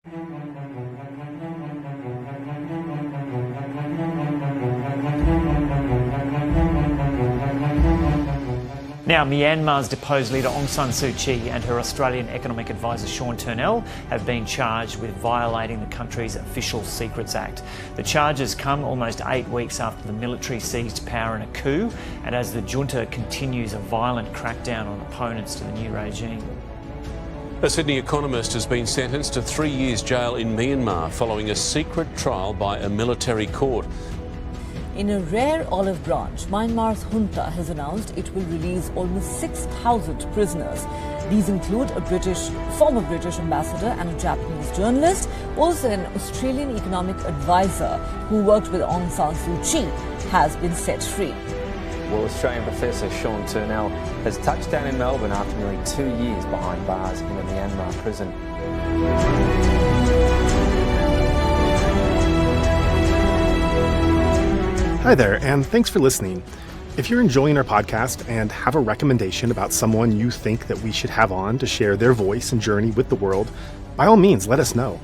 Now, Myanmar's deposed leader Aung San Suu Kyi and her Australian economic advisor Turnell have been charged with violating the country's Official Secrets Act. The charges come almost 8 weeks after the military seized power in a coup and as the junta continues a violent crackdown on opponents to the new regime. A Sydney economist has been sentenced to 3 years jail in Myanmar following a secret trial by a military court. In a rare olive branch, Myanmar's junta has announced it will release almost 6,000 prisoners. These include a former British ambassador and a Japanese journalist. Also, an Australian economic advisor who worked with Aung San Suu Kyi has been set free. Well, Australian professor Turnell has touched down in Melbourne after nearly 2 years behind bars in a Myanmar prison. Hi there, and thanks for listening. If you're enjoying our podcast and have a recommendation about someone you think that we should have on to share their voice and journey with the world, by all means, let us know.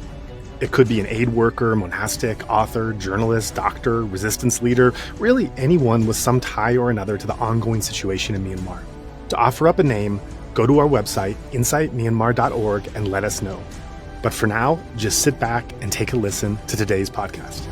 It could be an aid worker, monastic, author, journalist, doctor, resistance leader, really anyone with some tie or another to the ongoing situation in Myanmar. To offer up a name, go to our website, insightmyanmar.org, and let us know. But for now, just sit back and take a listen to today's podcast.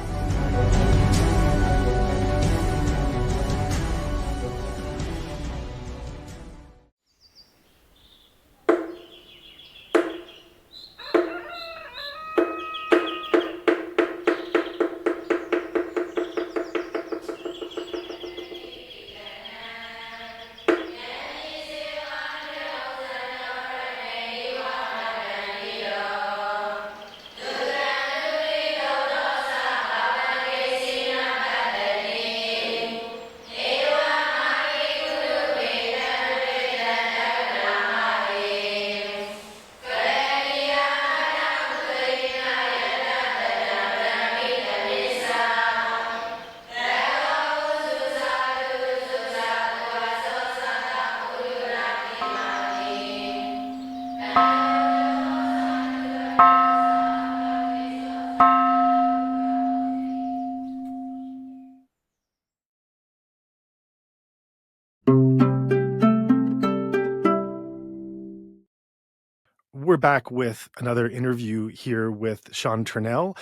We're back with another interview here with Turnell.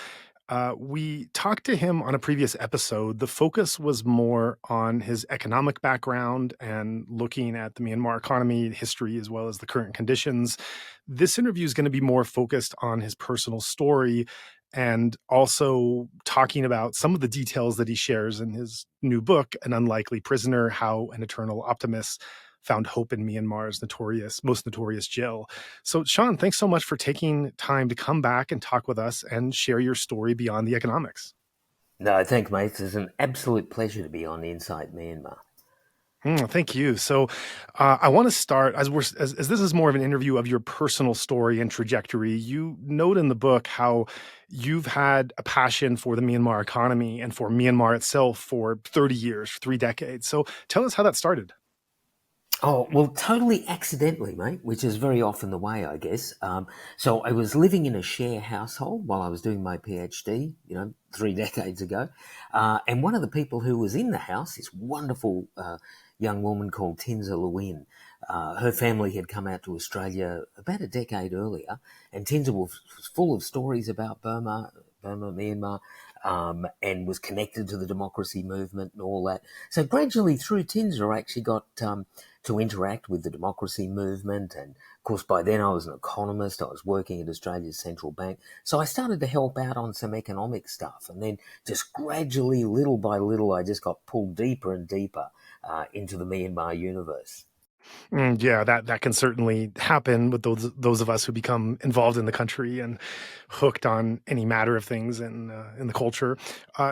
We talked to him on a previous episode. The focus was more on his economic background and looking at the Myanmar economy, history, as well as the current conditions. This interview is going to be more focused on his personal story and also talking about some of the details that he shares in his new book, An Unlikely Prisoner, How an Eternal Optimist Found Hope in Myanmar's most notorious jail. So, Sean, thanks so much for taking time to come back and talk with us and share your story beyond the economics. No, thanks, mate. It's an absolute pleasure to be on Inside Myanmar. Thank you. So I want to start, as this is more of an interview of your personal story and trajectory. You note in the book how you've had a passion for the Myanmar economy and for Myanmar itself for 30 years, 3 decades. So tell us how that started. Oh, well, totally accidentally, mate, which is very often the way, I guess. So I was living in a share household while I was doing my PhD, 3 decades ago. And one of the people who was in the house, this wonderful young woman called Tinza Lewin, her family had come out to Australia about a decade earlier, and Tinza was full of stories about Burma, Myanmar, and was connected to the democracy movement and all that. So gradually through Tinza, I actually got to interact with the democracy movement. And of course, by then I was an economist. I was working at Australia's central bank. So I started to help out on some economic stuff. And then just gradually, little by little, I just got pulled deeper and deeper into the Myanmar universe. Yeah, that can certainly happen with those of us who become involved in the country and hooked on any matter of things in the culture.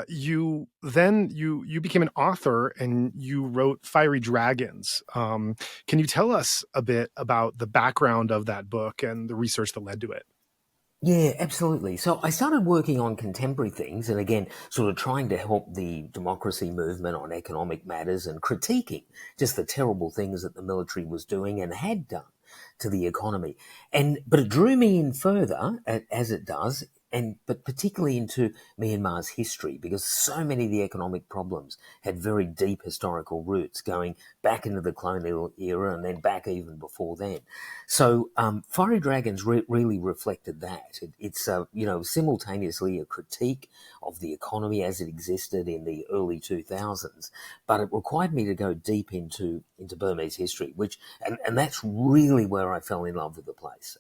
You became an author and you wrote Fiery Dragons. Can you tell us a bit about the background of that book and the research that led to it? Yeah, absolutely. So I started working on contemporary things and again, sort of trying to help the democracy movement on economic matters and critiquing just the terrible things that the military was doing and had done. to the economy. But it drew me in further, as it does, but particularly into Myanmar's history, because so many of the economic problems had very deep historical roots going back into the colonial era and then back even before then. So Fiery Dragons really reflected that. It's simultaneously a critique of the economy as it existed in the early 2000s, but it required me to go deep into Burmese history, and that's really where I fell in love with the place,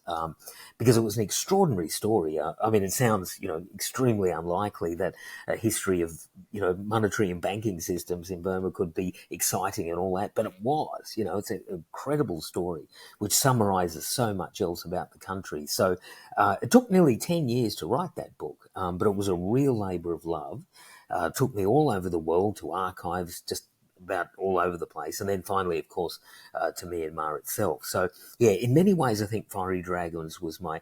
because it was an extraordinary story. I mean, it sounds, extremely unlikely that a history of, monetary and banking systems in Burma could be exciting and all that, but it was. It's an incredible story which summarizes so much else about the country. So it took nearly 10 years to write that book, but it was a real labor of love. It took me all over the world to archives, just about all over the place, and then finally, of course, to Myanmar itself. So, yeah, in many ways, I think Fiery Dragons was my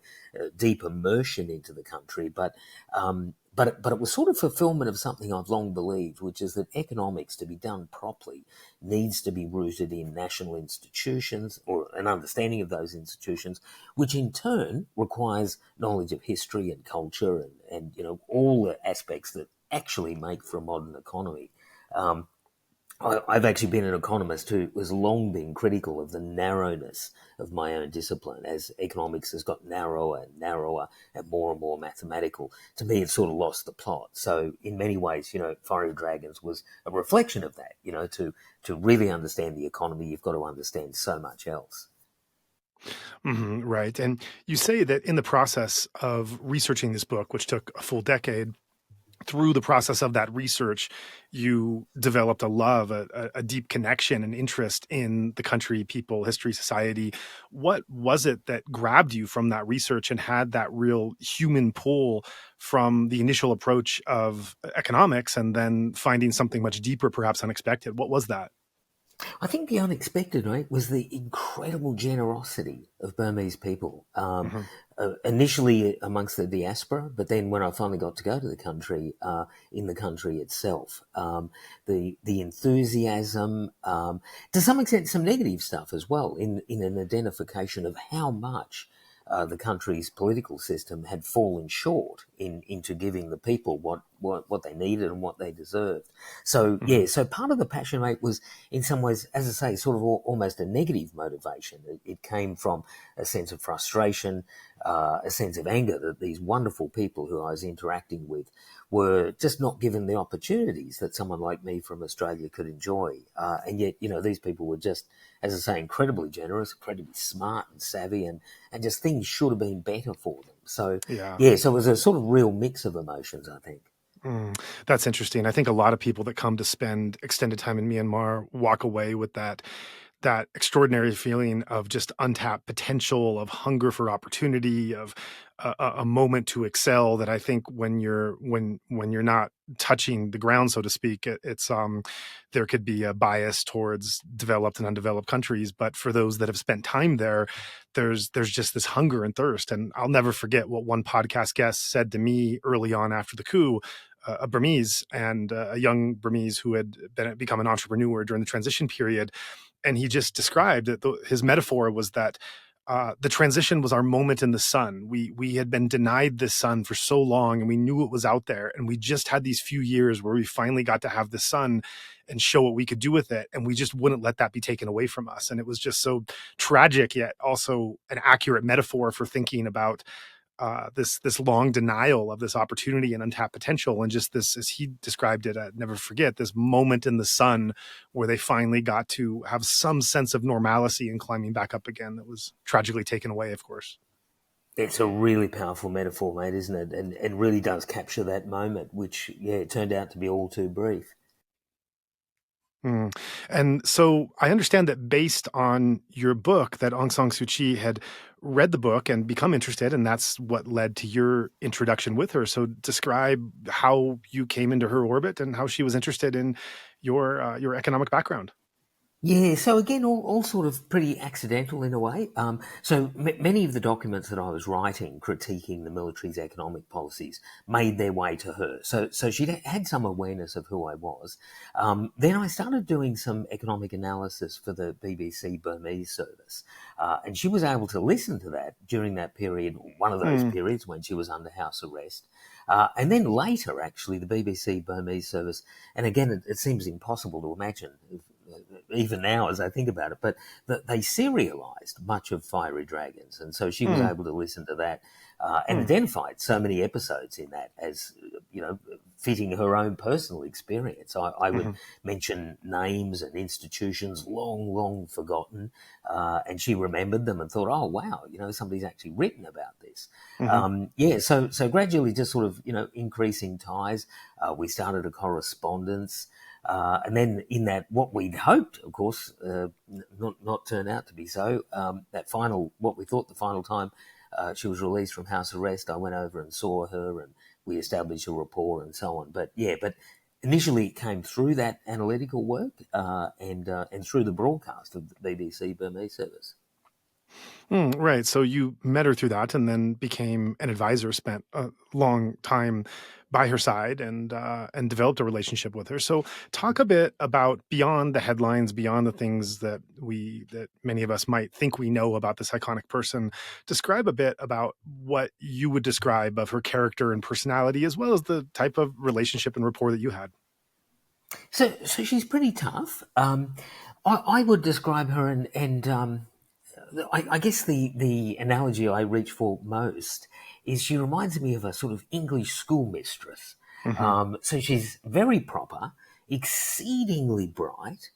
deep immersion into the country, but it was sort of fulfillment of something I've long believed, which is that economics, to be done properly, needs to be rooted in national institutions or an understanding of those institutions, which in turn requires knowledge of history and culture and all the aspects that actually make for a modern economy. I've actually been an economist who has long been critical of the narrowness of my own discipline as economics has got narrower and narrower and more mathematical. To me, it's sort of lost the plot. So in many ways, Fiery Dragons was a reflection of that. To really understand the economy, you've got to understand so much else. Mm-hmm, right. And you say that in the process of researching this book, which took a full decade, through the process of that research, you developed a love, a deep connection and interest in the country, people, history, society. What was it that grabbed you from that research and had that real human pull from the initial approach of economics and then finding something much deeper, perhaps unexpected? What was that? I think the unexpected, right, was the incredible generosity of Burmese people. Mm-hmm. Initially amongst the diaspora, but then when I finally got to go to the country, in the country itself, the enthusiasm, to some extent, some negative stuff as well, in an identification of how much the country's political system had fallen short into giving the people what they needed and what they deserved. So, so part of the passion, mate, was in some ways, as I say, sort of almost a negative motivation. It came from a sense of frustration, a sense of anger that these wonderful people who I was interacting with were just not given the opportunities that someone like me from Australia could enjoy. And yet, these people were just, as I say, incredibly generous, incredibly smart and savvy, and just things should have been better for them. So, so it was a sort of real mix of emotions, I think. That's interesting. I think a lot of people that come to spend extended time in Myanmar walk away with that extraordinary feeling of just untapped potential, of hunger for opportunity, of a moment to excel. That I think when you're not touching the ground, so to speak, it's there could be a bias towards developed and undeveloped countries. But for those that have spent time there, there's just this hunger and thirst. And I'll never forget what one podcast guest said to me early on after the coup. A Burmese and a young Burmese who had become an entrepreneur during the transition period. And he just described that his metaphor was that the transition was our moment in the sun. We had been denied the sun for so long, and we knew it was out there. And we just had these few years where we finally got to have the sun and show what we could do with it. And we just wouldn't let that be taken away from us. And it was just so tragic, yet also an accurate metaphor for thinking about this long denial of this opportunity and untapped potential, and just this, as he described it, I'd never forget, this moment in the sun where they finally got to have some sense of normalcy and climbing back up again that was tragically taken away, of course. It's a really powerful metaphor, mate, isn't it? And really does capture that moment, which, it turned out to be all too brief. And so I understand that based on your book, that Aung San Suu Kyi had read the book and become interested, and that's what led to your introduction with her. So describe how you came into her orbit and how she was interested in your economic background. Yeah, so again, all sort of pretty accidental in a way. Many of the documents that I was writing, critiquing the military's economic policies, made their way to her. So she had some awareness of who I was. Then I started doing some economic analysis for the BBC Burmese service, and she was able to listen to that during that period, one of those periods when she was under house arrest. And then later, actually, the BBC Burmese service, and again, it seems impossible to imagine, even now as I think about it, but they serialized much of Fiery Dragons. And so she was able to listen to that and identified so many episodes in that as, fitting her own personal experience. I would mention names and institutions long forgotten, and she remembered them and thought, oh, wow, somebody's actually written about this. So gradually just sort of, increasing ties. We started a correspondence. And then in that, what we'd hoped, of course, not turn out to be so, what we thought the final time she was released from house arrest, I went over and saw her and we established a rapport and so on. But initially it came through that analytical work and through the broadcast of the BBC Burmese service. Right. So you met her through that and then became an advisor, spent a long time by her side and developed a relationship with her. So talk a bit about beyond the headlines, beyond the things that many of us might think we know about this iconic person. Describe a bit about what you would describe of her character and personality, as well as the type of relationship and rapport that you had. So she's pretty tough. I would describe her and I guess the analogy I reach for most is she reminds me of a sort of English schoolmistress. So she's very proper, exceedingly bright,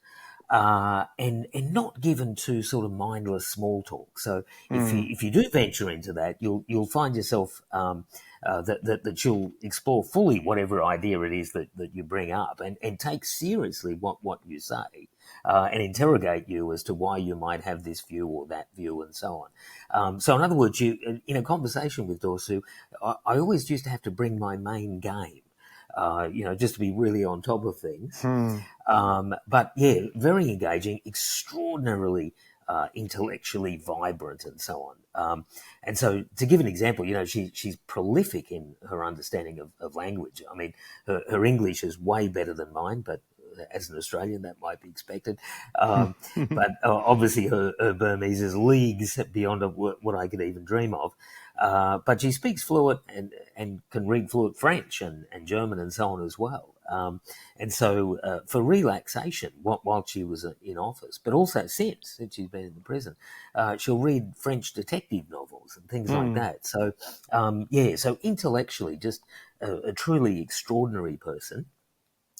and not given to sort of mindless small talk. So if you do venture into that, you'll find yourself that she'll explore fully whatever idea it is that you bring up and take seriously what you say. And interrogate you as to why you might have this view or that view and so on. So in other words, in a conversation with Dorsu, I always used to have to bring my main game, just to be really on top of things. But yeah, very engaging, extraordinarily intellectually vibrant and so on. And so to give an example, she's prolific in her understanding of language. I mean, her English is way better than mine, but as an Australian, that might be expected. But obviously her Burmese is leagues beyond what I could even dream of. But she speaks fluent and can read fluent French and German and so on as well. And so for relaxation, while she was in office, but also since she's been in the prison, she'll read French detective novels and things like that. So, so intellectually, just a truly extraordinary person.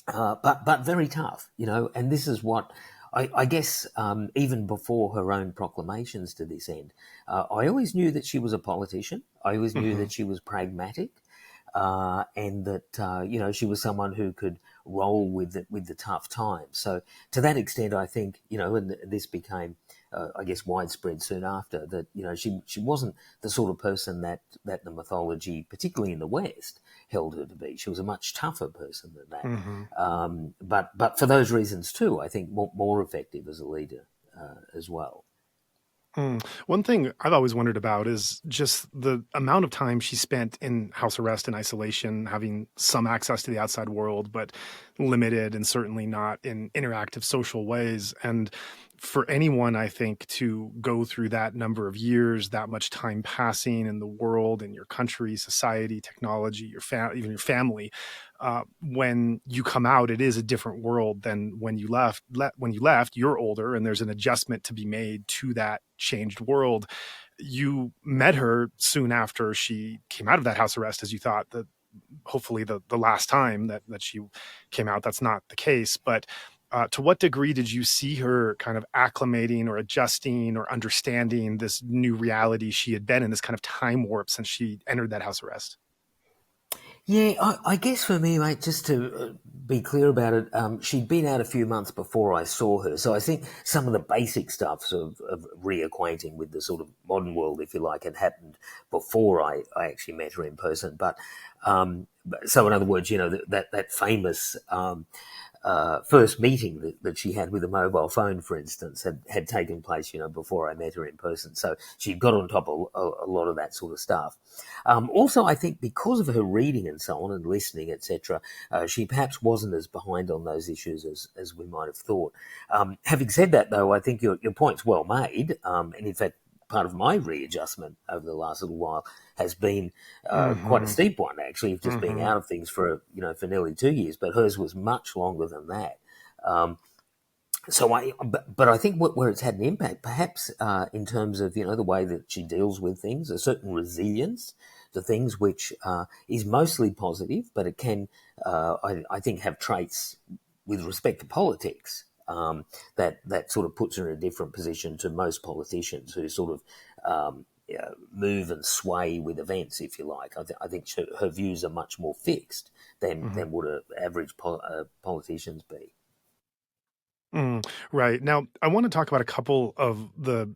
But very tough, and this is what I guess even before her own proclamations to this end, I always knew that she was a politician. I always knew that she was pragmatic, and that she was someone who could roll with the tough times. So to that extent, I think and this became I guess widespread soon after that. She wasn't the sort of person that the mythology, particularly in the West, held her to be. She was a much tougher person than that. But for those reasons too, I think more effective as a leader as well. One thing I've always wondered about is just the amount of time she spent in house arrest and isolation, having some access to the outside world, but limited and certainly not in interactive social ways. And for anyone, I think, to go through that number of years, that much time passing in the world, in your country, society, technology, even your family, when you come out, it is a different world than when you left. When you left, you're older, and there's an adjustment to be made to that changed world. You met her soon after she came out of that house arrest, as you thought that hopefully the last time that she came out. That's not the case, but to what degree did you see her kind of acclimating or adjusting or understanding this new reality she had been in, this kind of time warp since she entered that house arrest? Yeah, I guess for me, mate, just to be clear about it, she'd been out a few months before I saw her. So I think some of the basic stuff of reacquainting with the sort of modern world, if you like, had happened before I actually met her in person. But so in other words, that famous first meeting that she had with a mobile phone, for instance, had taken place, before I met her in person. So she got on top of a lot of that sort of stuff. Also, I think because of her reading and so on and listening, etc., she perhaps wasn't as behind on those issues as we might have thought. Having said that, though, I think your point's well made. And in fact, part of my readjustment over the last little while has been quite a steep one, actually, of just being out of things for nearly 2 years. But hers was much longer than that. But I think where it's had an impact, perhaps in terms of the way that she deals with things, a certain resilience to things, which is mostly positive, but it can, I think, have traits with respect to politics. That sort of puts her in a different position to most politicians who sort of move and sway with events, if you like. I think her views are much more fixed than would average politicians be. Right. Now, I want to talk about a couple of the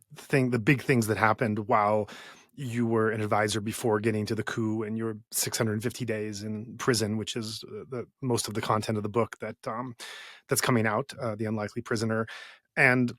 big things that happened while you were an advisor before getting to the coup and your 650 days in prison, which is most of the content of the book that's coming out, The Unlikely Prisoner. And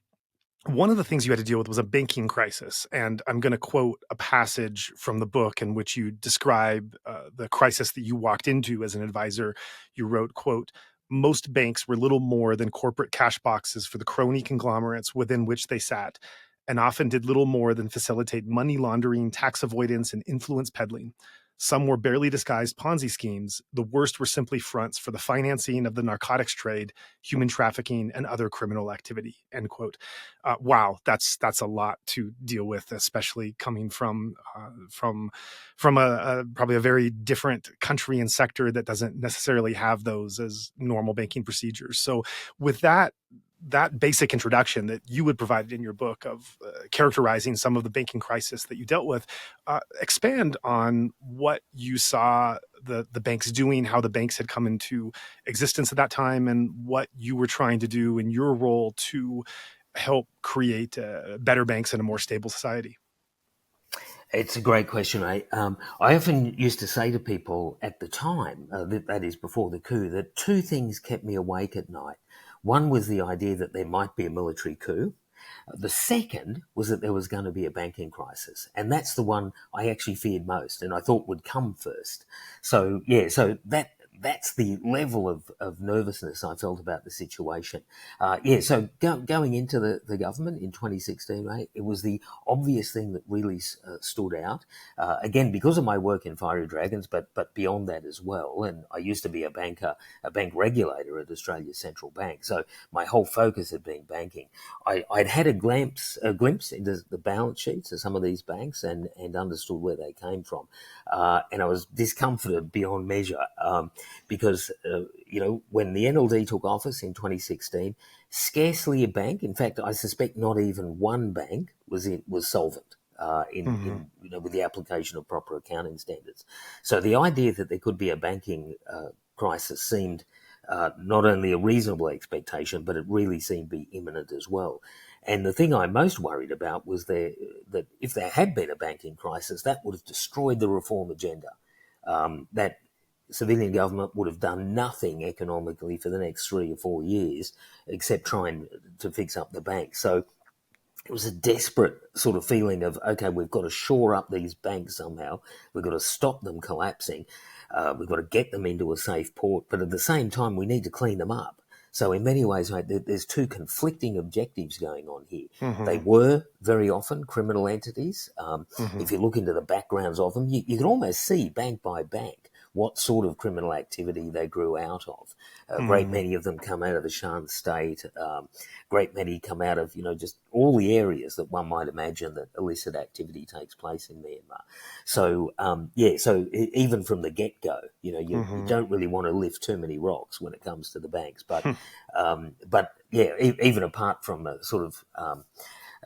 one of the things you had to deal with was a banking crisis. And I'm going to quote a passage from the book in which you describe the crisis that you walked into as an advisor. You wrote, quote, "Most banks were little more than corporate cash boxes for the crony conglomerates within which they sat, and often did little more than facilitate money laundering, tax avoidance, and influence peddling. Some were barely disguised Ponzi schemes. The worst were simply fronts for the financing of the narcotics trade, human trafficking, and other criminal activity." End quote. Wow, that's a lot to deal with, especially coming from probably a very different country and sector that doesn't necessarily have those as normal banking procedures. So, with that basic introduction that you would provide in your book of characterizing some of the banking crisis that you dealt with, expand on what you saw the banks doing, how the banks had come into existence at that time, and what you were trying to do in your role to help create better banks and a more stable society. It's a great question. I often used to say to people at the time, that is before the coup, that two things kept me awake at night. One was the idea that there might be a military coup. The second was that there was going to be a banking crisis. And that's the one I actually feared most and I thought would come first. So that's the level of nervousness I felt about the situation. So going into the government in 2016, right, it was the obvious thing that really stood out. Again, because of my work in Fiery Dragons, but beyond that as well. And I used to be a bank regulator at Australia's central bank. So my whole focus had been banking. I'd had a glimpse into the balance sheets of some of these banks and understood where they came from. And I was discomforted beyond measure. Because, when the NLD took office in 2016, scarcely a bank, in fact, I suspect not even one bank was solvent with the application of proper accounting standards. So the idea that there could be a banking crisis seemed not only a reasonable expectation, but it really seemed to be imminent as well. And the thing I'm most worried about was that if there had been a banking crisis, that would have destroyed the reform agenda. That civilian government would have done nothing economically for the next 3 or 4 years except trying to fix up the bank. So it was a desperate sort of feeling of, okay, we've got to shore up these banks somehow. We've got to stop them collapsing. We've got to get them into a safe port. But at the same time, we need to clean them up. So in many ways, right, there's two conflicting objectives going on here. They were very often criminal entities. If you look into the backgrounds of them, you can almost see bank by bank what sort of criminal activity they grew out of. A great many of them come out of the Shan state. Great many come out of, just all the areas that one might imagine that illicit activity takes place in Myanmar. So, so even from the get-go, you don't really want to lift too many rocks when it comes to the banks. But, even apart from a sort of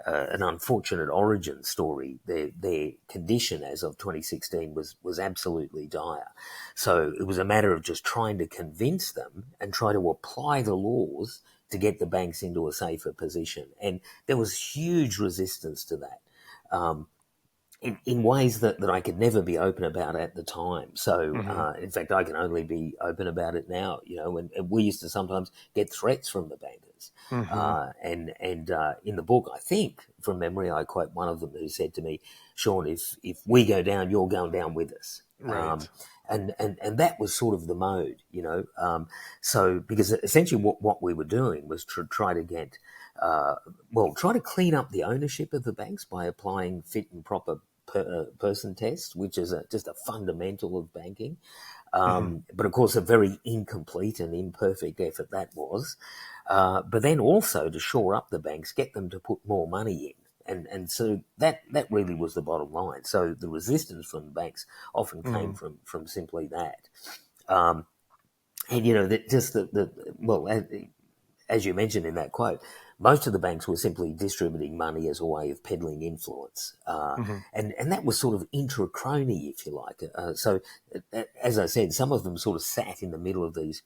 an unfortunate origin story, their condition as of 2016 was absolutely dire. So it was a matter of just trying to convince them and try to apply the laws to get the banks into a safer position. And there was huge resistance to that. in ways that I could never be open about at the time. So, in fact, I can only be open about it now, and we used to sometimes get threats from the bankers. And in the book, I think, from memory, I quote one of them who said to me, Sean, if we go down, you're going down with us. Right. And that was sort of the mode, so because essentially what we were doing was to try to get, try to clean up the ownership of the banks by applying fit and proper person tests, which is just a fundamental of banking. But of course, a very incomplete and imperfect effort that was. But then also to shore up the banks, get them to put more money in. And so that really was the bottom line. So the resistance from the banks often came from simply that. As you mentioned in that quote, most of the banks were simply distributing money as a way of peddling influence. And that was sort of intra-crony, if you like. So, as I said, some of them sort of sat in the middle of these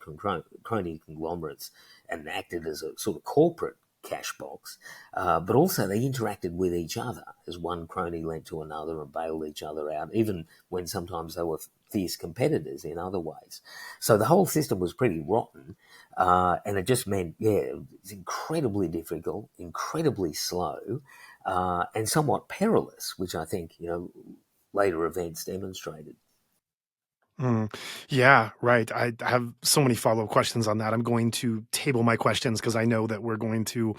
crony conglomerates and acted as a sort of corporate cash box, but also they interacted with each other as one crony lent to another and bailed each other out, even when sometimes they were fierce competitors in other ways. So the whole system was pretty rotten, and it just meant, it's incredibly difficult, incredibly slow, and somewhat perilous, which I think, later events demonstrated. Yeah, right. I have so many follow-up questions on that. I'm going to table my questions because I know that we're going to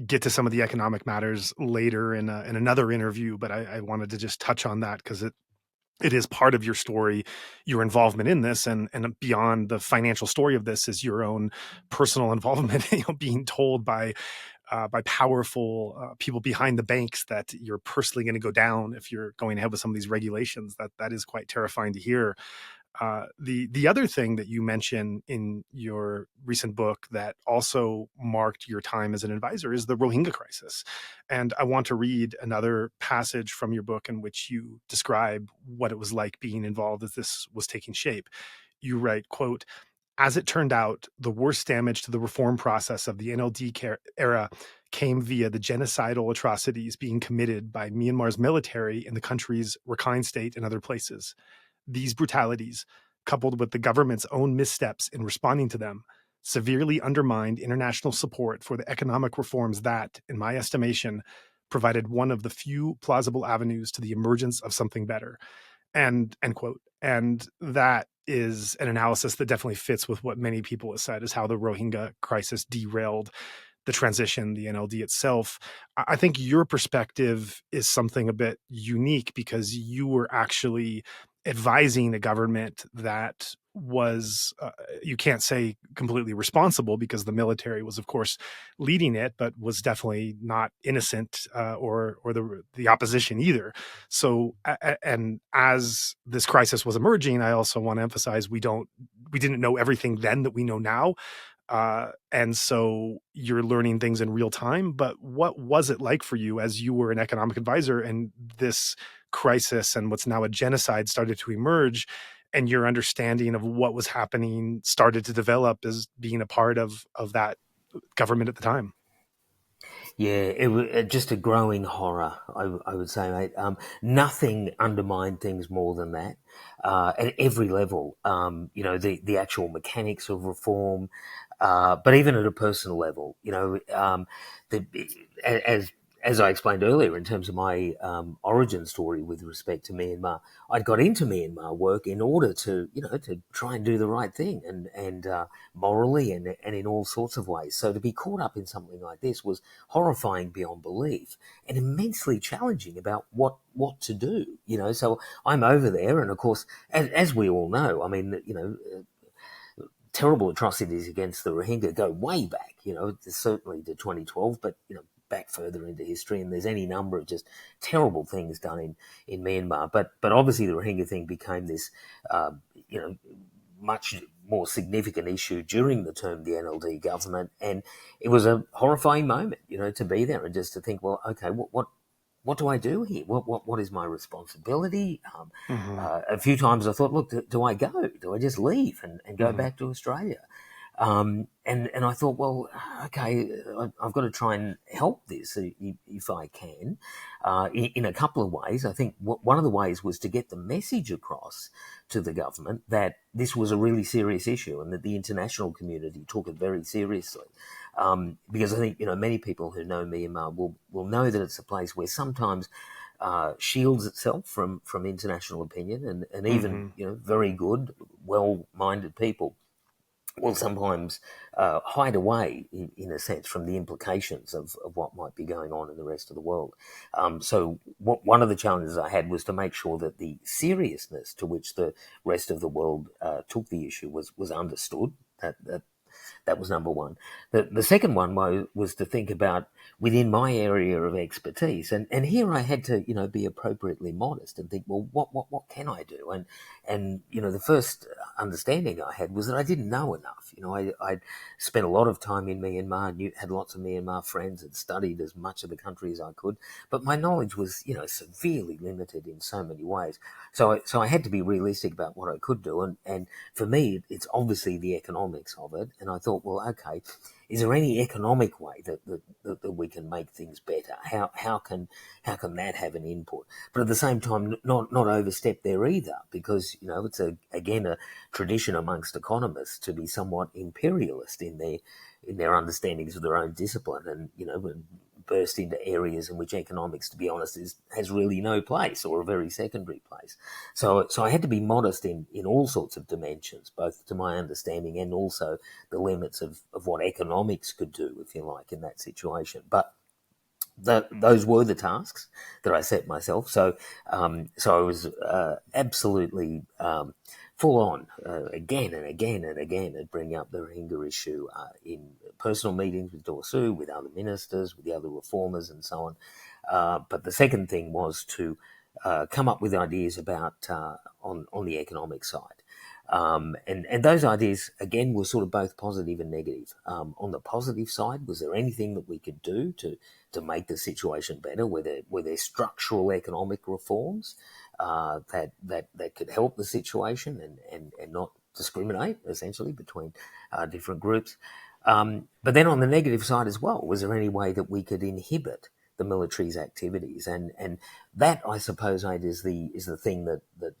get to some of the economic matters later in another interview, but I wanted to just touch on that because it is part of your story, your involvement in this, and beyond the financial story of this is your own personal involvement, being told by powerful people behind the banks that you're personally going to go down if you're going ahead with some of these regulations. That is quite terrifying to hear. The other thing that you mention in your recent book that also marked your time as an advisor is the Rohingya crisis. And I want to read another passage from your book in which you describe what it was like being involved as this was taking shape. You write, quote, "As it turned out, the worst damage to the reform process of the NLD era came via the genocidal atrocities being committed by Myanmar's military in the country's Rakhine state and other places. These brutalities, coupled with the government's own missteps in responding to them, severely undermined international support for the economic reforms that, in my estimation, provided one of the few plausible avenues to the emergence of something better." End quote. And that is an analysis that definitely fits with what many people have said is how the Rohingya crisis derailed the transition, the NLD itself. I think your perspective is something a bit unique because you were actually advising a government that was, you can't say completely responsible because the military was, of course, leading it, but was definitely not innocent or the opposition either. So, and as this crisis was emerging, I also want to emphasize we didn't know everything then that we know now. And so you're learning things in real time, but what was it like for you as you were an economic advisor and this crisis and what's now a genocide started to emerge and your understanding of what was happening started to develop as being a part of that government at the time? Yeah, it was just a growing horror, I would say, mate. Nothing undermined things more than that at every level. The actual mechanics of reform, but even at a personal level, as I explained earlier, in terms of my origin story with respect to Myanmar, I'd got into Myanmar work in order to try and do the right thing and morally and in all sorts of ways. So to be caught up in something like this was horrifying beyond belief and immensely challenging about what to do. So I'm over there, and of course, as we all know, I mean, terrible atrocities against the Rohingya go way back, certainly to 2012, but, back further into history, and there's any number of just terrible things done in Myanmar. But obviously the Rohingya thing became this, much more significant issue during the term of the NLD government, and it was a horrifying moment, to be there and just to think, well, okay, what do I do here? What is my responsibility? A few times I thought, look, do I go? Do I just leave and go back to Australia? And I thought, well, okay, I've got to try and help this if I can, in a couple of ways. I think one of the ways was to get the message across to the government that this was a really serious issue and that the international community took it very seriously. Because I think, many people who know Myanmar will know that it's a place where sometimes shields itself from international opinion, and even, very good, well-minded people will sometimes hide away, in a sense, from the implications of what might be going on in the rest of the world. So one of the challenges I had was to make sure that the seriousness to which the rest of the world took the issue was understood. That was number one. The second one was to think about within my area of expertise, and here I had to be appropriately modest and think, well, what can I do? And the first understanding I had was that I didn't know enough. I'd spent a lot of time in Myanmar, had lots of Myanmar friends, and studied as much of the country as I could, but my knowledge was severely limited in so many ways. So I had to be realistic about what I could do, and for me, it's obviously the economics of it. And I thought, well, okay, is there any economic way that we can make things better? How can that have an input? But at the same time, not overstep there either, because it's again a tradition amongst economists to be somewhat imperialist in their understandings of their own discipline, and burst into areas in which economics, to be honest, has really no place, or a very secondary place. So I had to be modest in all sorts of dimensions, both to my understanding and also the limits of what economics could do, if you like, in that situation. But those were the tasks that I set myself. So I was absolutely full on again and again and again at bringing up the Rohingya issue in personal meetings with Dorsu, with other ministers, with the other reformers, and so on. But the second thing was to come up with ideas about on the economic side. And those ideas, again, were sort of both positive and negative. On the positive side, was there anything that we could do to make the situation better? Were there structural economic reforms that could help the situation and not discriminate, essentially, between different groups? But then on the negative side as well, was there any way that we could inhibit the military's activities? And that, I suppose, is the thing that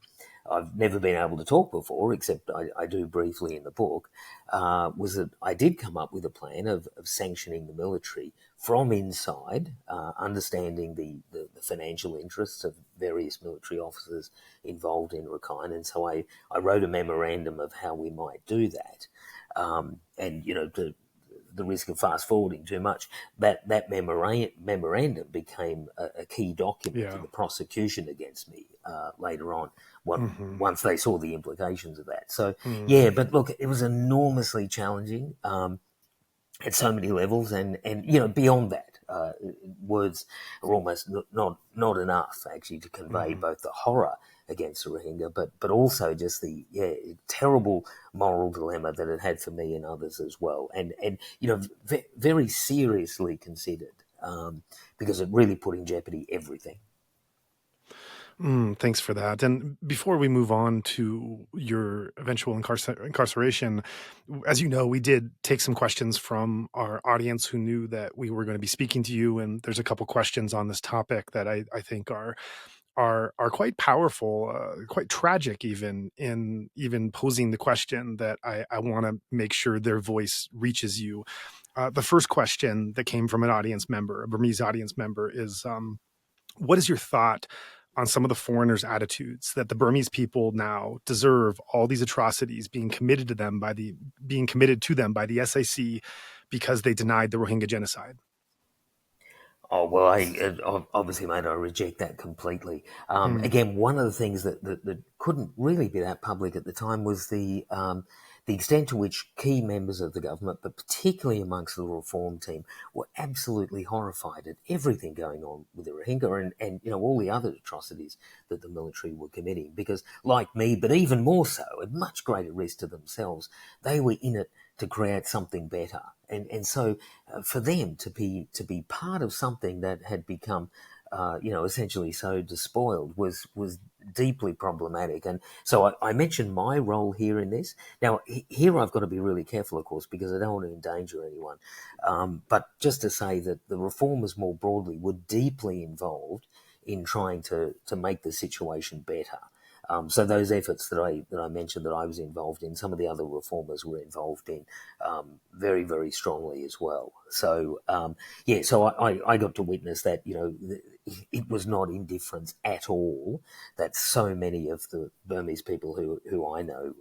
I've never been able to talk before, except I do briefly in the book, was that I did come up with a plan of sanctioning the military from inside, understanding the financial interests of various military officers involved in Rakhine. And so I wrote a memorandum of how we might do that. And, the risk of fast forwarding too much, that memorandum became a key document for the prosecution against me later on, once they saw the implications of that. So, but look, it was enormously challenging at so many levels, and beyond that, words are almost not enough actually to convey both the horror against the Rohingya, but also just the terrible moral dilemma that it had for me and others as well, and very seriously considered, because it really put in jeopardy everything. Thanks for that. And before we move on to your eventual incarceration, as you know, we did take some questions from our audience who knew that we were going to be speaking to you, and there's a couple questions on this topic that I think are quite powerful, quite tragic, even posing the question that I want to make sure their voice reaches you. The first question that came from an audience member, a Burmese audience member, is what is your thought on some of the foreigners' attitudes that the Burmese people now deserve all these atrocities being committed to them by the SAC because they denied the Rohingya genocide? Oh, well, obviously, mate, I reject that completely. Again, one of the things that couldn't really be that public at the time was the extent to which key members of the government, but particularly amongst the reform team, were absolutely horrified at everything going on with the Rohingya and all the other atrocities that the military were committing. Because, like me, but even more so, at much greater risk to themselves, they were in it to create something better. And so for them to be part of something that had become essentially so despoiled was deeply problematic. And so I mentioned my role here in this. Now, here I've got to be really careful, of course, because I don't want to endanger anyone. But just to say that the reformers more broadly were deeply involved in trying to make the situation better. So those efforts that I mentioned that I was involved in, some of the other reformers were involved in very, very strongly as well. So, so I got to witness that, it was not indifference at all that so many of the Burmese people who I know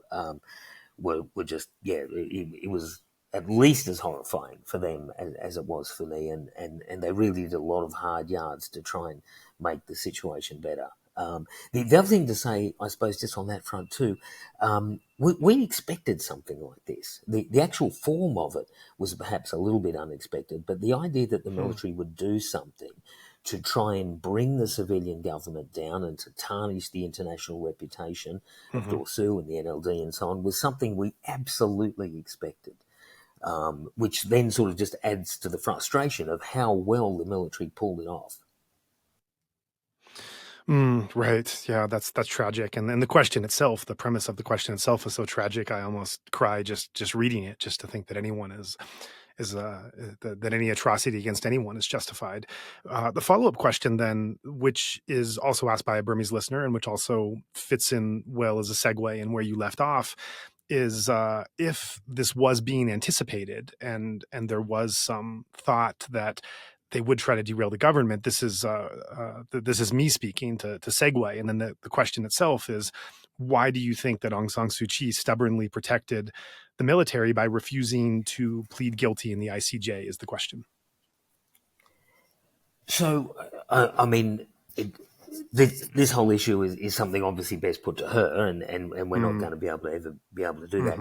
were just, it was at least as horrifying for them as it was for me. And they really did a lot of hard yards to try and make the situation better. The other thing to say, I suppose, just on that front too, we expected something like this. The actual form of it was perhaps a little bit unexpected, but the idea that the military would do something to try and bring the civilian government down and to tarnish the international reputation of Dorsu and the NLD and so on was something we absolutely expected. Which then sort of just adds to the frustration of how well the military pulled it off. Right. Yeah, that's tragic. And the question itself, the premise of the question itself is so tragic. I almost cry just reading it, just to think that anyone that any atrocity against anyone is justified. The follow-up question then, which is also asked by a Burmese listener and which also fits in well as a segue in where you left off, is if this was being anticipated and there was some thought that they would try to derail the government. This is me speaking to segue. And then the question itself is, why do you think that Aung San Suu Kyi stubbornly protected the military by refusing to plead guilty in the ICJ is the question. So, this whole issue is something obviously best put to her, and we're not going to be able to do that.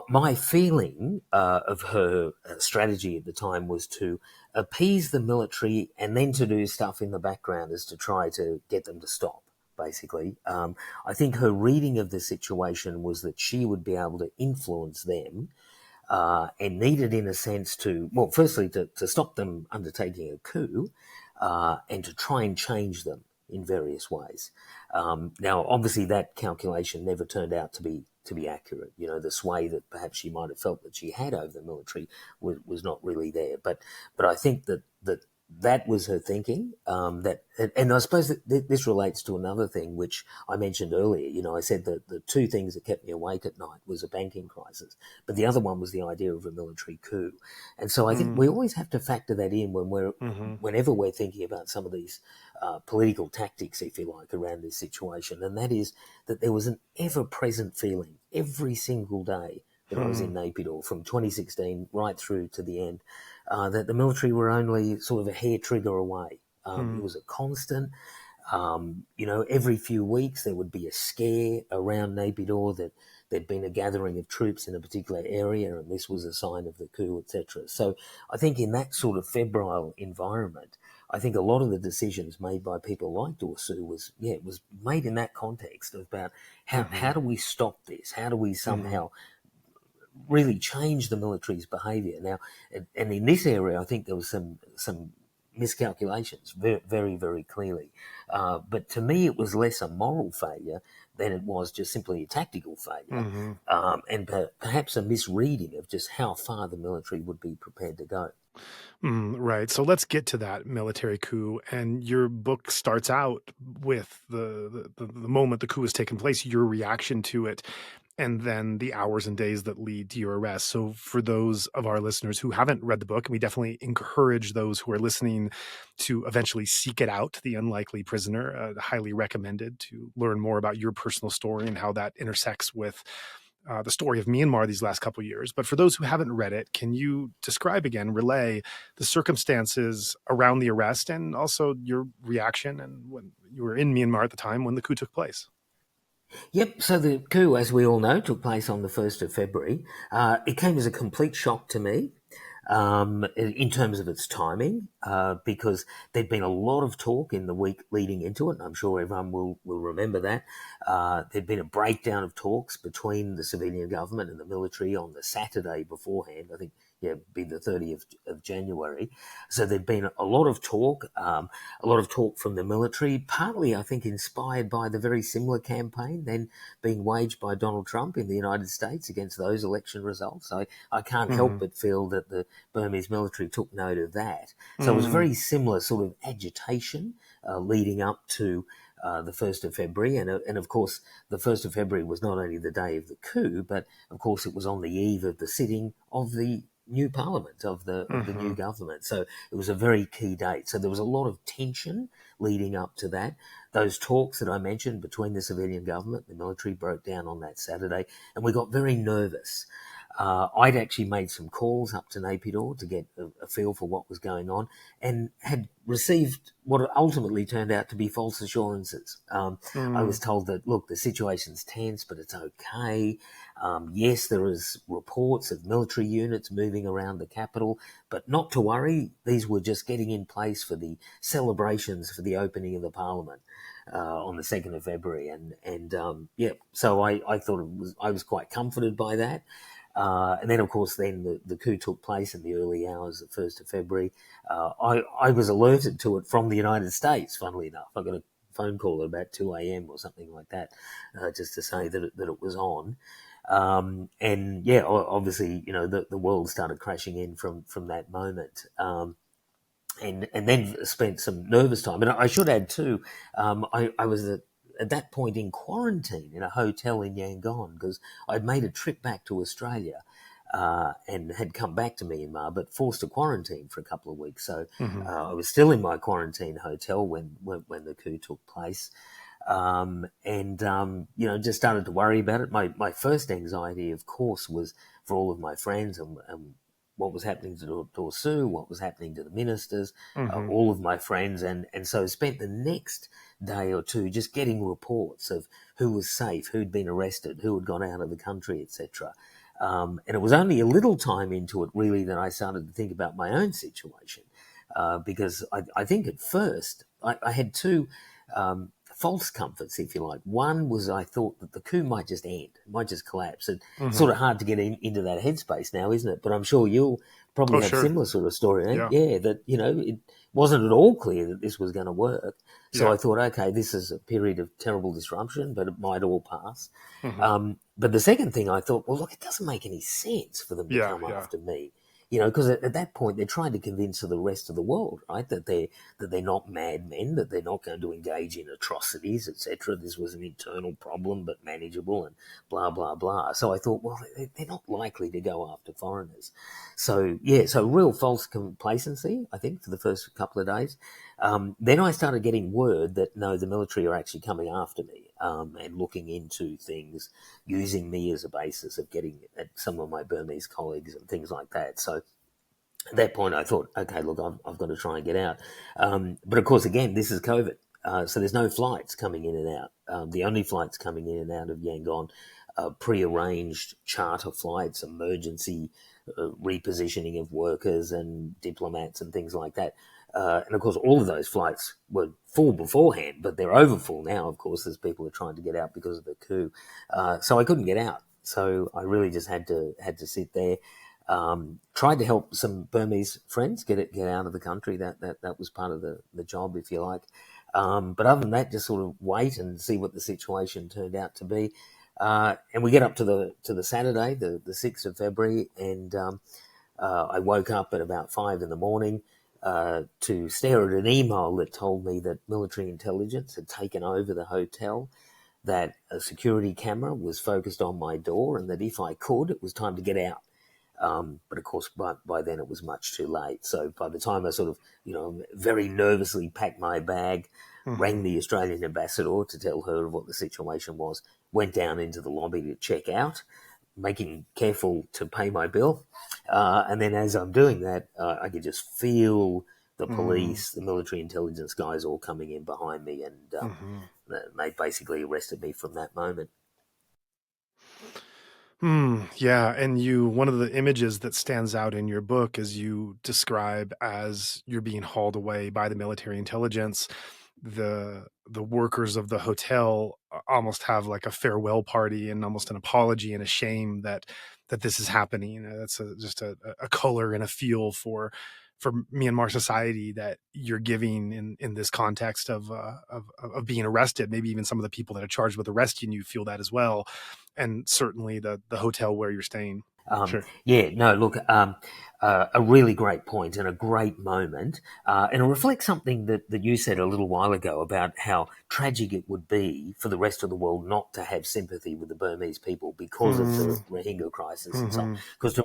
My feeling of her strategy at the time was to appease the military and then to do stuff in the background as to try to get them to stop, basically. I think her reading of the situation was that she would be able to influence them and needed, in a sense, firstly to stop them undertaking a coup and to try and change them in various ways. Now, obviously, that calculation never turned out to be accurate. The sway that perhaps she might have felt that she had over the military was not really there. But I think that was her thinking. And I suppose that this relates to another thing which I mentioned earlier. I said that the two things that kept me awake at night was a banking crisis, but the other one was the idea of a military coup. And so I think we always have to factor that in whenever we're thinking about some of these political tactics, if you like, around this situation. And that is that there was an ever-present feeling every single day that I was in Naypyidaw from 2016 right through to the end, that the military were only sort of a hair trigger away. It was a constant. Every few weeks there would be a scare around Naypyidaw that there'd been a gathering of troops in a particular area and this was a sign of the coup, etc. So I think in that sort of febrile environment, I think a lot of the decisions made by people like Dorsu was made in that context about how do we stop this? How do we somehow really change the military's behaviour? Now, and in this area, I think there was some miscalculations very, very, very clearly. But to me, it was less a moral failure than it was just simply a tactical failure, and perhaps a misreading of just how far the military would be prepared to go. Right. So let's get to that military coup. And your book starts out with the moment the coup has taken place, your reaction to it, and then the hours and days that lead to your arrest. So for those of our listeners who haven't read the book, and we definitely encourage those who are listening to eventually seek it out, The Unlikely Prisoner, highly recommended to learn more about your personal story and how that intersects with the story of Myanmar these last couple of years. But for those who haven't read it, can you describe again, relay the circumstances around the arrest and also your reaction and when you were in Myanmar at the time when the coup took place? Yep, so the coup, as we all know, took place on the 1st of February. It came as a complete shock to me in terms of its timing. because there'd been a lot of talk in the week leading into it, and I'm sure everyone will remember that. There'd been a breakdown of talks between the civilian government and the military on the Saturday beforehand. I think, it'd be the 30th of January. So there'd been a lot of talk from the military, partly, I think, inspired by the very similar campaign then being waged by Donald Trump in the United States against those election results. I can't help but feel that the Burmese military took note of that. So it was a very similar sort of agitation leading up to the 1st of February. And of course, the 1st of February was not only the day of the coup, but of course it was on the eve of the sitting of the new parliament, of the new government. So it was a very key date. So there was a lot of tension leading up to that. Those talks that I mentioned between the civilian government and the military broke down on that Saturday, and we got very nervous. I'd actually made some calls up to Naypyidaw to get a feel for what was going on, and had received what ultimately turned out to be false assurances. I was told that, look, the situation's tense, but it's okay. Yes, there is reports of military units moving around the capital, but not to worry. These were just getting in place for the celebrations for the opening of the parliament on the 2nd of February. So I thought I was quite comforted by that. And then, of course, the coup took place in the early hours of 1st of February. I was alerted to it from the United States, funnily enough. I got a phone call at about 2 a.m. or something like that, just to say that it was on. Obviously, the world started crashing in from that moment. And then spent some nervous time. And I should add too, I was at that point in quarantine in a hotel in Yangon because I'd made a trip back to Australia and had come back to Myanmar, but forced to quarantine for a couple of weeks. So I was still in my quarantine hotel when the coup took place. Just started to worry about it. My first anxiety, of course, was for all of my friends and what was happening to Suu, what was happening to the ministers, all of my friends. And so spent the next day or two just getting reports of who was safe, who'd been arrested, who had gone out of the country, etc. And it was only a little time into it, really, that I started to think about my own situation. Because I think at first I had two false comforts, if you like. One was I thought that the coup might just end, it might just collapse. It's sort of hard to get into that headspace now, isn't it? But I'm sure you'll probably have a similar sort of story. Eh? Yeah, that, it wasn't at all clear that this was going to work. So I thought, okay, this is a period of terrible disruption, but it might all pass. But the second thing I thought, well, look, it doesn't make any sense for them to come after me. Because at that point they're trying to convince the rest of the world, right, that they're not madmen, that they're not going to engage in atrocities, etc. This was an internal problem, but manageable, and blah blah blah. So I thought, well, they're not likely to go after foreigners. So real false complacency, I think, for the first couple of days. Then I started getting word that no, the military are actually coming after me. And looking into things, using me as a basis of getting at some of my Burmese colleagues and things like that. So at that point I thought, okay, look, I've got to try and get out. But of course, again, this is COVID. So there's no flights coming in and out. The only flights coming in and out of Yangon are pre-arranged charter flights, emergency repositioning of workers and diplomats and things like that. And of course, all of those flights were full beforehand, but they're over full now, of course, as people are trying to get out because of the coup. So I couldn't get out. So I really just had to sit there. Tried to help some Burmese friends get out of the country. That was part of the job, if you like. But other than that, just sort of wait and see what the situation turned out to be. And we get up to the Saturday, the 6th of February, and I woke up at about 5 a.m. To stare at an email that told me that military intelligence had taken over the hotel, that a security camera was focused on my door, and that if I could, it was time to get out. But of course, by then it was much too late. So by the time I sort of, very nervously packed my bag, rang the Australian ambassador to tell her what the situation was, went down into the lobby to check out, making careful to pay my bill. And then as I'm doing that, I could just feel the police, the military intelligence guys all coming in behind me, and they basically arrested me from that moment. Yeah, and one of the images that stands out in your book is you describe as you're being hauled away by the military intelligence. The workers of the hotel almost have like a farewell party and almost an apology and a shame that this is happening. That's just a color and a feel for Myanmar society that you're giving in this context of being arrested. Maybe even some of the people that are charged with arresting you feel that as well, and certainly the hotel where you're staying. Sure. Yeah, no, look, a really great point and a great moment. And it reflects something that you said a little while ago about how tragic it would be for the rest of the world not to have sympathy with the Burmese people because of the Rohingya crisis and so on. Because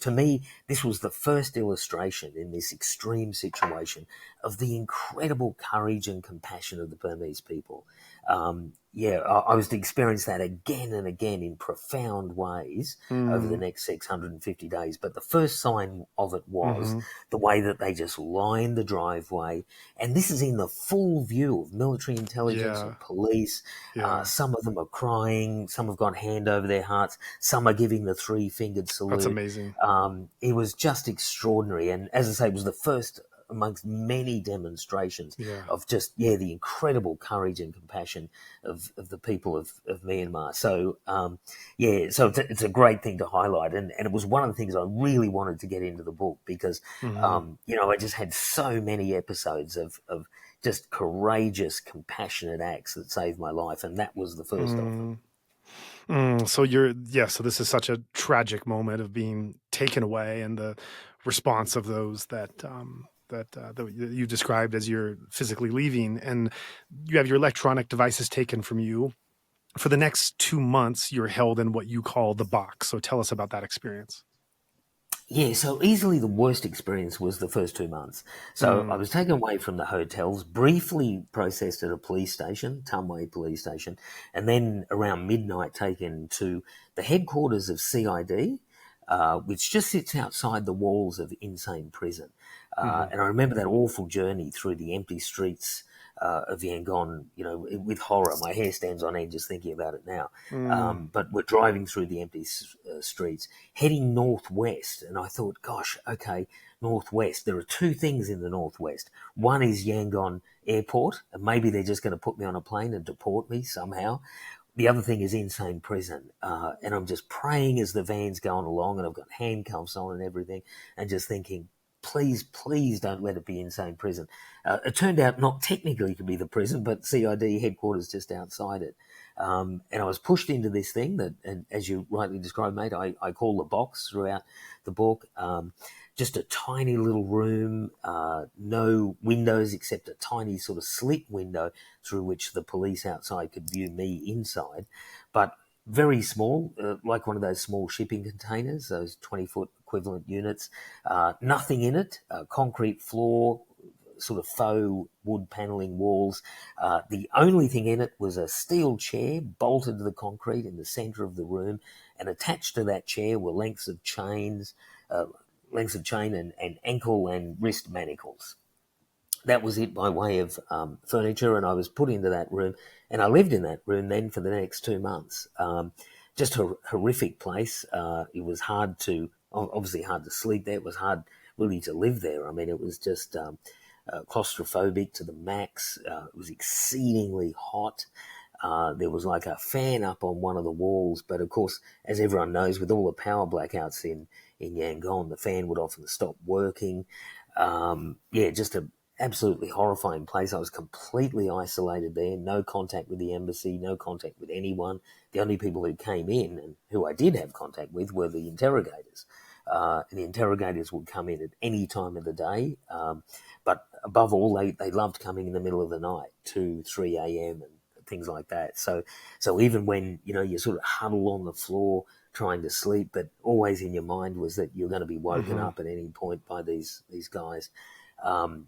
to me, this was the first illustration in this extreme situation of the incredible courage and compassion of the Burmese people. I was to experience that again and again in profound ways over the next 650 days. But the first sign of it was the way that they just lined the driveway. And this is in the full view of military intelligence and police. Some of them are crying. Some have got hand over their hearts. Some are giving the three-fingered salute. That's amazing. It was just extraordinary. And as I say, it was the first amongst many demonstrations of just, the incredible courage and compassion of the people of Myanmar. So, so it's a great thing to highlight. And it was one of the things I really wanted to get into the book because, I just had so many episodes of just courageous, compassionate acts that saved my life. And that was the first of them. So so this is such a tragic moment of being taken away and the response of those that you described as you're physically leaving, and you have your electronic devices taken from you. For the next 2 months, you're held in what you call the box. So tell us about that experience. Yeah, so easily the worst experience was the first 2 months. So I was taken away from the hotels, briefly processed at a police station, Tumway police station, and then around midnight taken to the headquarters of CID, which just sits outside the walls of Insane Prison. And I remember that awful journey through the empty streets of Yangon, with horror. My hair stands on end just thinking about it now. But we're driving through the empty streets, heading northwest. And I thought, gosh, okay, northwest. There are two things in the northwest. One is Yangon Airport, and maybe they're just going to put me on a plane and deport me somehow. The other thing is Insane Prison. And I'm just praying as the van's going along, and I've got handcuffs on and everything, and just thinking, please don't let it be Insane Prison. It turned out not technically to be the prison, but CID headquarters just outside it. And I was pushed into this thing that, and as you rightly described, mate, I call the box throughout the book. Just a tiny little room, no windows except a tiny sort of slit window through which the police outside could view me inside. But very small, like one of those small shipping containers, those 20-foot equivalent units. Nothing in it, concrete floor, sort of faux wood panelling walls. The only thing in it was a steel chair bolted to the concrete in the centre of the room, and attached to that chair were lengths of chain and ankle and wrist manacles. That was it by way of furniture, and I was put into that room, and I lived in that room then for the next 2 months. Just a horrific place. It was obviously hard to sleep there. It was hard really to live there. I mean, it was just claustrophobic to the max. It was exceedingly hot. There was like a fan up on one of the walls, but of course, as everyone knows, with all the power blackouts in Yangon, the fan would often stop working. Just a absolutely horrifying place. I was completely isolated there, no contact with the embassy, no contact with anyone. The only people who came in and who I did have contact with were the interrogators. And the interrogators would come in at any time of the day. But above all, they loved coming in the middle of the night, 2, 3 a.m. and things like that. So even when, you sort of huddle on the floor trying to sleep, but always in your mind was that you're going to be woken up at any point by these guys.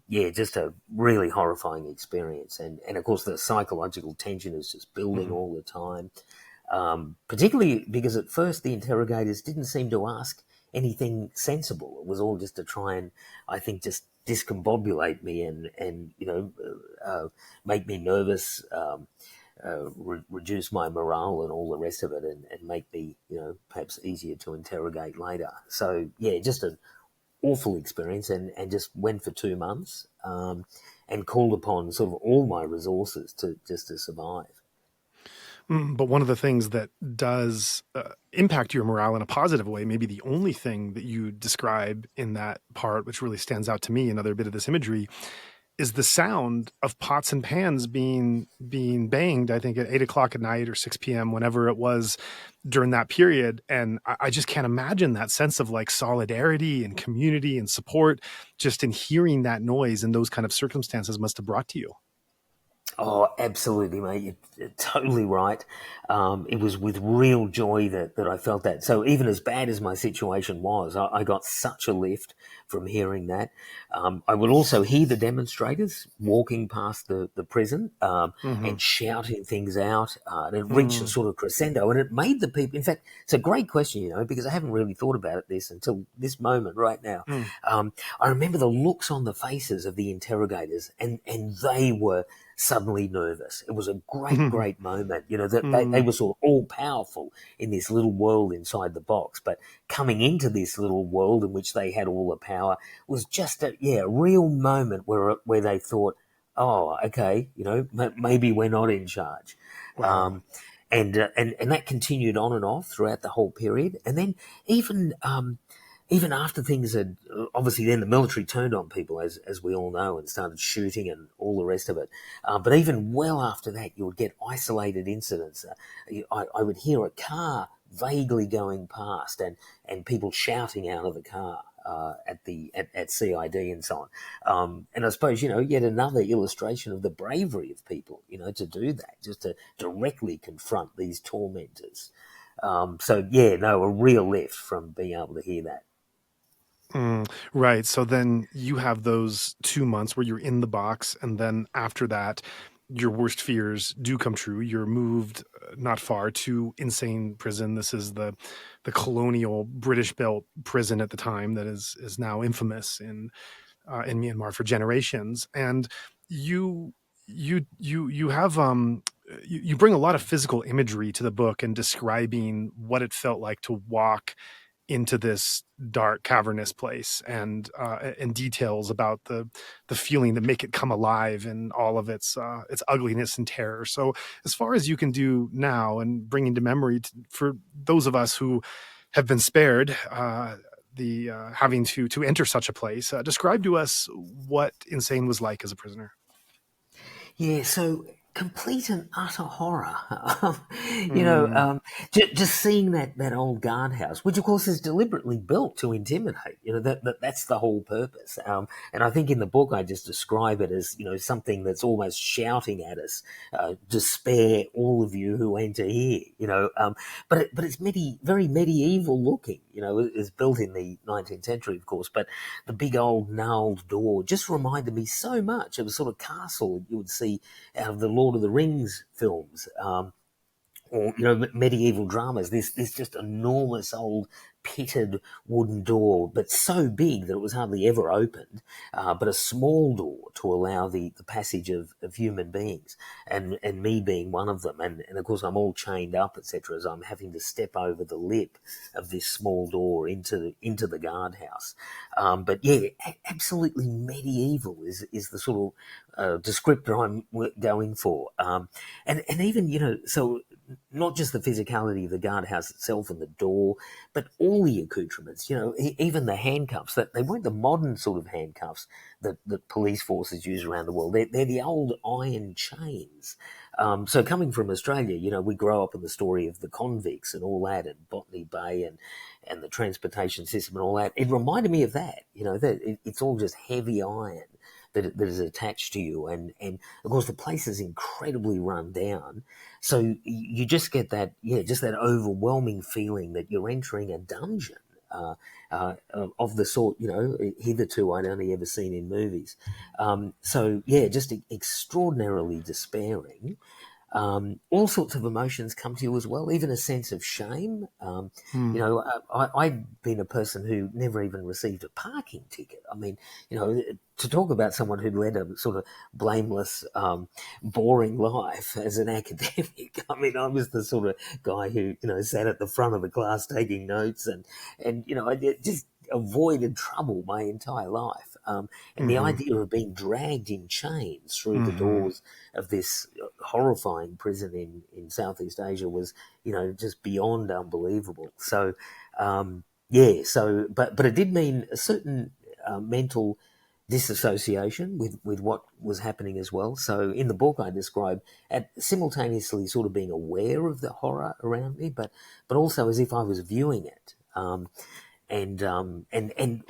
Just a really horrifying experience. And of course, the psychological tension is just building all the time, particularly because at first the interrogators didn't seem to ask anything sensible. It was all just to try and, I think, just discombobulate me and make me nervous, reduce my morale and all the rest of it, and make me, perhaps easier to interrogate later. So yeah, just an awful experience, and just went for 2 months, and called upon sort of all my resources to survive. But one of the things that does impact your morale in a positive way, maybe the only thing that you describe in that part, which really stands out to me, another bit of this imagery, is the sound of pots and pans being banged, I think at 8 o'clock at night or 6 p.m., whenever it was during that period. And I just can't imagine that sense of like solidarity and community and support just in hearing that noise and those kind of circumstances must have brought to you. Oh, absolutely, mate. You're totally right. It was with real joy that I felt that. So even as bad as my situation was, I got such a lift from hearing that. I would also hear the demonstrators walking past the prison, and shouting things out. And it reached a sort of crescendo, and it made the people, in fact, it's a great question, because I haven't really thought about this until this moment right now. I remember the looks on the faces of the interrogators, and they were suddenly nervous. It was a great moment, that they were sort of all powerful in this little world inside the box, but coming into this little world in which they had all the power was just a real moment where they thought, oh, okay, maybe we're not in charge. Wow. And that continued on and off throughout the whole period. And then even after things had, obviously then the military turned on people, as we all know, and started shooting and all the rest of it. But even well after that, you would get isolated incidents. I would hear a car vaguely going past and people shouting out of the car at CID and so on. And I suppose, yet another illustration of the bravery of people, to do that, just to directly confront these tormentors. So, a real lift from being able to hear that. Right. So then you have those 2 months where you're in the box, and then after that, your worst fears do come true. You're moved not far to insane prison. This is the colonial British-built prison at the time that is now infamous in Myanmar for generations. And you have you bring a lot of physical imagery to the book and describing what it felt like to walk into this dark cavernous place, and details about the feeling that make it come alive and all of its ugliness and terror. So as far as you can do now and bringing to memory for those of us who have been spared the having to enter such a place, describe to us what Insane was like as a prisoner. Yeah, so complete and utter horror. Just seeing that old guardhouse, which of course is deliberately built to intimidate. That's the whole purpose. And I think in the book I just describe it as something that's almost shouting at us, despair, all of you who enter here. But it's very medieval looking. It's built in the 19th century, of course. But the big old gnarled door just reminded me so much of a sort of castle you would see out of the Lord of the Rings films, or medieval dramas. This just enormous old pitted wooden door, but so big that it was hardly ever opened, but a small door to allow the passage of human beings, and me being one of them. And of course I'm all chained up, etc., as I'm having to step over the lip of this small door into the guardhouse. But yeah, absolutely medieval is the sort of descriptor I'm going for. And even, so not just the physicality of the guardhouse itself and the door, but all the accoutrements, even the handcuffs, that they weren't the modern sort of handcuffs that police forces use around the world. They're the old iron chains. So coming from Australia, we grow up in the story of the convicts and all that, and Botany Bay and the transportation system and all that. It reminded me of that, that it's all just heavy iron that is attached to you. And of course the place is incredibly run down. So you just get that, just that overwhelming feeling that you're entering a dungeon of the sort, hitherto I'd only ever seen in movies. So just extraordinarily despairing. all sorts of emotions come to you as well, even a sense of shame. You know, I'd been a person who never even received a parking ticket. I mean, you know, to talk about someone who led a sort of blameless, boring life as an academic. I mean, I was the sort of guy who, you know, sat at the front of the class taking notes and you know, I just avoided trouble my entire life. And the idea of being dragged in chains through the doors of this horrifying prison in Southeast Asia was, you know, just beyond unbelievable. So, but it did mean a certain mental disassociation with what was happening as well. So in the book I describe at simultaneously sort of being aware of the horror around me, but also as if I was viewing it. And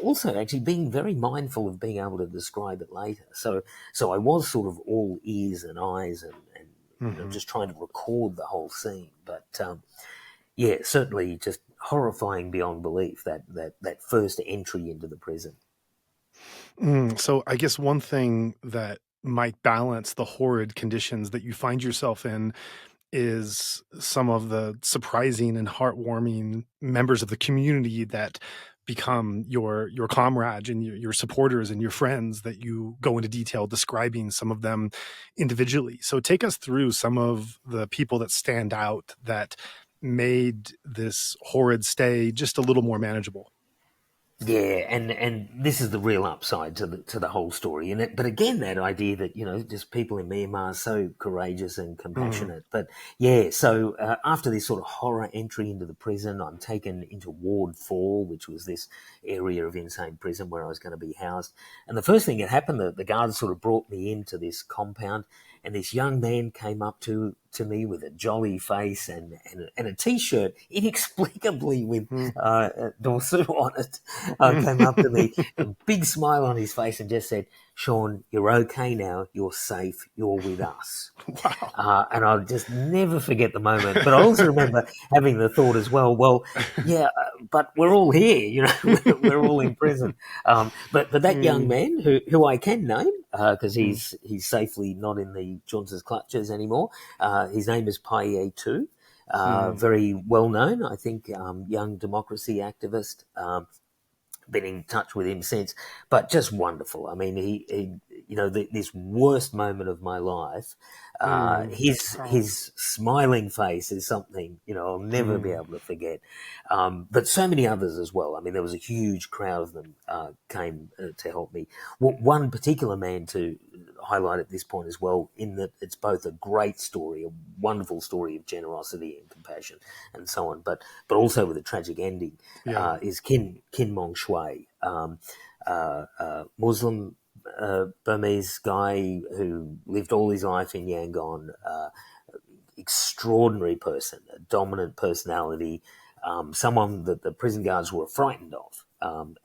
also actually being very mindful of being able to describe it later. So I was sort of all ears and eyes and you know, just trying to record the whole scene. But yeah, certainly just horrifying beyond belief, that first entry into the prison. So I guess one thing that might balance the horrid conditions that you find yourself in is some of the surprising and heartwarming members of the community that become your comrades and your supporters and your friends that you go into detail describing some of them individually. So take us through some of the people that stand out that made this horrid stay just a little more manageable. Yeah, and this is the real upside to the whole story, and but again, that idea that, you know, just people in Myanmar are so courageous and compassionate. But yeah, so after this sort of horror entry into the prison, I'm taken into Ward 4, which was this area of insane prison where I was going to be housed. And the first thing that happened, the guards sort of brought me into this compound, and this young man came up to me with a jolly face and a T-shirt, inexplicably with Dorsu on it. Came up to me, a big smile on his face, and just said, "Sean, you're okay now. You're safe. You're with us." Wow. And I'll just never forget the moment. But I also remember having the thought as well, yeah, but we're all here, you know, we're all in prison. But that young man, who I can name, because he's safely not in the junta's clutches anymore, his name is Paye Tu, very well known, I think, young democracy activist. Been in touch with him since, but just wonderful. I mean, he you know, this worst moment of my life, his smiling face is something, you know, I'll never be able to forget. But so many others as well. I mean, there was a huge crowd of them came to help me. One particular man to highlight at this point as well, in that it's both a great story, a wonderful story of generosity and compassion and so on, but also with a tragic ending, is Kin Mong Shui, Muslim Burmese guy who lived all his life in Yangon, extraordinary person, a dominant personality, someone that the prison guards were frightened of.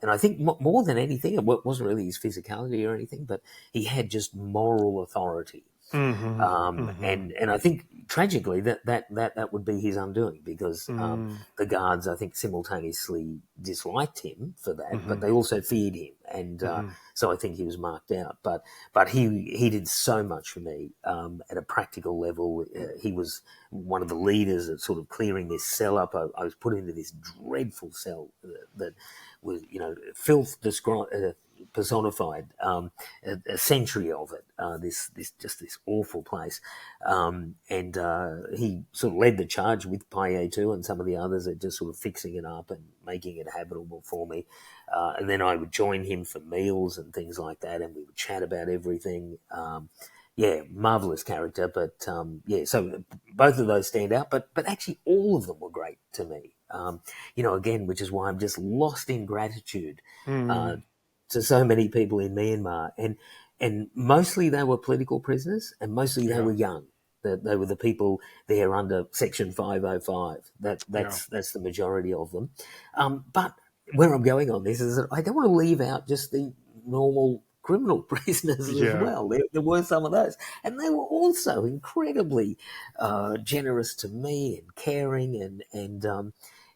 And I think more than anything, it wasn't really his physicality or anything, but he had just moral authority. And I think tragically that would be his undoing, because the guards, I think, simultaneously disliked him for that, but they also feared him, and so I think he was marked out. But he did so much for me at a practical level. He was one of the leaders at sort of clearing this cell up. I was put into this dreadful cell that was, you know, filth personified, a century of it, this awful place, and he sort of led the charge with Paye too and some of the others at just sort of fixing it up and making it habitable for me, and then I would join him for meals and things like that, and we would chat about everything. Yeah, marvelous character, but yeah, so both of those stand out, but actually all of them were great to me. You know, again, which is why I'm just lost in gratitude to so many people in Myanmar, and mostly they were political prisoners, and mostly they were young. They were the people there under Section 505. That's the majority of them. But where I'm going on this is that I don't want to leave out just the normal criminal prisoners as well. There were some of those, and they were also incredibly generous to me and caring, and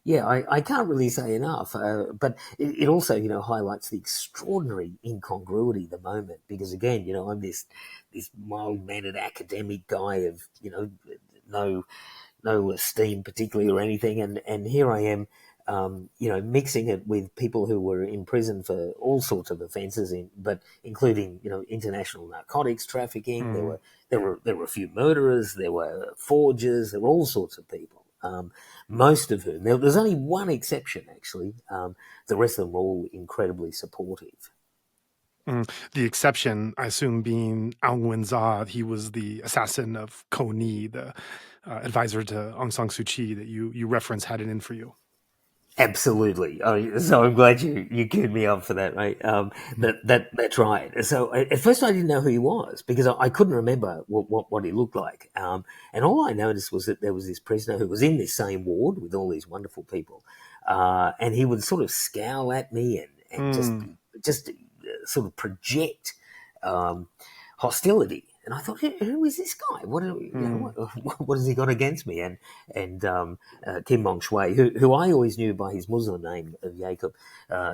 Yeah, I can't really say enough, but it also, highlights the extraordinary incongruity of the moment. Because again, I'm this mild-mannered academic guy of, no esteem particularly or anything, and here I am, mixing it with people who were in prison for all sorts of offences, but including international narcotics trafficking. Mm. There were a few murderers, there were forgers, there were all sorts of people. Most of whom, there's only one exception actually. The rest of them were all incredibly supportive. The exception, I assume, being Aung San Suu Kyi. He was the assassin of Ko Ni, the advisor to Aung San Suu Kyi that you reference had it in for you. Absolutely. So I'm glad you queued me up for that, mate. That's right. So at first I didn't know who he was because I couldn't remember what he looked like. And all I noticed was that there was this prisoner who was in this same ward with all these wonderful people, and he would sort of scowl at me and just sort of project hostility. And I thought, who is this guy? What has he got against me? And Kim Mong Shui, who I always knew by his Muslim name of Jacob.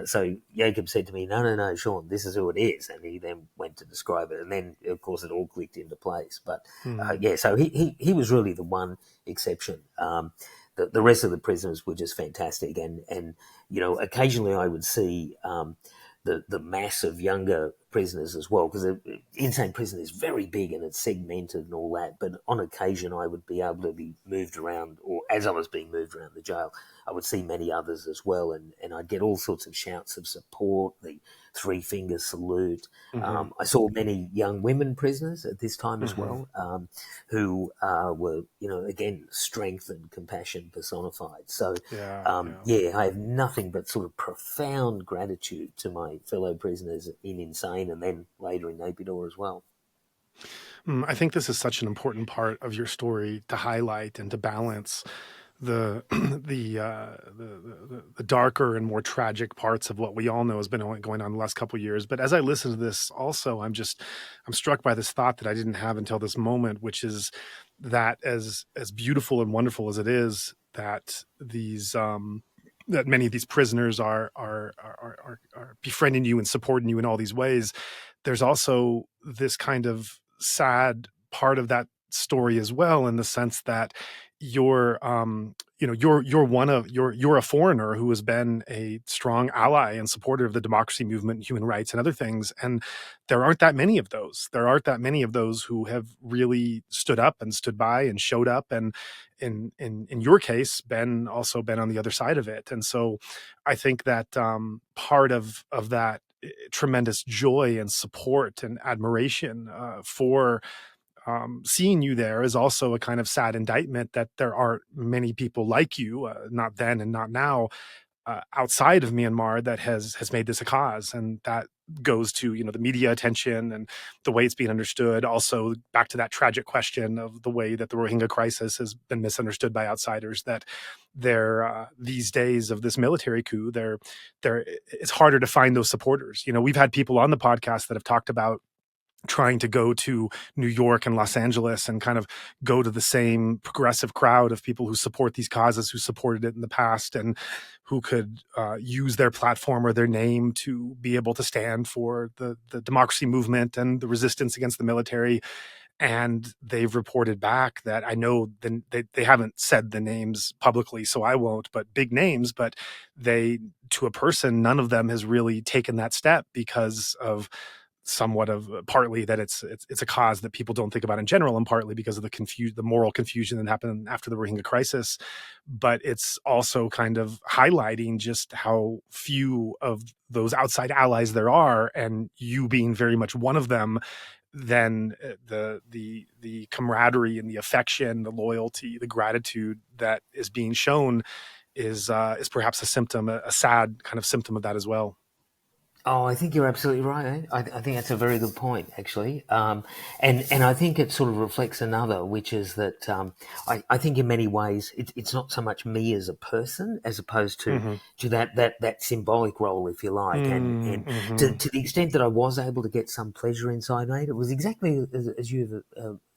So Jacob said to me, no, Sean, this is who it is. And he then went to describe it. And then, of course, it all clicked into place. But, so he was really the one exception. The rest of the prisoners were just fantastic. And occasionally I would see the mass of younger prisoners as well, because insane prison is very big and it's segmented and all that. But on occasion, I would be able to be moved around, or as I was being moved around the jail, I would see many others as well, and I'd get all sorts of shouts of support, the three-finger salute. I saw many young women prisoners at this time as well, who were, again, strength and compassion personified. So, I have nothing but sort of profound gratitude to my fellow prisoners in Insane and then later in Naypyidaw as well. I think this is such an important part of your story to highlight and to balance the darker and more tragic parts of what we all know has been going on the last couple of years. But as I listen to this, also, I'm struck by this thought that I didn't have until this moment, which is that as beautiful and wonderful as it is that these that many of these prisoners are befriending you and supporting you in all these ways, there's also this kind of sad part of that story as well, in the sense that you're a foreigner who has been a strong ally and supporter of the democracy movement and human rights and other things. And there aren't that many of those. There aren't that many of those who have really stood up and stood by and showed up. And in your case, also been on the other side of it. And so I think that part of that tremendous joy and support and admiration for seeing you there is also a kind of sad indictment that there aren't many people like you, not then and not now, outside of Myanmar that has made this a cause. And that goes to, the media attention and the way it's being understood. Also back to that tragic question of the way that the Rohingya crisis has been misunderstood by outsiders, that these days of this military coup, it's harder to find those supporters. We've had people on the podcast that have talked about trying to go to New York and Los Angeles and kind of go to the same progressive crowd of people who support these causes, who supported it in the past, and who could use their platform or their name to be able to stand for the democracy movement and the resistance against the military. And they've reported back that, I know they haven't said the names publicly, so I won't, but big names, but to a person, none of them has really taken that step because of somewhat of partly that it's a cause that people don't think about in general, and partly because of the moral confusion that happened after the Rohingya crisis. But it's also kind of highlighting just how few of those outside allies there are, and you being very much one of them. Then the camaraderie and the affection, the loyalty, the gratitude that is being shown is perhaps a sad kind of symptom of that as well. Oh, I think you're absolutely right. I think that's a very good point, actually. And I think it sort of reflects another, which is that I think in many ways it's not so much me as a person as opposed to that symbolic role, if you like. And to the extent that I was able to get some pleasure inside, mate, it was exactly as you've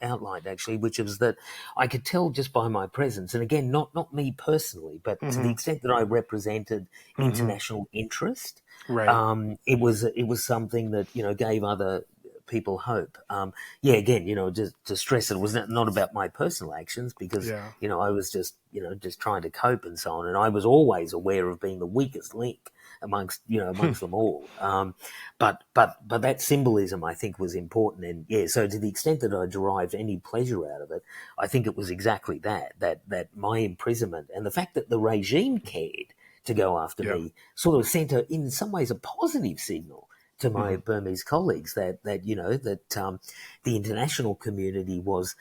outlined, actually, which was that I could tell just by my presence, and again, not me personally, but to the extent that I represented international interest, Right. it was something that, you know, gave other people hope. Again, you know, just to stress that it was not about my personal actions, because, Yeah. you know, I was just, you know, just trying to cope and so on. And I was always aware of being the weakest link amongst them all. But that symbolism, I think, was important. And yeah, so to the extent that I derived any pleasure out of it, I think it was exactly that my imprisonment and the fact that the regime cared to go after me sort of sent in some ways a positive signal to my Burmese colleagues that the international community was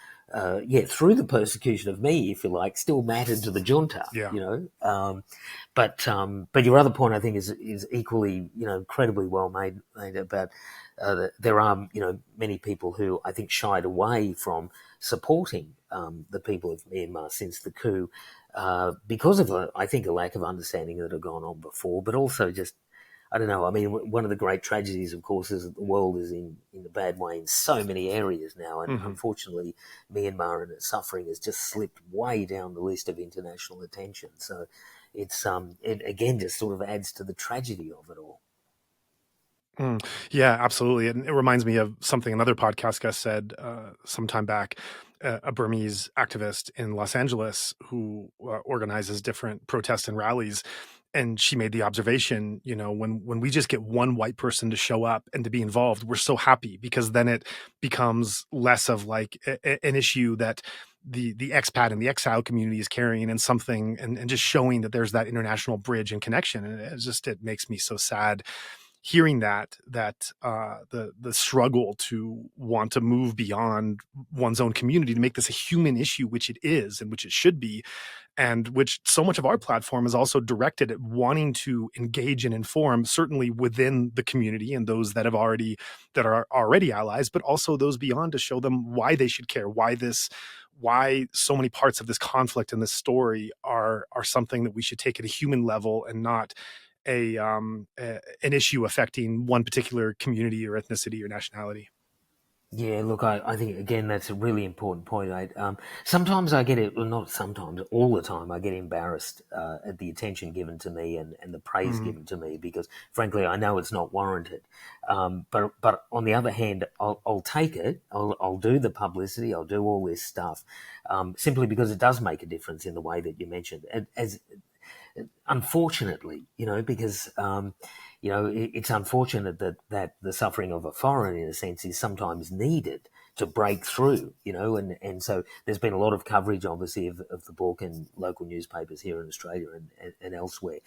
through the persecution of me, if you like, still mattered to the junta. Yeah. You know, but your other point, I think, is equally, you know, incredibly well made about there are, you know, many people who I think shied away from supporting the people of Myanmar since the coup because of I think a lack of understanding that had gone on before, but also just, I don't know. I mean, one of the great tragedies, of course, is that the world is in a bad way in so many areas now. And unfortunately, Myanmar and its suffering has just slipped way down the list of international attention. So it's, it again just sort of adds to the tragedy of it all. Yeah, absolutely. And it reminds me of something another podcast guest said some time back, a Burmese activist in Los Angeles who organizes different protests and rallies. And she made the observation, you know, when we just get one white person to show up and to be involved, we're so happy, because then it becomes less of like an issue that the expat and the exile community is carrying, and something, and just showing that there's that international bridge and connection. And it makes me so sad hearing that the struggle to want to move beyond one's own community to make this a human issue, which it is and which it should be, and which so much of our platform is also directed at wanting to engage and inform, certainly within the community and those that are already allies, but also those beyond, to show them why they should care, why so many parts of this conflict and this story are something that we should take at a human level, and not an issue affecting one particular community or ethnicity or nationality. Yeah, look, I think, again, that's a really important point. Sometimes I get it, well, not sometimes, all the time, I get embarrassed at the attention given to me and the praise given to me, because, frankly, I know it's not warranted. But on the other hand, I'll take it. I'll do the publicity. I'll do all this stuff simply because it does make a difference in the way that you mentioned. As unfortunately, you know, because, you know, it's unfortunate that the suffering of a foreigner, in a sense, is sometimes needed to break through, you know, and so there's been a lot of coverage, obviously, of the book in local newspapers here in Australia and elsewhere.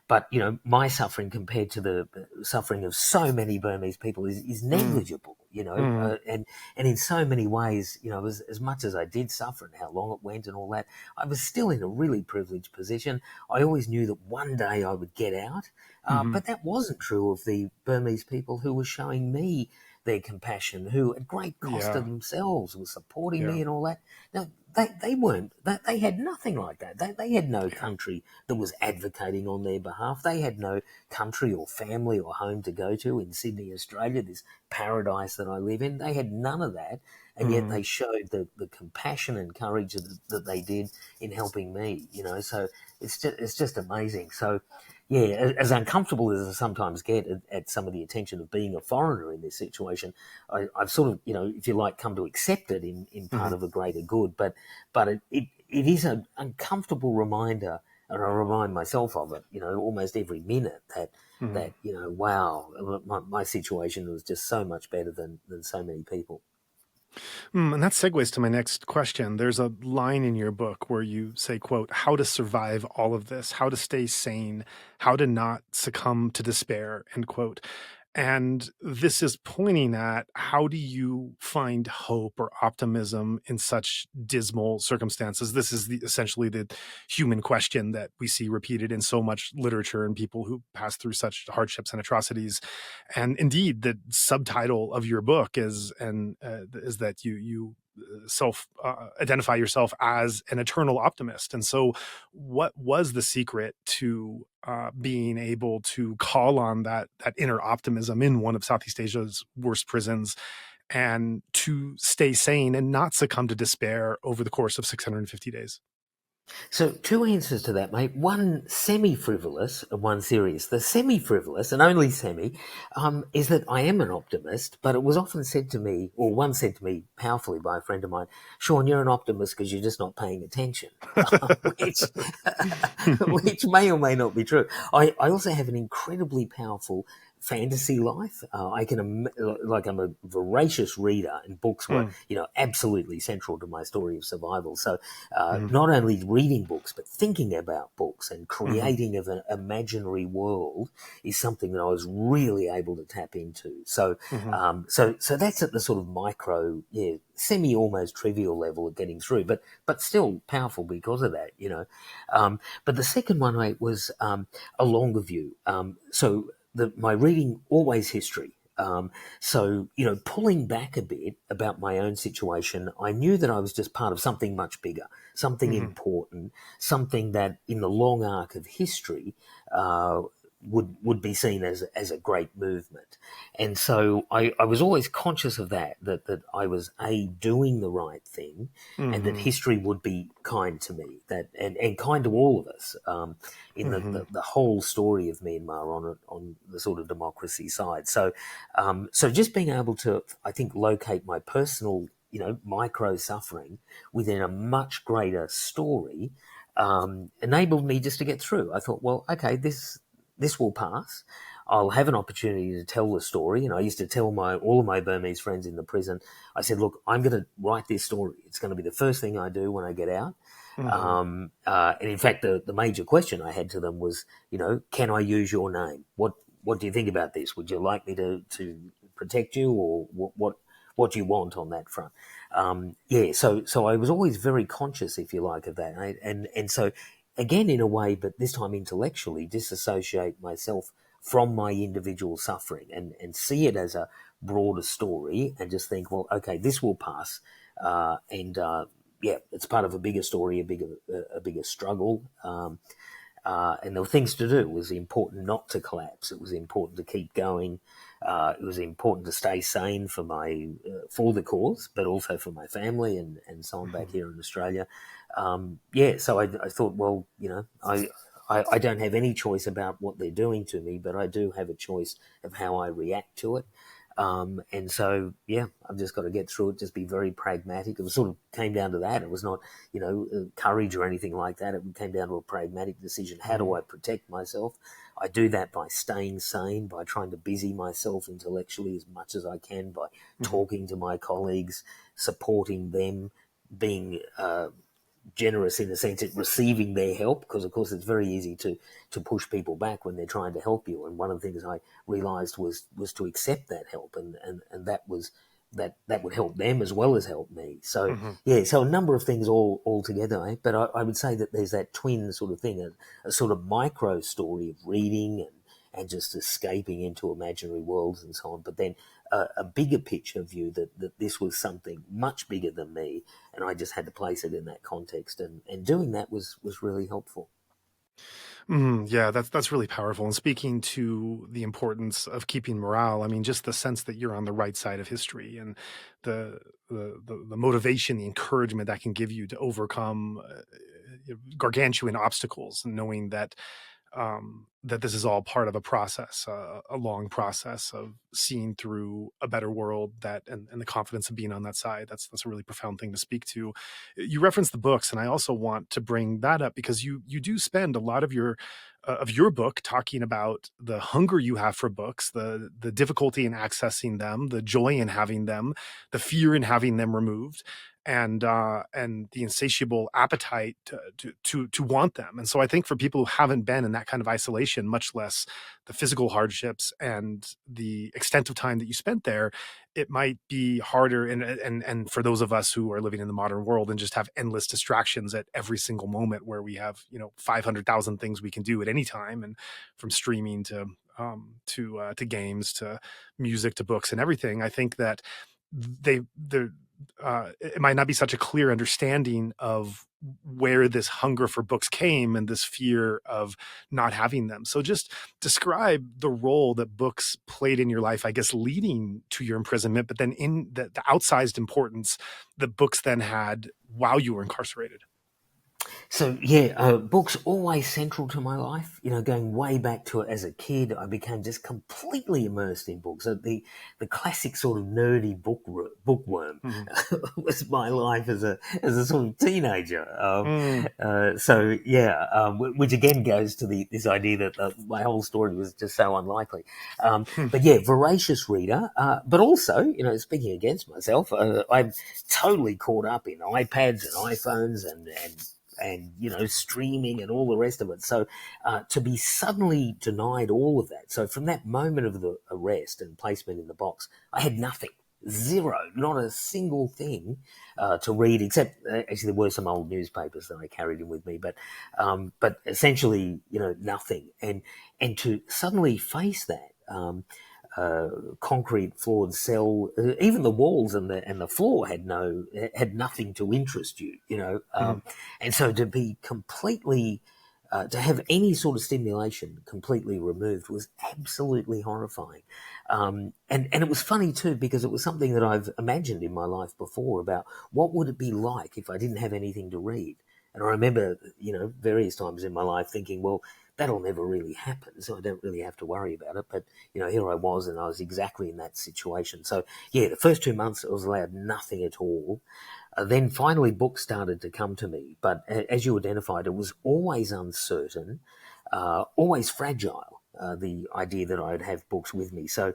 But, you know, my suffering compared to the suffering of so many Burmese people is negligible, you know, and in so many ways, you know, as much as I did suffer and how long it went and all that, I was still in a really privileged position. I always knew that one day I would get out, but that wasn't true of the Burmese people who were showing me their compassion, who at great cost to themselves were supporting me and all that. Now, they weren't, they had nothing like that. They had no country that was advocating on their behalf. They had no country or family or home to go to in Sydney, Australia, this paradise that I live in. They had none of that. And yet they showed the compassion and courage that they did in helping me, you know. So it's just amazing. So, yeah, as uncomfortable as I sometimes get at some of the attention of being a foreigner in this situation, I've sort of, you know, if you like, come to accept it in part of a greater good. But it is an uncomfortable reminder, and I remind myself of it, you know, almost every minute that you know, wow, my situation was just so much better than so many people. And that segues to my next question. There's a line in your book where you say, quote, "How to survive all of this, how to stay sane, how to not succumb to despair," end quote. And this is pointing at, how do you find hope or optimism in such dismal circumstances? This is essentially the human question that we see repeated in so much literature and people who pass through such hardships and atrocities. And indeed, the subtitle of your book is that you identify yourself as an eternal optimist. And so what was the secret to being able to call on that inner optimism in one of Southeast Asia's worst prisons, and to stay sane and not succumb to despair over the course of 650 days? So two answers to that, mate. One semi-frivolous and one serious. The semi-frivolous, and only semi, is that I am an optimist, but it was often said to me, or once said to me powerfully by a friend of mine, Sean, you're an optimist because you're just not paying attention, which may or may not be true. I also have an incredibly powerful fantasy life. I'm a voracious reader, and books were, absolutely central to my story of survival. So, not only reading books, but thinking about books and creating of an imaginary world is something that I was really able to tap into. So, so that's at the sort of micro, semi almost trivial level of getting through, but still powerful because of that, But the second one, mate, was a longer view. My reading, always history. So, pulling back a bit about my own situation, I knew that I was just part of something much bigger, something important, something that in the long arc of history would be seen as a great movement. And so I was always conscious of that I was doing the right thing, and that history would be kind to me, and kind to all of us, in the whole story of Myanmar on the sort of democracy side. So so just being able to, I think, locate my personal, micro suffering within a much greater story enabled me just to get through. I thought, well, okay, this will pass. I'll have an opportunity to tell the story. And I used to tell all of my Burmese friends in the prison, I said, look, I'm going to write this story. It's going to be the first thing I do when I get out. And in fact, the major question I had to them was, can I use your name? What do you think about this? Would you like me to protect you, or what do you want on that front? So I was always very conscious, if you like, of that. And so, again, in a way, but this time intellectually, disassociate myself from my individual suffering and see it as a broader story, and just think, well, okay, this will pass. It's part of a bigger story, a bigger struggle. And there were things to do. It was important not to collapse. It was important to keep going. It was important to stay sane for the cause, but also for my family and so on back here in Australia. So I thought, well, I don't have any choice about what they're doing to me, but I do have a choice of how I react to it. And so, I've just got to get through it, just be very pragmatic. It was sort of came down to that. It was not, courage or anything like that. It came down to a pragmatic decision. How do I protect myself? I do that by staying sane, by trying to busy myself intellectually as much as I can, by talking to my colleagues, supporting them, being generous in the sense of receiving their help, because of course it's very easy to push people back when they're trying to help you. And one of the things I realized was to accept that help, and that was that would help them as well as help me. So so a number of things all together, eh? But I would say that there's that twin sort of thing, a sort of micro story of reading and just escaping into imaginary worlds and so on, but then a bigger picture view that this was something much bigger than me, and I just had to place it in that context, and doing that was really helpful. Yeah, that's really powerful. And speaking to the importance of keeping morale, I mean, just the sense that you're on the right side of history, and the motivation, the encouragement that can give you to overcome gargantuan obstacles, knowing that that this is all part of a process, a long process of seeing through a better world, and the confidence of being on that side. That's a really profound thing to speak to. You referenced the books, and I also want to bring that up because you do spend a lot of your book talking about the hunger you have for books, the difficulty in accessing them, the joy in having them, the fear in having them removed, and the insatiable appetite to want them. And so I think for people who haven't been in that kind of isolation, much less the physical hardships and the extent of time that you spent there, it might be harder. And for those of us who are living in the modern world and just have endless distractions at every single moment, where we have 500,000 things we can do at any time, and from streaming to games to music to books and everything, I think that it might not be such a clear understanding of where this hunger for books came and this fear of not having them. So just describe the role that books played in your life, I guess, leading to your imprisonment, but then in the outsized importance that books then had while you were incarcerated. So books always central to my life. You know, going way back to it as a kid, I became just completely immersed in books. So the classic sort of nerdy bookworm was my life as a sort of teenager. Which again goes to this idea that my whole story was just so unlikely. But yeah, voracious reader. But also, you know, speaking against myself, I'm totally caught up in iPads and iPhones and you know, streaming and all the rest of it. So to be suddenly denied all of that. So from that moment of the arrest and placement in the box, I had nothing, zero, not a single thing to read, except actually there were some old newspapers that I carried in with me, but essentially, you know, nothing. And to suddenly face that, concrete floored cell, even the walls and the floor had nothing to interest you, you know. And so to be completely, to have any sort of stimulation completely removed was absolutely horrifying. And it was funny too, because it was something that I've imagined in my life before about what would it be like if I didn't have anything to read. And I remember, you know, various times in my life thinking, well, that'll never really happen, so I don't really have to worry about it. But, you know, here I was, and I was exactly in that situation. So, yeah, the first 2 months I was allowed nothing at all. Then finally books started to come to me. But as you identified, it was always uncertain, always fragile. The idea that I'd have books with me. So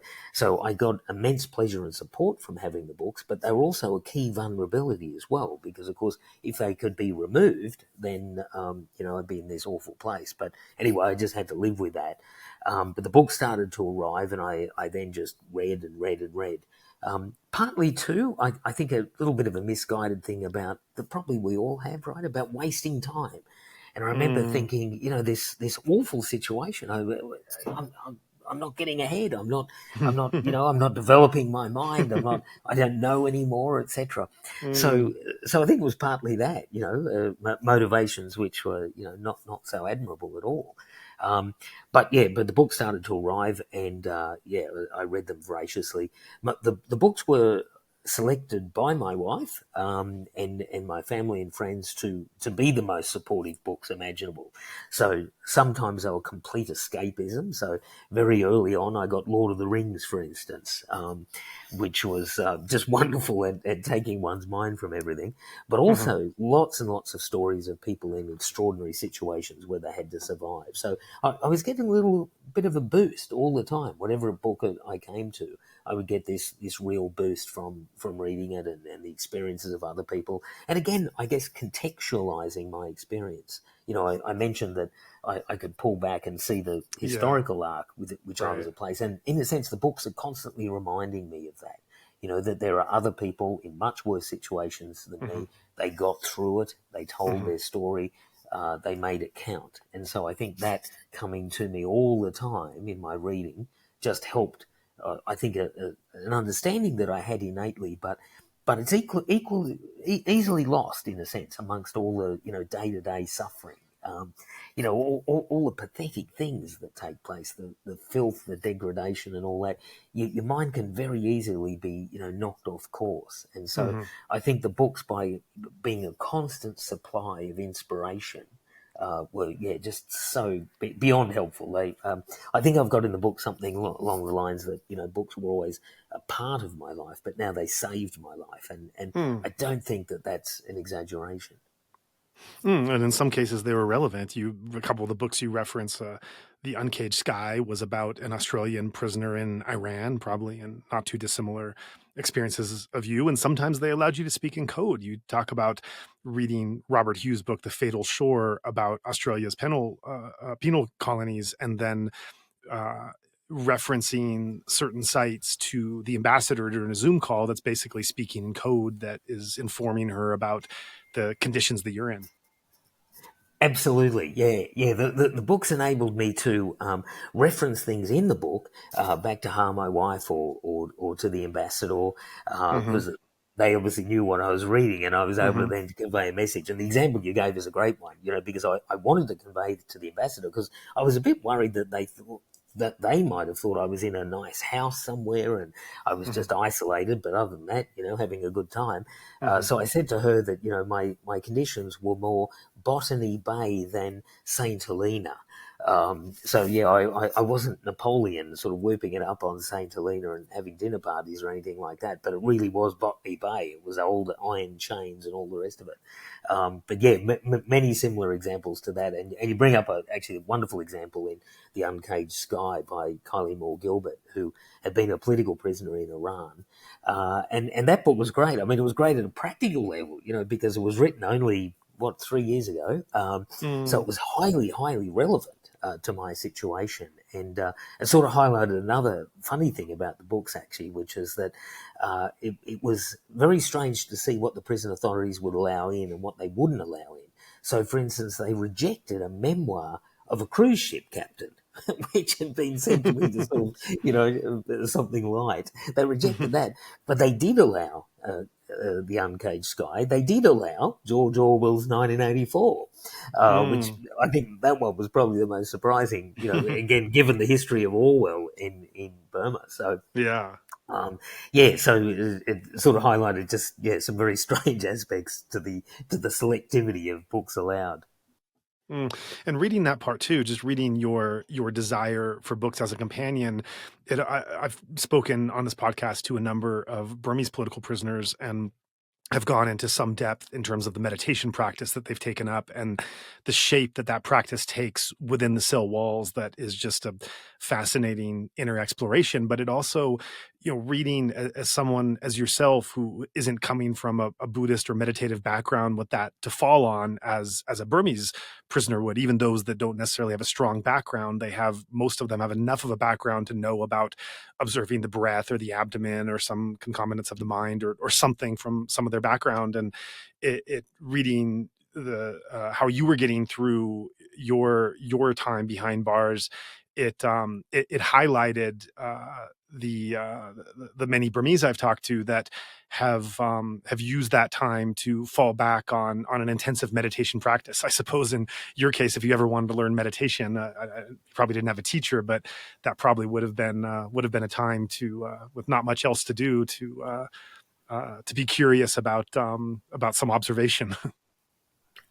I got immense pleasure and support from having the books, but they were also a key vulnerability as well, because of course, if they could be removed, then, you know, I'd be in this awful place. But anyway, I just had to live with that. But the books started to arrive, and I then just read and read and read. Partly too, I think a little bit of a misguided thing about that probably we all have, right? About wasting time. And I remember thinking, you know, this awful situation. I'm not getting ahead. I'm not, you know, I'm not developing my mind. I don't know anymore, etc. So I think it was partly that, you know, motivations which were, you know, not so admirable at all. But the books started to arrive, and I read them voraciously. The books were selected by my wife and my family and friends to be the most supportive books imaginable. So sometimes they were complete escapism. So very early on, I got Lord of the Rings, for instance, which was just wonderful at taking one's mind from everything. But also lots and lots of stories of people in extraordinary situations where they had to survive. So I was getting a little bit of a boost all the time. Whatever book I came to, I would get this real boost from reading it and the experiences of other people. And again, I guess contextualizing my experience. You know, I mentioned that I could pull back and see the historical arc with which I was a place. And in a sense, the books are constantly reminding me of that. You know, that there are other people in much worse situations than me. They got through it. They told their story. They made it count. And so I think that coming to me all the time in my reading just helped, I think, an understanding that I had innately, but it's easily lost in a sense amongst all the, you know, day-to-day suffering. You know, all the pathetic things that take place, the filth, the degradation and all that, your mind can very easily be, you know, knocked off course. And so I think the books, by being a constant supply of inspiration, were just so beyond helpful. They, I think I've got in the book something along the lines that, you know, books were always a part of my life, but now they saved my life, and I don't think that that's an exaggeration. And in some cases, they were relevant. A couple of the books you reference, The Uncaged Sky was about an Australian prisoner in Iran, probably, and not too dissimilar experiences of you. And sometimes they allowed you to speak in code. You talk about reading Robert Hughes' book, The Fatal Shore, about Australia's penal colonies, and then referencing certain sites to the ambassador during a Zoom call that's basically speaking in code that is informing her about the conditions that you're in. Absolutely, yeah. The books enabled me to reference things in the book back to Har, my wife, or to the ambassador, because they obviously knew what I was reading, and I was able to then convey a message. And the example you gave is a great one, because I wanted to convey to the ambassador, because I was a bit worried that they might have thought I was in a nice house somewhere and I was just isolated, but other than that, having a good time. So I said to her that, my conditions were more Botany Bay than St. Helena. I wasn't Napoleon sort of whooping it up on St. Helena and having dinner parties or anything like that, but it really was Botany Bay. It was old iron chains and all the rest of it. Many similar examples to that. And you bring up actually a wonderful example in The Uncaged Sky by Kylie Moore Gilbert, who had been a political prisoner in Iran. And that book was great. I mean, it was great at a practical level, because it was written only, 3 years ago. So it was highly, highly relevant to my situation. And it sort of highlighted another funny thing about the books, actually, which is that it was very strange to see what the prison authorities would allow in and what they wouldn't allow in. So, for instance, they rejected a memoir of a cruise ship captain, which had been sent to me to sort of, something light. They rejected that, but they did allow The Uncaged Sky. They did allow George Orwell's 1984, which I think that one was probably the most surprising, again, given the history of Orwell in Burma. So, Yeah. so it sort of highlighted just, some very strange aspects to the selectivity of books allowed. And reading that part too, just reading your desire for books as a companion, I've spoken on this podcast to a number of Burmese political prisoners and have gone into some depth in terms of the meditation practice that they've taken up and the shape that practice takes within the cell walls. That is just a fascinating inner exploration. But it also, reading as someone as yourself who isn't coming from a Buddhist or meditative background with that to fall on as a Burmese prisoner would, even those that don't necessarily have a strong background, most of them have enough of a background to know about observing the breath or the abdomen or some concomitants of the mind or something from some of their background. And it reading the how you were getting through your time behind bars, it highlighted the many Burmese I've talked to that have used that time to fall back on an intensive meditation practice. I suppose in your case, if you ever wanted to learn meditation, I probably didn't have a teacher, but that probably would have been a time to with not much else to do to be curious about some observation.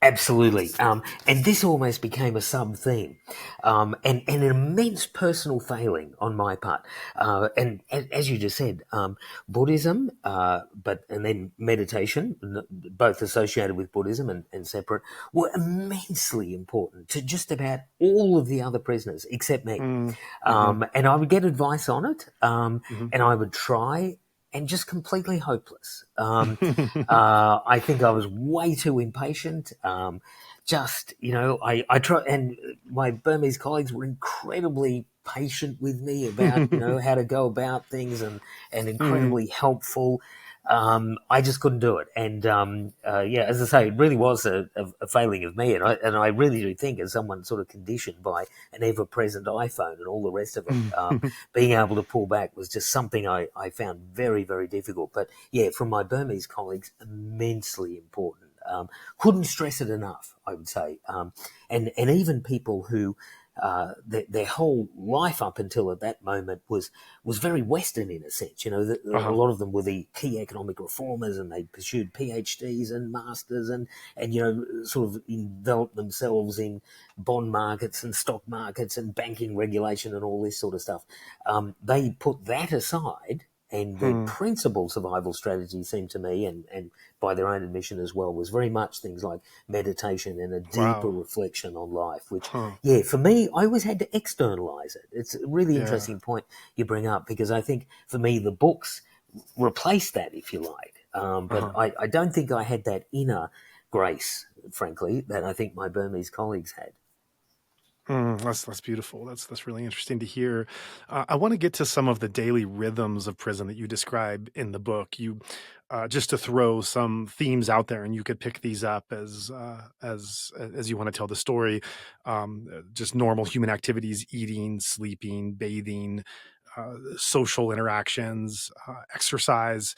Absolutely. And this almost became a sub-theme, and an immense personal failing on my part. And as you just said, Buddhism, and then meditation, both associated with Buddhism and separate, were immensely important to just about all of the other prisoners except me. And I would get advice on it, and I would try, and just completely hopeless. I think I was way too impatient. I try, and my Burmese colleagues were incredibly patient with me about, how to go about things and incredibly helpful. I just couldn't do it. And, as I say, it really was a failing of me. And I really do think, as someone sort of conditioned by an ever-present iPhone and all the rest of it, being able to pull back was just something I found very, very difficult. But from my Burmese colleagues, immensely important. Couldn't stress it enough, I would say. And even people who, their whole life up until at that moment was very Western in a sense. A lot of them were the key economic reformers, and they pursued PhDs and masters, and sort of enveloped themselves in bond markets and stock markets and banking regulation and all this sort of stuff. They put that aside. And the principal survival strategy seemed to me, and by their own admission as well, was very much things like meditation and a deeper reflection on life, which, for me, I always had to externalize it. It's a really interesting point you bring up, because I think, for me, the books replaced that, if you like. But I don't think I had that inner grace, frankly, that I think my Burmese colleagues had. That's beautiful. That's really interesting to hear. I want to get to some of the daily rhythms of prison that you describe in the book. You just to throw some themes out there, and you could pick these up as you want to tell the story. Just normal human activities: eating, sleeping, bathing, social interactions, exercise.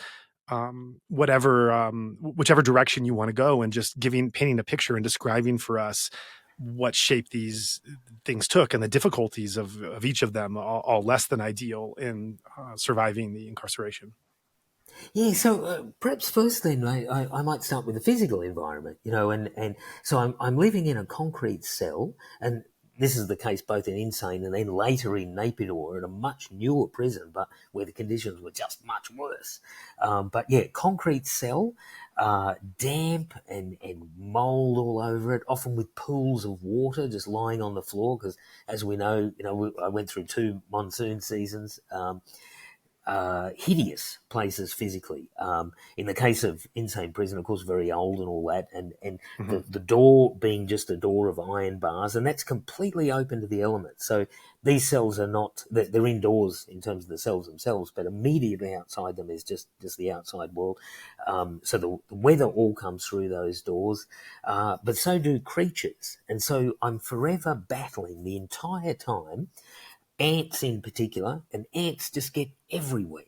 whichever direction you want to go, and just painting a picture and describing for us what shape these things took and the difficulties of each of them, all less than ideal in surviving the incarceration. Yeah, so perhaps first then I might start with the physical environment, and so I'm living in a concrete cell, and this is the case both in Insane and then later in Naypyidaw, at a much newer prison, but where the conditions were just much worse. But yeah, concrete cell, damp and mold all over it, often with pools of water just lying on the floor, because as we know, I went through 2 monsoon seasons. Hideous places physically. In the case of Insane Prison, of course, very old and all that, and the door being just a door of iron bars, and that's completely open to the elements. So these cells are not, they're indoors in terms of the cells themselves, but immediately outside them is just the outside world. So the weather all comes through those doors, but so do creatures. And so I'm forever battling the entire time, ants in particular, and ants just get everywhere.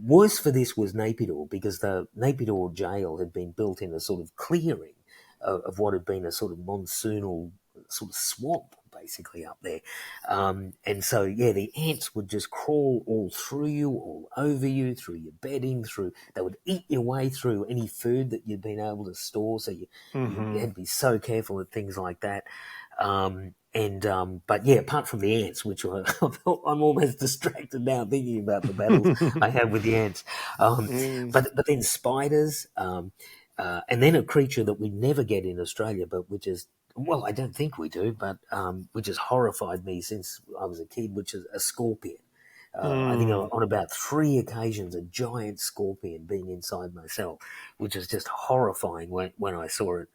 Worse for this was Naypyidaw, because the Naypyidaw jail had been built in a sort of clearing of what had been a sort of monsoonal sort of swamp, basically, up there. And so, yeah, the ants would just crawl all through you, all over you, through your bedding, they would eat your way through any food that you'd been able to store, so you had to be so careful of things like that. But yeah, apart from the ants, which I'm almost distracted now thinking about the battles I had with the ants. But then spiders, and then a creature that we never get in Australia, but which is, well, I don't think we do, but which has horrified me since I was a kid, which is a scorpion. I think on about 3 occasions, a giant scorpion being inside my cell, which is just horrifying when I saw it.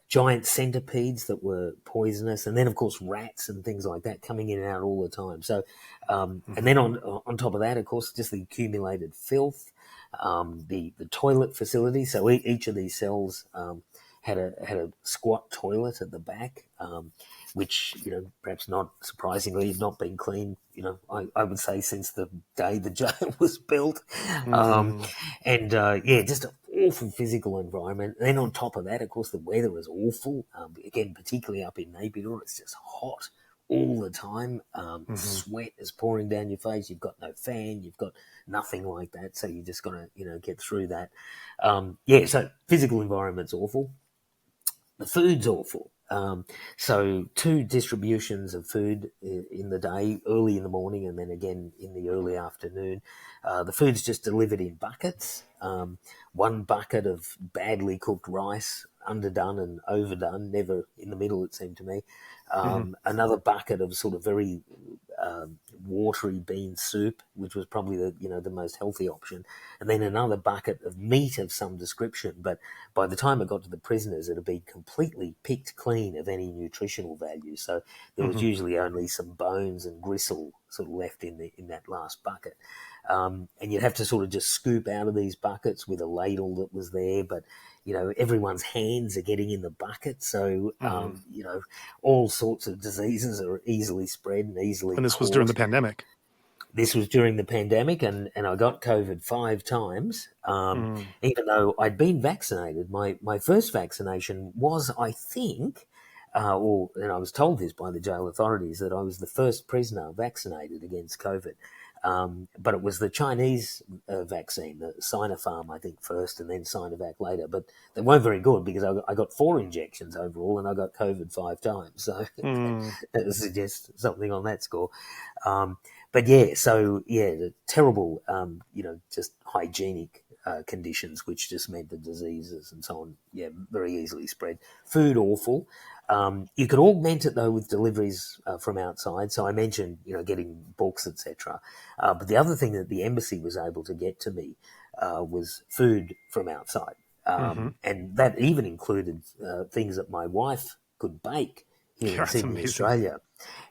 Giant centipedes that were poisonous, and then of course rats and things like that coming in and out all the time. So, and then on top of that, of course, just the accumulated filth, the toilet facility. So each of these cells had a squat toilet at the back, which, perhaps not surprisingly, had not been cleaned, I would say since the day the jail was built. Just an awful physical environment. And then on top of that, of course, the weather was awful. Again, particularly up in Naypyidaw, it's just hot all the time. Sweat is pouring down your face. You've got no fan. You've got nothing like that. So you just got to, get through that. So physical environment's awful. The food's awful. So 2 distributions of food in the day, early in the morning and then again in the early afternoon. The food's just delivered in buckets. 1 bucket of badly cooked rice, underdone and overdone, never in the middle, it seemed to me. Another bucket of sort of very watery bean soup, which was probably the most healthy option, and then another bucket of meat of some description. But by the time it got to the prisoners, it had been completely picked clean of any nutritional value. So there was usually only some bones and gristle sort of left in that last bucket. And you'd have to sort of just scoop out of these buckets with a ladle that was there, but everyone's hands are getting in the bucket, so all sorts of diseases are easily spread and easily. And this was during the pandemic. This was during the pandemic, and I got COVID 5 times, even though I'd been vaccinated. My first vaccination was, I think, and I was told this by the jail authorities, that I was the first prisoner vaccinated against COVID. But it was the Chinese vaccine, the Sinopharm, I think, first, and then Sinovac later. But they weren't very good, because I got 4 injections overall, and I got COVID 5 times. So that suggests something on that score. The terrible, just hygienic conditions, which just meant the diseases and so on, very easily spread. Food awful. You could augment it, though, with deliveries from outside. So I mentioned, getting books, etc. But the other thing that the embassy was able to get to me was food from outside. And that even included things that my wife could bake here in Sydney, Australia.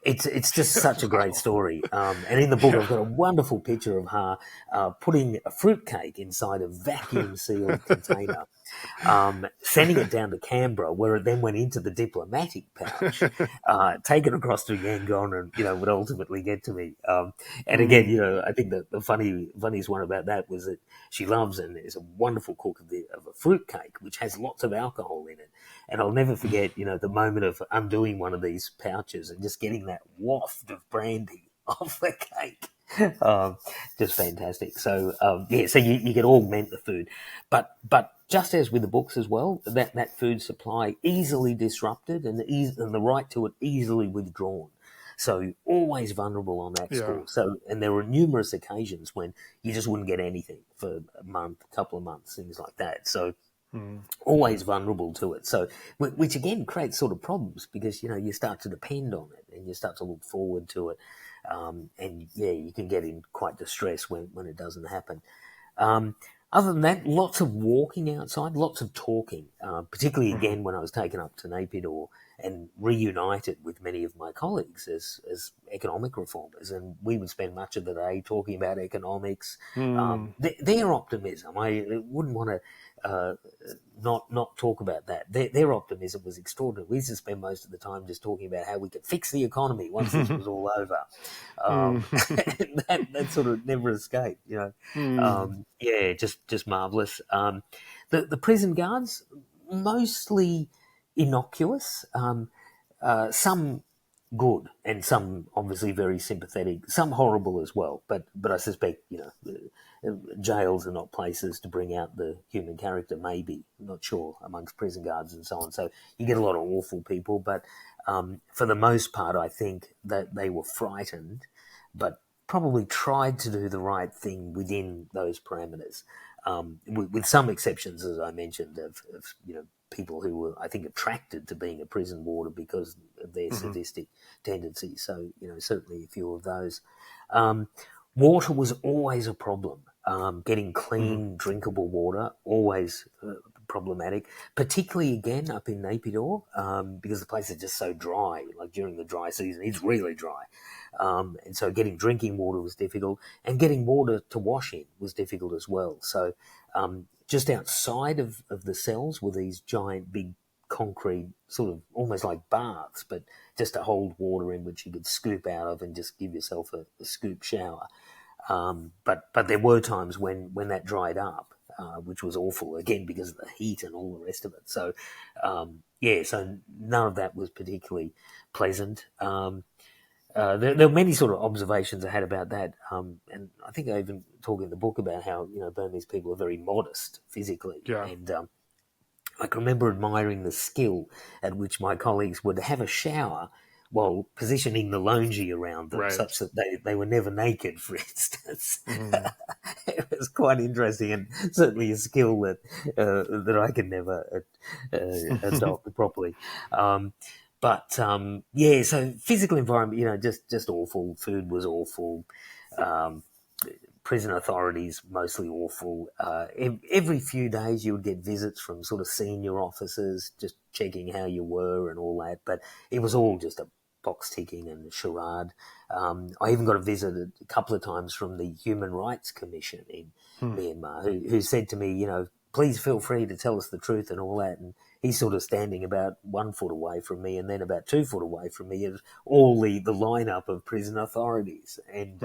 It's just such a great story. And in the book, I've got a wonderful picture of her putting a fruitcake inside a vacuum-sealed container. sending it down to Canberra, where it then went into the diplomatic pouch, taken across to Yangon, and would ultimately get to me. And again, I think that the funniest one about that was that she loves and is a wonderful cook of a fruit cake, which has lots of alcohol in it. And I'll never forget, the moment of undoing one of these pouches and just getting that waft of brandy off the cake. Just fantastic. So so you can augment the food, but just as with the books as well, that food supply easily disrupted and the right to it easily withdrawn. So always vulnerable on that score. So, and there were numerous occasions when you just wouldn't get anything for a month, a couple of months, things like that. So always vulnerable to it. So, which again creates sort of problems because, you start to depend on it and you start to look forward to it. And you can get in quite distress when it doesn't happen. Other than that, lots of walking outside, lots of talking, particularly again when I was taken up to Naypyidaw and reunited with many of my colleagues as economic reformers. And we would spend much of the day talking about economics, their optimism. I wouldn't want to not talk about that. Their optimism was extraordinary. We used to spend most of the time just talking about how we could fix the economy once this was all over. That sort of never escaped, just marvellous. The prison guards, mostly innocuous, some good and some obviously very sympathetic, some horrible as well. But I suspect, jails are not places to bring out the human character, maybe, I'm not sure, amongst prison guards and so on. So you get a lot of awful people, but for the most part, I think that they were frightened, but probably tried to do the right thing within those parameters, with some exceptions, as I mentioned, of people who were, I think, attracted to being a prison warder because of their sadistic tendencies. So, certainly a few of those. Water was always a problem. Getting clean, drinkable water, always problematic, particularly, again, up in Naypyidaw, because the place is just so dry. Like during the dry season, it's really dry. And so getting drinking water was difficult, and getting water to wash in was difficult as well. So just outside of the cells were these giant, big concrete, sort of almost like baths, but just to hold water in which you could scoop out of and just give yourself a scoop shower. But there were times when that dried up, which was awful, again, because of the heat and all the rest of it. So, so none of that was particularly pleasant. There were many sort of observations I had about that, and I think I even talk in the book about how Burmese people are very modest physically, and I can remember admiring the skill at which my colleagues would have a shower while positioning the longi around them, such that they were never naked, for instance. It was quite interesting, and certainly a skill that I could never adopt properly. So physical environment, just awful. Food was awful. Prison authorities, mostly awful. Every few days you would get visits from sort of senior officers, just checking how you were and all that. But it was all just a box ticking and a charade. I even got a visit a couple of times from the Human Rights Commission in Myanmar, who said to me, please feel free to tell us the truth and all that. And he's sort of standing about 1 foot away from me and then about 2 foot away from me, and all the lineup of prison authorities. And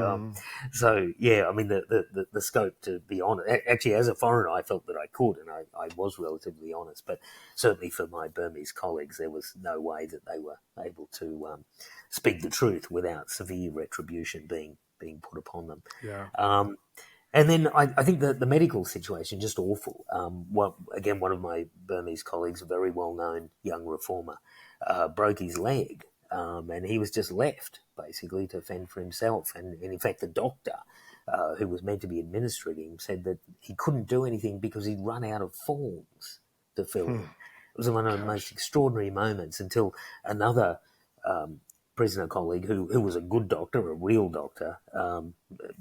so, I mean, the scope to be honest, actually, as a foreigner, I felt that I could, and I was relatively honest. But certainly for my Burmese colleagues, there was no way that they were able to speak the truth without severe retribution being put upon them. And then I think the medical situation, just awful. One of my Burmese colleagues, a very well-known young reformer, broke his leg, and he was just left, basically, to fend for himself. And in fact, the doctor who was meant to be administering him said that he couldn't do anything because he'd run out of forms to fill in. It was one of the most extraordinary moments until another prisoner colleague who was a good doctor, a real doctor,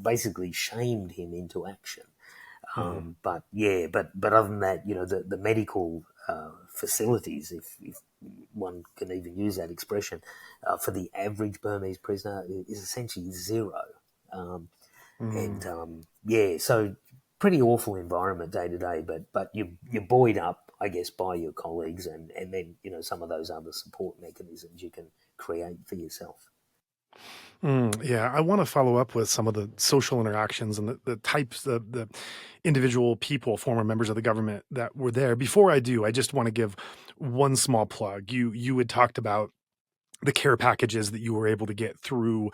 basically shamed him into action. But other than that, the medical facilities, if one can even use that expression, for the average Burmese prisoner is essentially zero. So pretty awful environment day to day, but you're buoyed up, I guess, by your colleagues and then, some of those other support mechanisms you can create for yourself. Yeah, I want to follow up with some of the social interactions and the types of the individual people, former members of the government that were there. Before I do, I just want to give one small plug. You had talked about the care packages that you were able to get through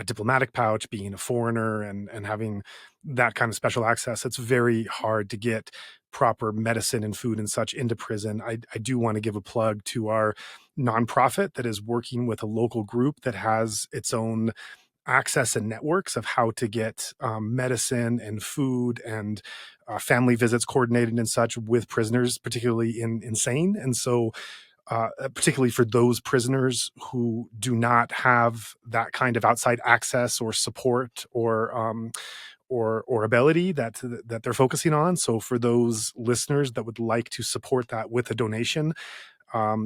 diplomatic pouch, being a foreigner and having that kind of special access. It's very hard to get proper medicine and food and such into prison. I do want to give a plug to our nonprofit that is working with a local group that has its own access and networks of how to get medicine and food and family visits coordinated and such with prisoners, particularly in insane. And so particularly for those prisoners who do not have that kind of outside access or support or ability that they're focusing on. So for those listeners that would like to support that with a donation,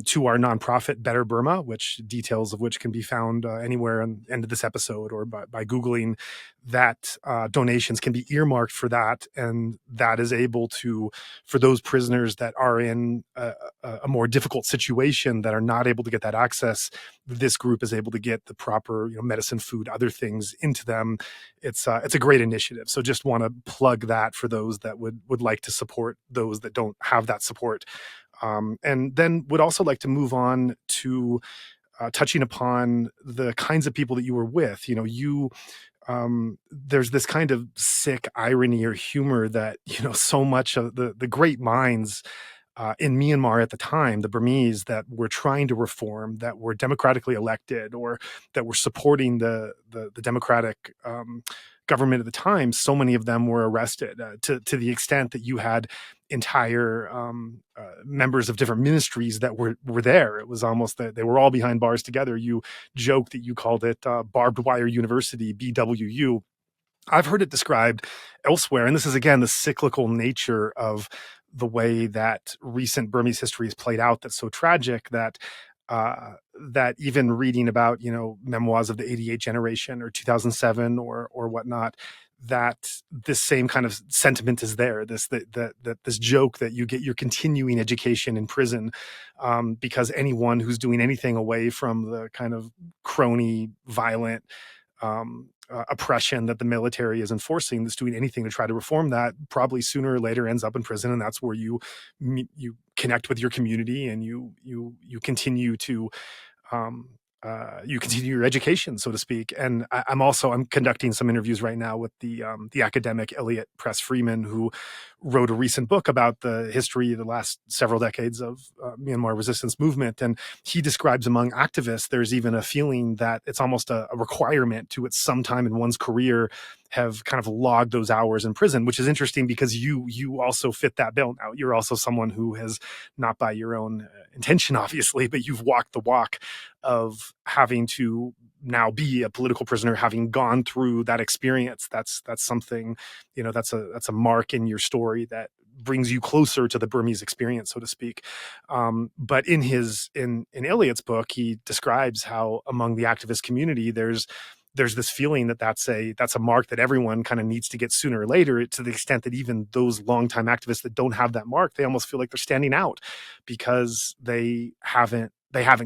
to our nonprofit Better Burma, which details of which can be found anywhere on the end of this episode or by Googling that. Donations can be earmarked for that, and that is able to, for those prisoners that are in a more difficult situation that are not able to get that access, this group is able to get the proper medicine, food, other things into them. It's a great initiative. So just want to plug that for those that would like to support those that don't have that support. And then would also like to move on to touching upon the kinds of people that you were with. There's this kind of sick irony or humor that, so much of the great minds in Myanmar at the time, the Burmese that were trying to reform, that were democratically elected, or that were supporting the democratic government at the time, so many of them were arrested to the extent that you had entire members of different ministries that were there. It was almost that they were all behind bars together. You joked that you called it Barbed Wire University, BWU. I've heard it described elsewhere, and this is again the cyclical nature of the way that recent Burmese history is played out. That's so tragic that that even reading about memoirs of the '88 generation or 2007 or whatnot, that this same kind of sentiment is there. This joke that you get your continuing education in prison, because anyone who's doing anything away from the kind of crony, violent oppression that the military is enforcing, that's doing anything to try to reform that, probably sooner or later ends up in prison, and that's where you connect with your community and you continue to you continue your education, so to speak. And I'm conducting some interviews right now with the academic Elliot Press Freeman, who wrote a recent book about the history of the last several decades of Myanmar resistance movement. And he describes among activists, there's even a feeling that it's almost a requirement to at some time in one's career have kind of logged those hours in prison, which is interesting because you also fit that bill now. You're also someone who has, not by your own intention, obviously, but you've walked the walk of having to now be a political prisoner, having gone through that experience. That's something, that's a mark in your story that brings you closer to the Burmese experience, so to speak. But in Elliot's book, he describes how among the activist community, there's this feeling that that's a mark that everyone kind of needs to get sooner or later, to the extent that even those longtime activists that don't have that mark, they almost feel like they're standing out because they haven't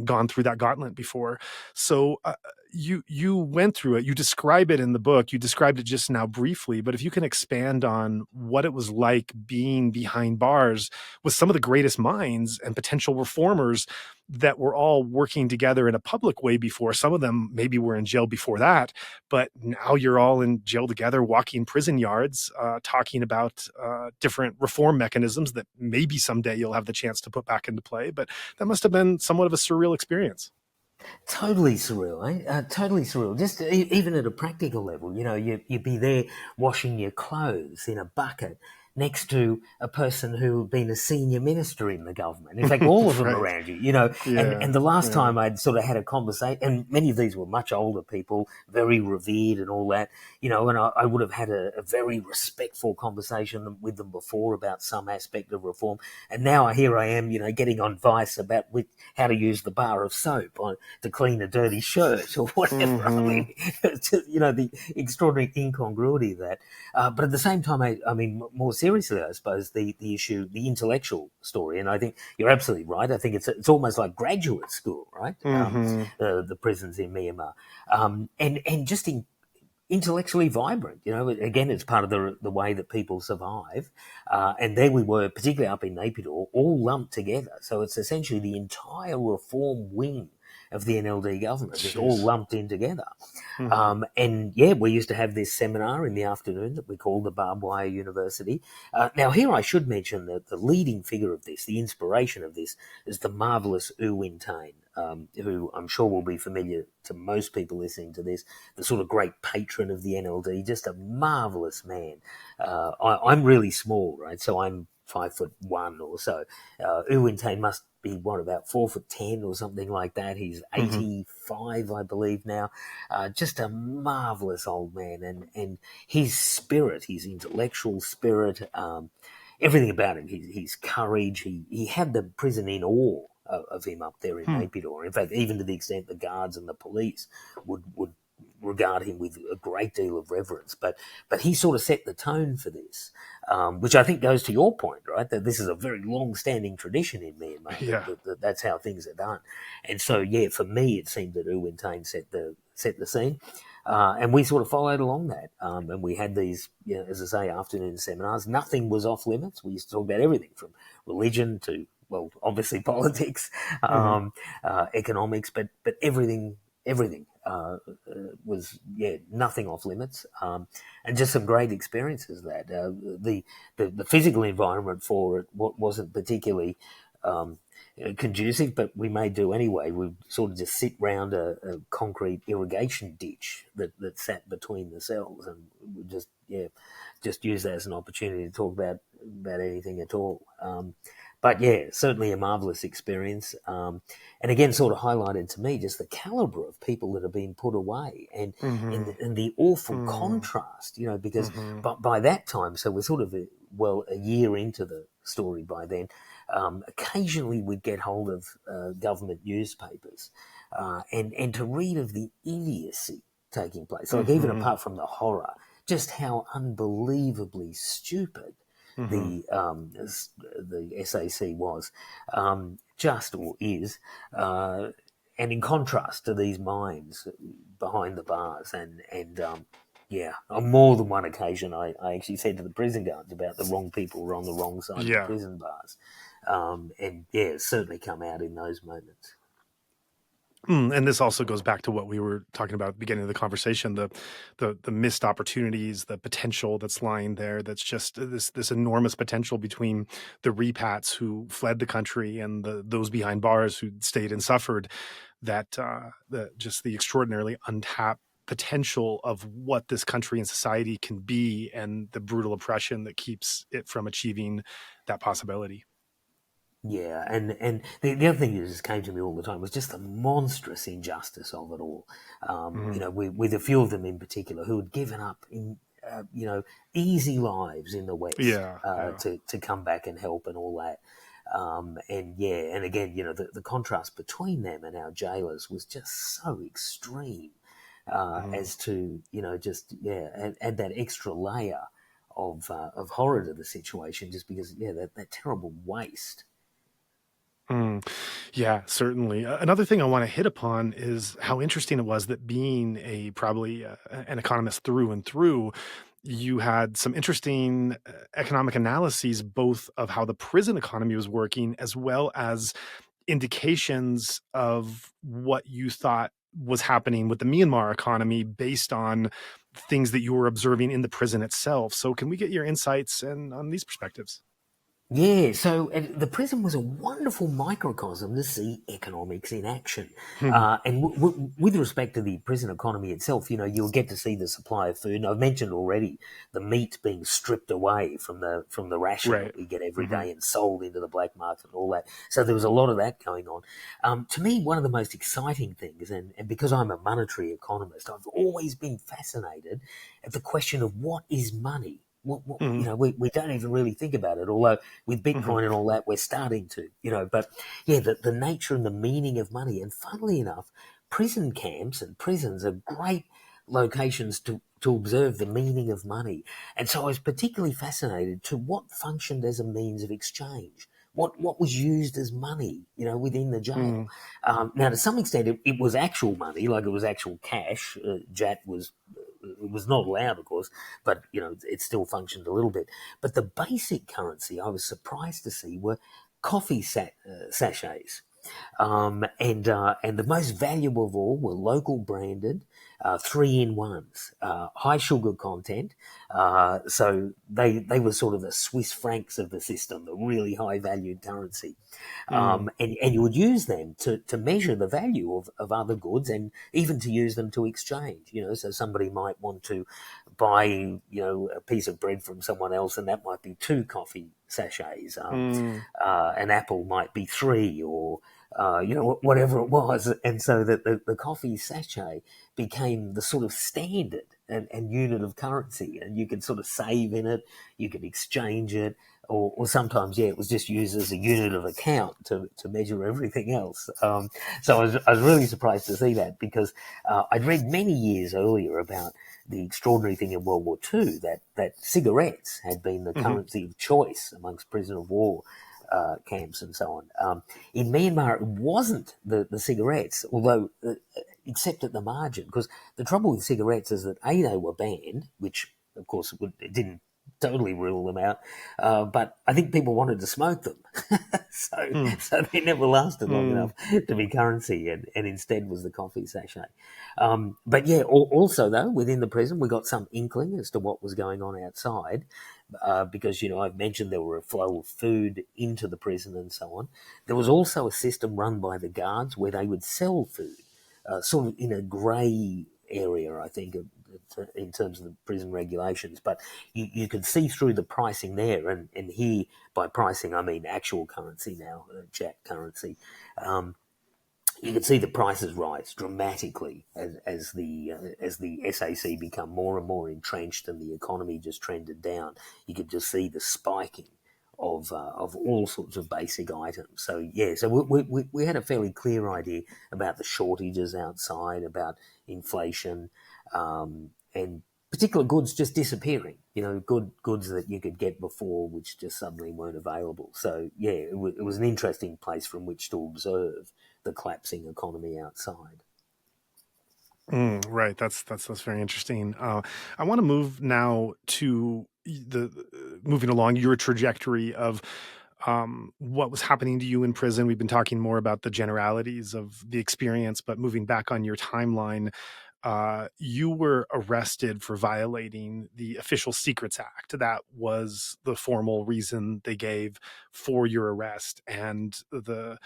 gone through that gauntlet before. So you went through it. You describe it in the book. You described it just now briefly, but if you can expand on what it was like being behind bars with some of the greatest minds and potential reformers that were all working together in a public way before. Some of them maybe were in jail before that, but now you're all in jail together, walking prison yards, talking about different reform mechanisms that maybe someday you'll have the chance to put back into play. But that must have been somewhat of a surreal experience. Totally surreal, eh? Totally surreal. Just even at a practical level, you'd be there washing your clothes in a bucket, next to a person who had been a senior minister in the government. In fact, all of them Right. around you, you know. Yeah, And the last yeah. time I'd sort of had a conversation, and many of these were much older people, very revered and all that, you know, and I would have had a very respectful conversation with them before about some aspect of reform. And now here I am, you know, getting on advice about how to use the bar of soap to clean a dirty shirt or whatever. I mean, you know, the extraordinary incongruity of that. But at the same time, I mean, more seriously, I suppose, the issue, the intellectual story, and I think you're absolutely right. I think it's almost like graduate school, right? The prisons in Myanmar. And just intellectually vibrant, you know. Again, it's part of the way that people survive. And there we were, particularly up in Naypyidaw, all lumped together. So it's essentially the entire reform wing of the NLD government, just all lumped in together. And yeah, we used to have this seminar in the afternoon that we called the Barbed Wire University. Now here I should mention that the leading figure of this, the inspiration of this, is the marvellous U Win Tain, who I'm sure will be familiar to most people listening to this, the sort of great patron of the NLD, just a marvellous man. I'm really small, right? So I'm 5'1" or so. U Win Tain must be about 4'10" or something like that. He's 85, I believe now. Just a marvellous old man, and his spirit, his intellectual spirit, everything about him, his courage. He had the prison in awe of him up there in Naypyidaw. In fact, even to the extent the guards and the police would regard him with a great deal of reverence. But he sort of set the tone for this, which I think goes to your point, right? That this is a very long-standing tradition in Myanmar. Yeah. That's how things are done. And so, yeah, for me, it seemed that U Win Tain set the scene. And we sort of followed along that. And we had these, you know, as I say, afternoon seminars. Nothing was off limits. We used to talk about everything from religion to, well, obviously politics, economics, but everything was, yeah, nothing off limits, and just some great experiences. That the physical environment for it wasn't particularly conducive, but we made do anyway. We sort of just sit round a concrete irrigation ditch that sat between the cells, and we just use that as an opportunity to talk about anything at all. But yeah, certainly a marvellous experience. And again, sort of highlighted to me just the calibre of people that have been put away and the awful contrast, you know, because by that time, so we're sort of, a year into the story by then, occasionally we'd get hold of government newspapers and to read of the idiocy taking place. Like even apart from the horror, just how unbelievably stupid the SAC was, just or is, and in contrast to these minds behind the bars, and yeah, on more than one occasion, I actually said to the prison guards about the wrong people were on the wrong side of the prison bars, and yeah, it's certainly come out in those moments. And this also goes back to what we were talking about at the beginning of the conversation, the missed opportunities, the potential that's lying there. That's just this enormous potential between the repats who fled the country and those behind bars who stayed and suffered. That just the extraordinarily untapped potential of what this country and society can be, and the brutal oppression that keeps it from achieving that possibility. Yeah, and the other thing that just came to me all the time was just the monstrous injustice of it all. You know, with a few of them in particular who had given up in, you know, easy lives in the West to come back and help and all that. And yeah, and again, you know, the contrast between them and our jailers was just so extreme as to, you know, just, add that extra layer of horror to the situation just because, that terrible waste. Yeah, certainly. Another thing I want to hit upon is how interesting it was that being probably an economist through and through, you had some interesting economic analyses, both of how the prison economy was working, as well as indications of what you thought was happening with the Myanmar economy based on things that you were observing in the prison itself. So can we get your insights on these perspectives? Yeah, so the prison was a wonderful microcosm to see economics in action. And with respect to the prison economy itself, you know, you'll get to see the supply of food. And I've mentioned already the meat being stripped away from the ration Right. that we get every day and sold into the black market and all that. So there was a lot of that going on. To me, one of the most exciting things, and because I'm a monetary economist, I've always been fascinated at the question of what is money. You know, we don't even really think about it, although with Bitcoin and all that, we're starting to, you know, but yeah, the nature and the meaning of money. And funnily enough, prison camps and prisons are great locations to observe the meaning of money. And so I was particularly fascinated to what functioned as a means of exchange. What was used as money, you know, within the jail. Now, to some extent, it was actual money, like it was actual cash. Jat was it was not allowed, of course, but you know it still functioned a little bit. But the basic currency I was surprised to see were coffee sachets. And the most valuable of all were local branded 3-in-1s, high sugar content. So they were sort of the Swiss francs of the system, the really high valued currency. And you would use them to measure the value of other goods and even to use them to exchange, you know, so somebody might want to buy, you know, a piece of bread from someone else and that might be 2 coffee sachets. An apple might be 3 or, you know, whatever it was. And so that the coffee sachet became the sort of standard and unit of currency. And you could sort of save in it, you could exchange it, or sometimes, yeah, it was just used as a unit of account to measure everything else. So I was really surprised to see that because I'd read many years earlier about the extraordinary thing in World War II that cigarettes had been the currency of choice amongst prisoner of war camps and so on. In Myanmar, it wasn't the cigarettes, although except at the margin, because the trouble with cigarettes is that A, they were banned, which of course it didn't totally rule them out, but I think people wanted to smoke them, so they never lasted long enough to be currency, and instead was the coffee sachet. But yeah, also though within the prison we got some inkling as to what was going on outside. Because, you know, I've mentioned there were a flow of food into the prison and so on. There was also a system run by the guards where they would sell food, sort of in a grey area, I think, in terms of the prison regulations. But you could see through the pricing there, and here by pricing I mean actual currency now, Jat currency. You could see the prices rise dramatically as the SAC become more and more entrenched and the economy just trended down. You could just see the spiking of all sorts of basic items. So yeah, so we had a fairly clear idea about the shortages outside, about inflation, and particular goods just disappearing. You know, goods that you could get before, which just suddenly weren't available. So yeah, it was an interesting place from which to observe the collapsing economy outside. Right. That's very interesting. I want to move now to the moving along your trajectory of what was happening to you in prison. We've been talking more about the generalities of the experience, but moving back on your timeline, you were arrested for violating the Official Secrets Act. That was the formal reason they gave for your arrest, and the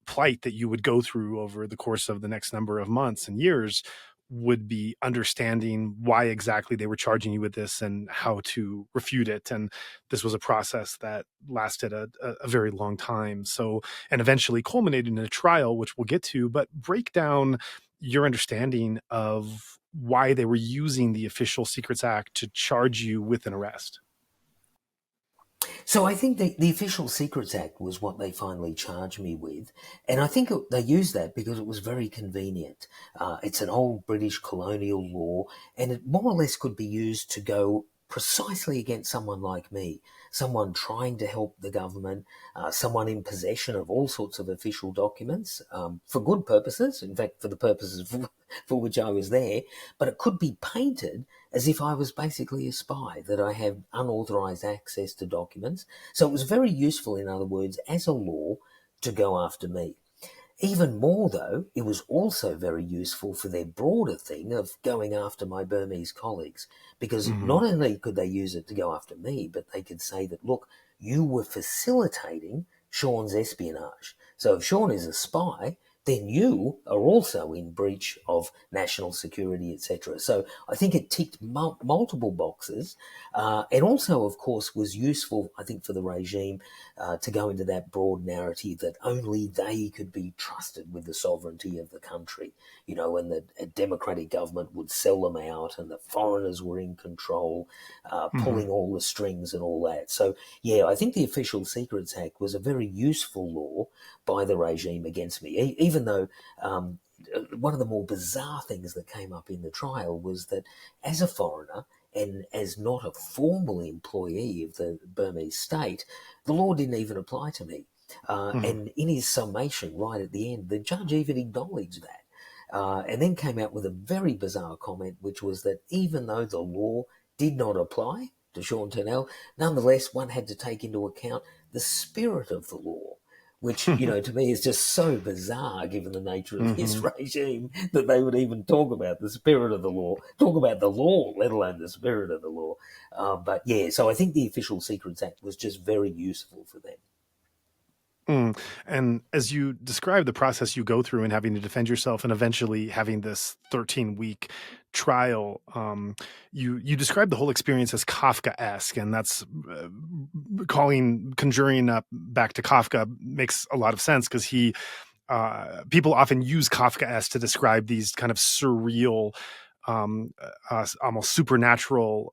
plight that you would go through over the course of the next number of months and years would be understanding why exactly they were charging you with this and how to refute it. And this was a process that lasted a very long time. So, and eventually culminated in a trial, which we'll get to, but break down your understanding of why they were using the Official Secrets Act to charge you with an arrest. So I think the Official Secrets Act was what they finally charged me with. And I think they used that because it was very convenient. It's an old British colonial law, and it more or less could be used to go precisely against someone like me, someone trying to help the government, someone in possession of all sorts of official documents for good purposes, in fact, for the purposes for which I was there. But it could be painted as if I was basically a spy, that I have unauthorized access to documents. So it was very useful, in other words, as a law to go after me. Even more, though, it was also very useful for their broader thing of going after my Burmese colleagues, because not only could they use it to go after me, but they could say that, look, you were facilitating Sean's espionage. So if Sean is a spy, then you are also in breach of national security, etc. So I think it ticked multiple boxes, and also, of course, was useful, I think, for the regime to go into that broad narrative that only they could be trusted with the sovereignty of the country, you know, and that a democratic government would sell them out and the foreigners were in control, pulling all the strings and all that. So, yeah, I think the Official Secrets Act was a very useful law by the regime against me, even though one of the more bizarre things that came up in the trial was that as a foreigner and as not a formal employee of the Burmese state, the law didn't even apply to me. And in his summation right at the end, the judge even acknowledged that. And then came out with a very bizarre comment, which was that even though the law did not apply to Sean Turnell, nonetheless, one had to take into account the spirit of the law, which, you know, to me is just so bizarre given the nature of this regime that they would even talk about the spirit of the law, talk about the law, let alone the spirit of the law. But yeah, so I think the Official Secrets Act was just very useful for them. And as you describe the process you go through and having to defend yourself and eventually having this 13-week trial, you describe the whole experience as Kafkaesque, and that's conjuring up back to Kafka makes a lot of sense because people often use Kafkaesque to describe these kind of surreal, almost supernatural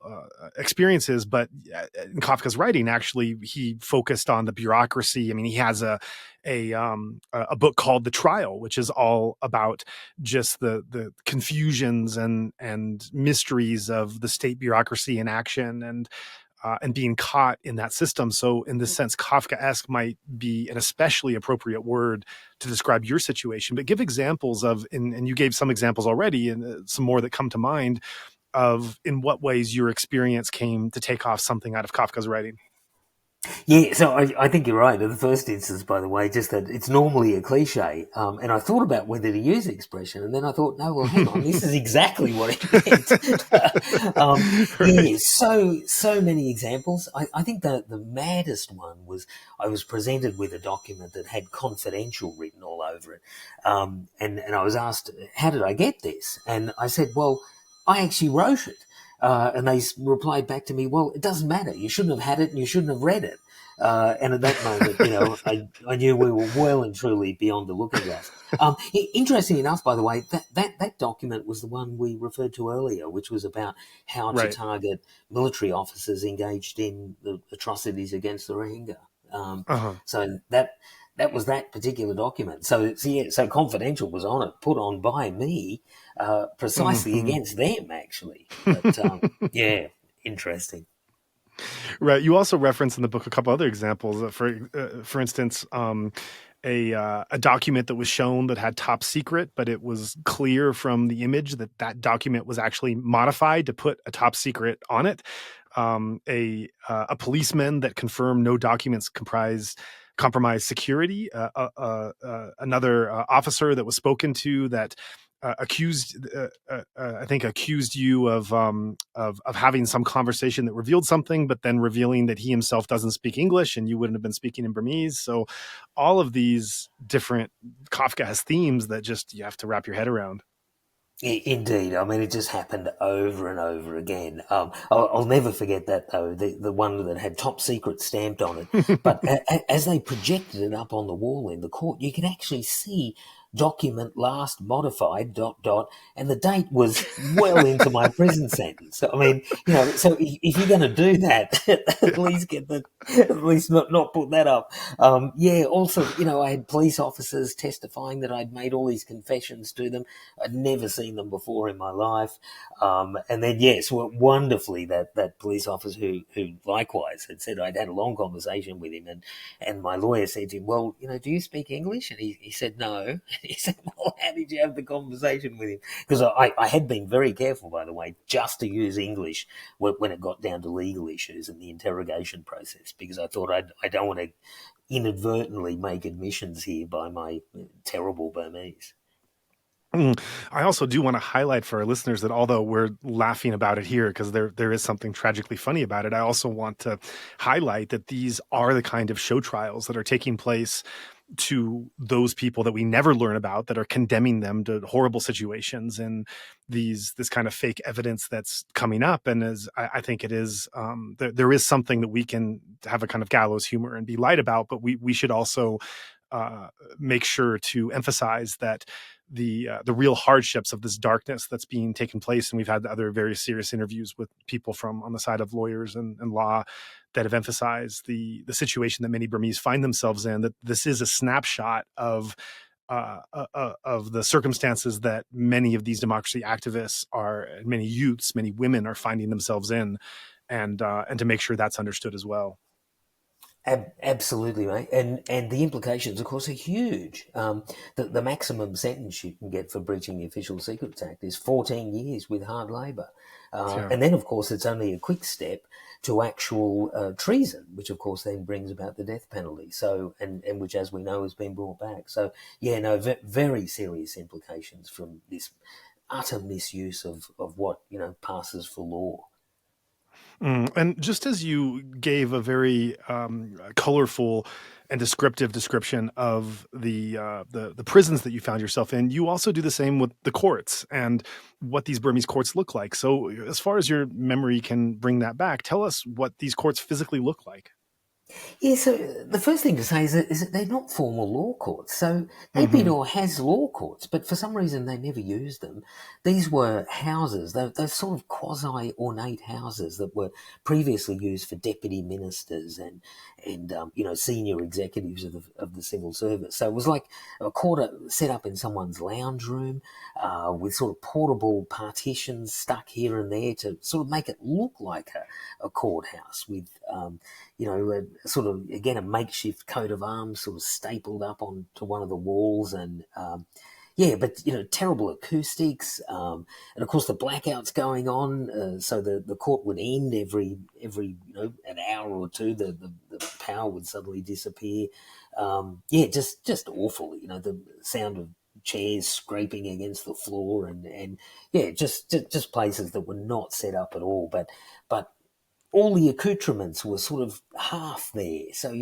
experiences. But in Kafka's writing, actually, he focused on the bureaucracy. I mean, he has a book called The Trial, which is all about just the confusions and mysteries of the state bureaucracy in action and being caught in that system. So in this sense, Kafkaesque might be an especially appropriate word to describe your situation, but give examples of, and you gave some examples already and some more that come to mind of in what ways your experience came to take off something out of Kafka's writing. Yeah, so I think you're right. In the first instance, by the way, just that it's normally a cliche. And I thought about whether to use the expression, and then I thought, no, well, hang on, this is exactly what it meant. Yeah, so many examples. I think the maddest one was I was presented with a document that had confidential written all over it. And I was asked, how did I get this? And I said, well, I actually wrote it. And they replied back to me, well, it doesn't matter. You shouldn't have had it and you shouldn't have read it. And at that moment, you know, I knew we were well and truly beyond the looking glass. Interesting enough, by the way, that document was the one we referred to earlier, which was about how to target military officers engaged in the atrocities against the Rohingya. So that was that particular document. So confidential was on it, put on by me, precisely against them, actually. But yeah, interesting. Right. You also reference in the book a couple other examples. For instance, a document that was shown that had top secret, but it was clear from the image that document was actually modified to put a top secret on it. A policeman that confirmed no documents compromised security. Another officer that was spoken to that accused you of having some conversation that revealed something, but then revealing that he himself doesn't speak English and you wouldn't have been speaking in Burmese. So all of these different Kafkaesque themes that just you have to wrap your head around. Indeed. I mean, it just happened over and over again. I'll never forget that, though, the one that had top secret stamped on it. But as they projected it up on the wall in the court, you could actually see document last modified ... and the date was well into my prison sentence. So, I mean, you know, so if you're going to do that, at least not put that up. Yeah. Also, you know, I had police officers testifying that I'd made all these confessions to them. I'd never seen them before in my life. And then, yes, wonderfully, that police officer who likewise had said I'd had a long conversation with him, and my lawyer said to him, well, you know, do you speak English? And he said, no. He said, well, how did you have the conversation with him? Because I had been very careful, by the way, just to use English when it got down to legal issues and the interrogation process, because I thought I don't want to inadvertently make admissions here by my terrible Burmese. I also do want to highlight for our listeners that although we're laughing about it here because there is something tragically funny about it, I also want to highlight that these are the kind of show trials that are taking place to those people that we never learn about, that are condemning them to horrible situations, and this kind of fake evidence that's coming up. And as I think it is, there is something that we can have a kind of gallows humor and be light about, but we should also make sure to emphasize that the real hardships of this darkness that's being taken place. And we've had other very serious interviews with people from on the side of lawyers and law that have emphasized the situation that many Burmese find themselves in, that this is a snapshot of the circumstances that many of these democracy activists are, many youths, many women are finding themselves in, and to make sure that's understood as well. Absolutely, mate. And the implications, of course, are huge. The maximum sentence you can get for breaching the Official Secrets Act is 14 years with hard labour. Sure. And then, of course, it's only a quick step to actual treason, which, of course, then brings about the death penalty. So, and which, as we know, has been brought back. So, yeah, no, very serious implications from this utter misuse of what, passes for law. And just as you gave a very colorful and descriptive description of the prisons that you found yourself in, you also do the same with the courts and what these Burmese courts look like. So as far as your memory can bring that back, tell us what these courts physically look like. Yeah, so the first thing to say is that they're not formal law courts. So Naypyidaw has law courts, but for some reason they never used them. These were houses, they're sort of quasi-ornate houses that were previously used for deputy ministers and senior executives of the civil service. So it was like a court set up in someone's lounge room with sort of portable partitions stuck here and there to sort of make it look like a courthouse with sort of, again, a makeshift coat of arms sort of stapled up onto one of the walls. And, but terrible acoustics. And, of course, the blackouts going on. So the court would end every an hour or two. The power would suddenly disappear. Just awful. The sound of chairs scraping against the floor and just places that were not set up at all. But all the accoutrements were sort of half there. So,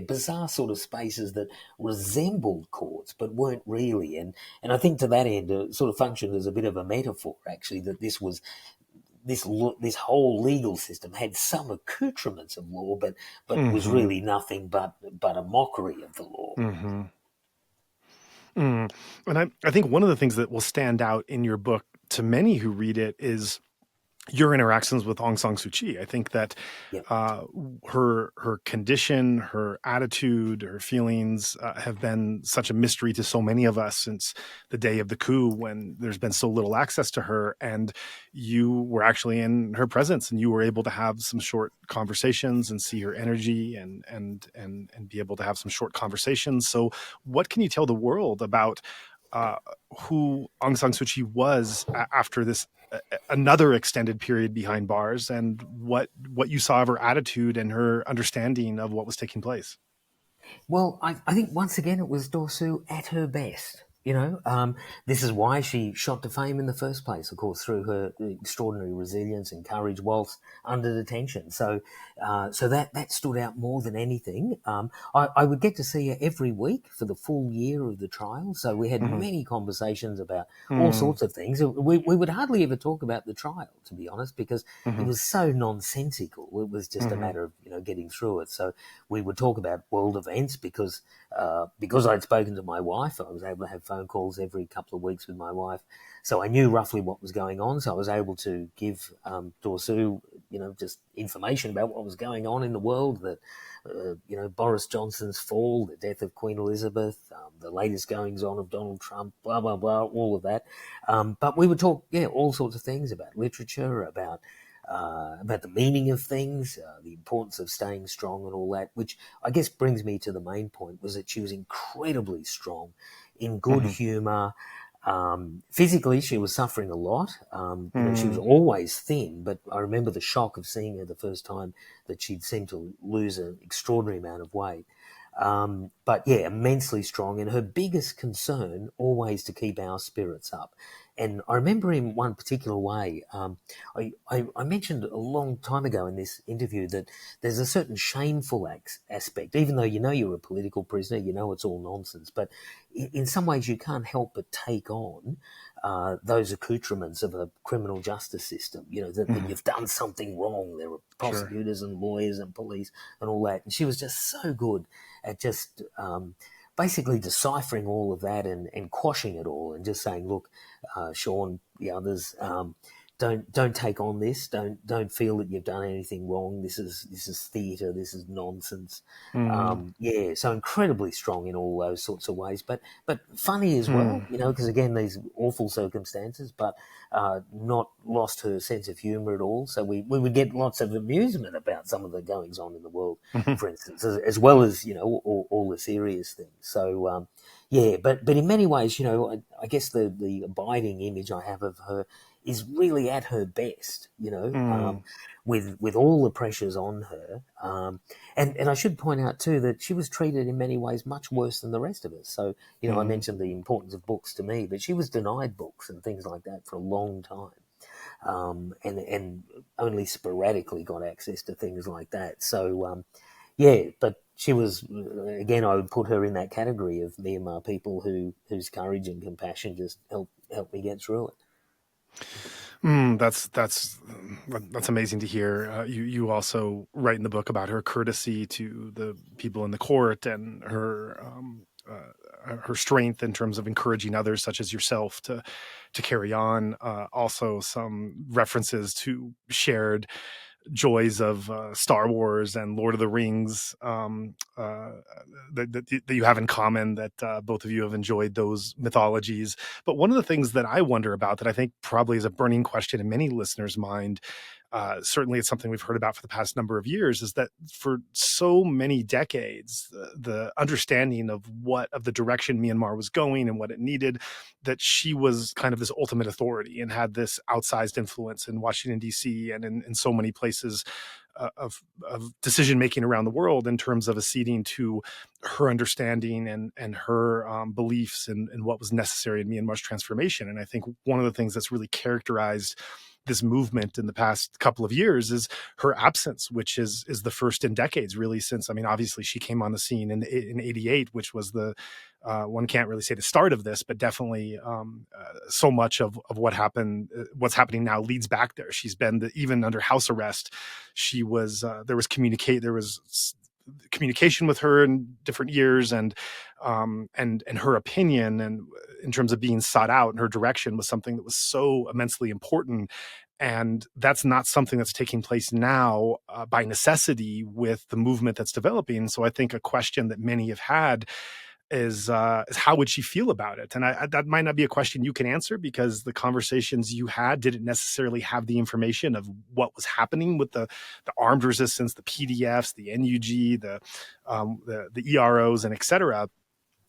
bizarre sort of spaces that resembled courts but weren't really. And I think to that end, it sort of functioned as a bit of a metaphor, actually, that this whole legal system had some accoutrements of law, but was really nothing but a mockery of the law. Mm-hmm. And I think one of the things that will stand out in your book to many who read it is your interactions with Aung San Suu Kyi. I think that her condition, her attitude, her feelings have been such a mystery to so many of us since the day of the coup, when there's been so little access to her. And you were actually in her presence, and you were able to have some short conversations and see her energy and be able to have some short conversations. So what can you tell the world about who Aung San Suu Kyi was after this another extended period behind bars, and what you saw of her attitude and her understanding of what was taking place? Well, I think once again it was Daw Suu at her best. This is why she shot to fame in the first place, of course, through her extraordinary resilience and courage whilst under detention. So that stood out more than anything. I would get to see her every week for the full year of the trial. So we had many conversations about all sorts of things. We would hardly ever talk about the trial, to be honest, because it was so nonsensical. It was just a matter of, getting through it. So we would talk about world events because I'd spoken to my wife. I was able to have phone calls every couple of weeks with my wife, so I knew roughly what was going on. So I was able to give Daw Suu, just information about what was going on in the world. That Boris Johnson's fall, the death of Queen Elizabeth, the latest goings on of Donald Trump, blah blah blah, all of that. But we would talk, all sorts of things about literature, about the meaning of things, the importance of staying strong and all that, which I guess brings me to the main point, was that she was incredibly strong, in good humour. Physically, she was suffering a lot. She was always thin, but I remember the shock of seeing her the first time that she'd seemed to lose an extraordinary amount of weight. But yeah, immensely strong, and her biggest concern always to keep our spirits up. And I remember in one particular way, I mentioned a long time ago in this interview that there's a certain shameful aspect, even though you know you're a political prisoner, you know it's all nonsense, but in some ways you can't help but take on those accoutrements of a criminal justice system, you know, that you've done something wrong. There are prosecutors and lawyers and police and all that. And she was just so good at just basically deciphering all of that and quashing it all and just saying, look, Sean, the others, don't take on this. Don't feel that you've done anything wrong. This is theatre. This is nonsense. So incredibly strong in all those sorts of ways, but funny as well, you know, because again, these awful circumstances, but not lost her sense of humour at all. So we would get lots of amusement about some of the goings on in the world, for instance, as well as, you know, all the serious things. So but in many ways, you know, I guess the abiding image I have of her is really at her best, you know, with all the pressures on her. And I should point out too that she was treated in many ways much worse than the rest of us. So, you know, I mentioned the importance of books to me, but she was denied books and things like that for a long time. And only sporadically got access to things like that. So, but she was, again, I would put her in that category of Myanmar people whose courage and compassion just helped me get through it. That's amazing to hear. You also write in the book about her courtesy to the people in the court and her strength in terms of encouraging others, such as yourself, to carry on. Also, some references to shared joys of Star Wars and Lord of the Rings that you have in common, that both of you have enjoyed those mythologies. But one of the things that I wonder about, that I think probably is a burning question in many listeners' mind, certainly it's something we've heard about for the past number of years, is that for so many decades, the understanding of the direction Myanmar was going and what it needed, that she was kind of this ultimate authority and had this outsized influence in Washington, D.C. and in so many places of decision making around the world, in terms of acceding to her understanding and her beliefs in what was necessary in Myanmar's transformation. And I think one of the things that's really characterized this movement in the past couple of years is her absence, which is the first in decades, really, since, I mean, obviously she came on the scene in 88, which was the one can't really say the start of this, but definitely so much of what happened, what's happening now leads back there. She's been even under house arrest. She was there was communication with her in different years, and her opinion, and in terms of being sought out, and her direction was something that was so immensely important. And that's not something that's taking place now by necessity with the movement that's developing. So I think a question that many have had is how would she feel about it? And that might not be a question you can answer, because the conversations you had didn't necessarily have the information of what was happening with the armed resistance, the PDFs, the NUG, the EROs, and et cetera.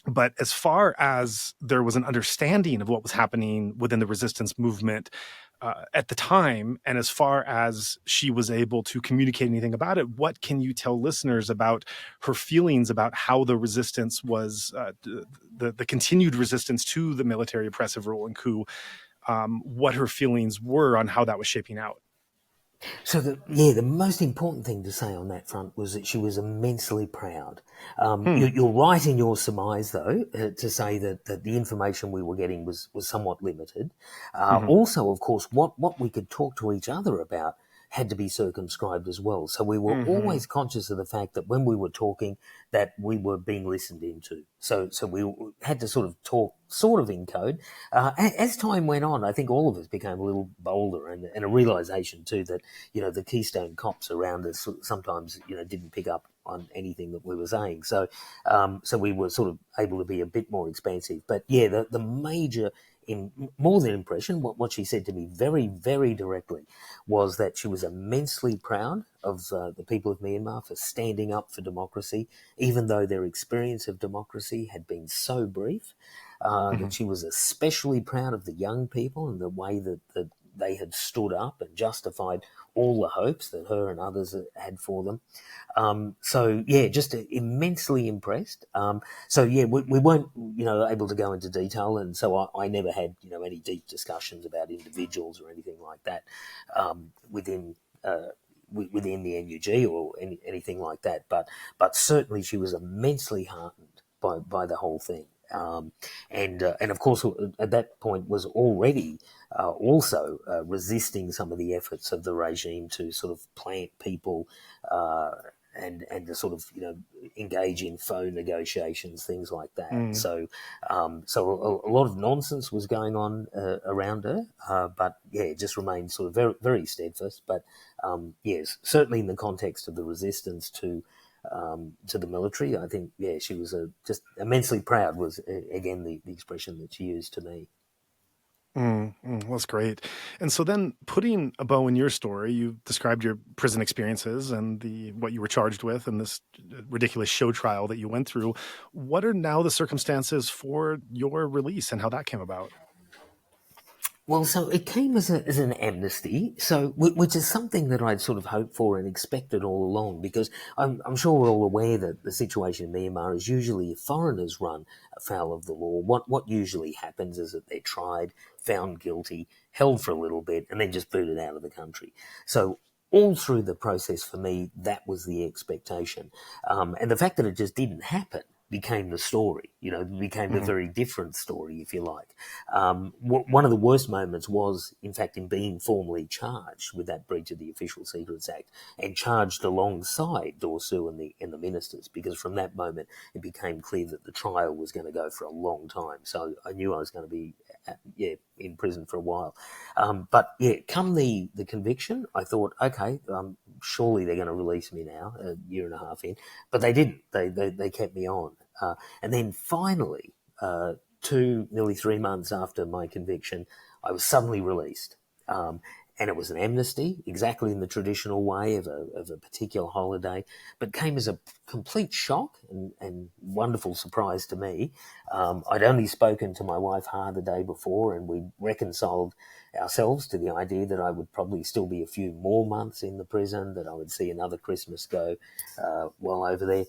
But as far as there was an understanding of what was happening within the resistance movement at the time, and as far as she was able to communicate anything about it, what can you tell listeners about her feelings about how the resistance was, the continued resistance to the military oppressive rule and coup, what her feelings were on how that was shaping out? So the most important thing to say on that front was that she was immensely proud. You're right in your surmise, though, to say that the information we were getting was somewhat limited. Also, of course, what we could talk to each other about had to be circumscribed as well. So we were always conscious of the fact that when we were talking, that we were being listened into. So we had to sort of talk sort of in code. As time went on, I think all of us became a little bolder, and a realization too that, you know, the Keystone cops around us sometimes, you know, didn't pick up on anything that we were saying. So we were sort of able to be a bit more expansive. But yeah, the major, more than impression, what she said to me very, very directly was that she was immensely proud of the people of Myanmar for standing up for democracy, even though their experience of democracy had been so brief. That she was especially proud of the young people and the way that they had stood up and justified all the hopes that her and others had for them. So yeah, just immensely impressed. So yeah, we weren't, able to go into detail, and so I never had, any deep discussions about individuals or anything like that within the NUG or anything like that. But certainly she was immensely heartened by the whole thing. And of course, at that point was already also resisting some of the efforts of the regime to sort of plant people and to sort of engage in phone negotiations, things like that. So a lot of nonsense was going on around her, but yeah, it just remained sort of very, very steadfast. But yes, certainly in the context of the resistance to the military, I think, yeah, she was just immensely proud was, again, the expression that she used to me. That's great. And so then putting a bow in your story, you described your prison experiences and what you were charged with and this ridiculous show trial that you went through. What are now the circumstances for your release and how that came about? Well, so it came as an amnesty, so which is something that I'd sort of hoped for and expected all along, because I'm sure we're all aware that the situation in Myanmar is usually if foreigners run afoul of the law, what usually happens is that they're tried, found guilty, held for a little bit, and then just booted out of the country. So all through the process for me, that was the expectation. And the fact that it just didn't happen became the story, became a very different story, if you like. One of the worst moments was, in fact, in being formally charged with that breach of the Official Secrets Act and charged alongside Dorsu and the ministers, because from that moment it became clear that the trial was going to go for a long time. So I knew I was going to be in prison for a while. But yeah, come the conviction, I thought, okay, surely they're going to release me now, a year and a half in. But they didn't. They kept me on. And then finally, nearly 3 months after my conviction, I was suddenly released. And it was an amnesty, exactly in the traditional way of a particular holiday, but came as a complete shock and wonderful surprise to me. I'd only spoken to my wife Ha the day before, and we reconciled ourselves to the idea that I would probably still be a few more months in the prison, that I would see another Christmas go while over there.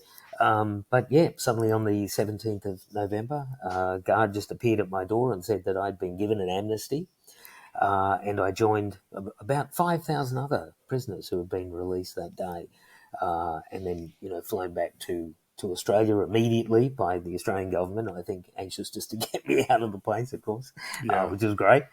But yeah, suddenly on the 17th of November, guard just appeared at my door and said that I'd been given an amnesty. And I joined about 5,000 other prisoners who had been released that day, and then flown back to Australia immediately by the Australian government. I think anxious just to get me out of the place, of course, which was great,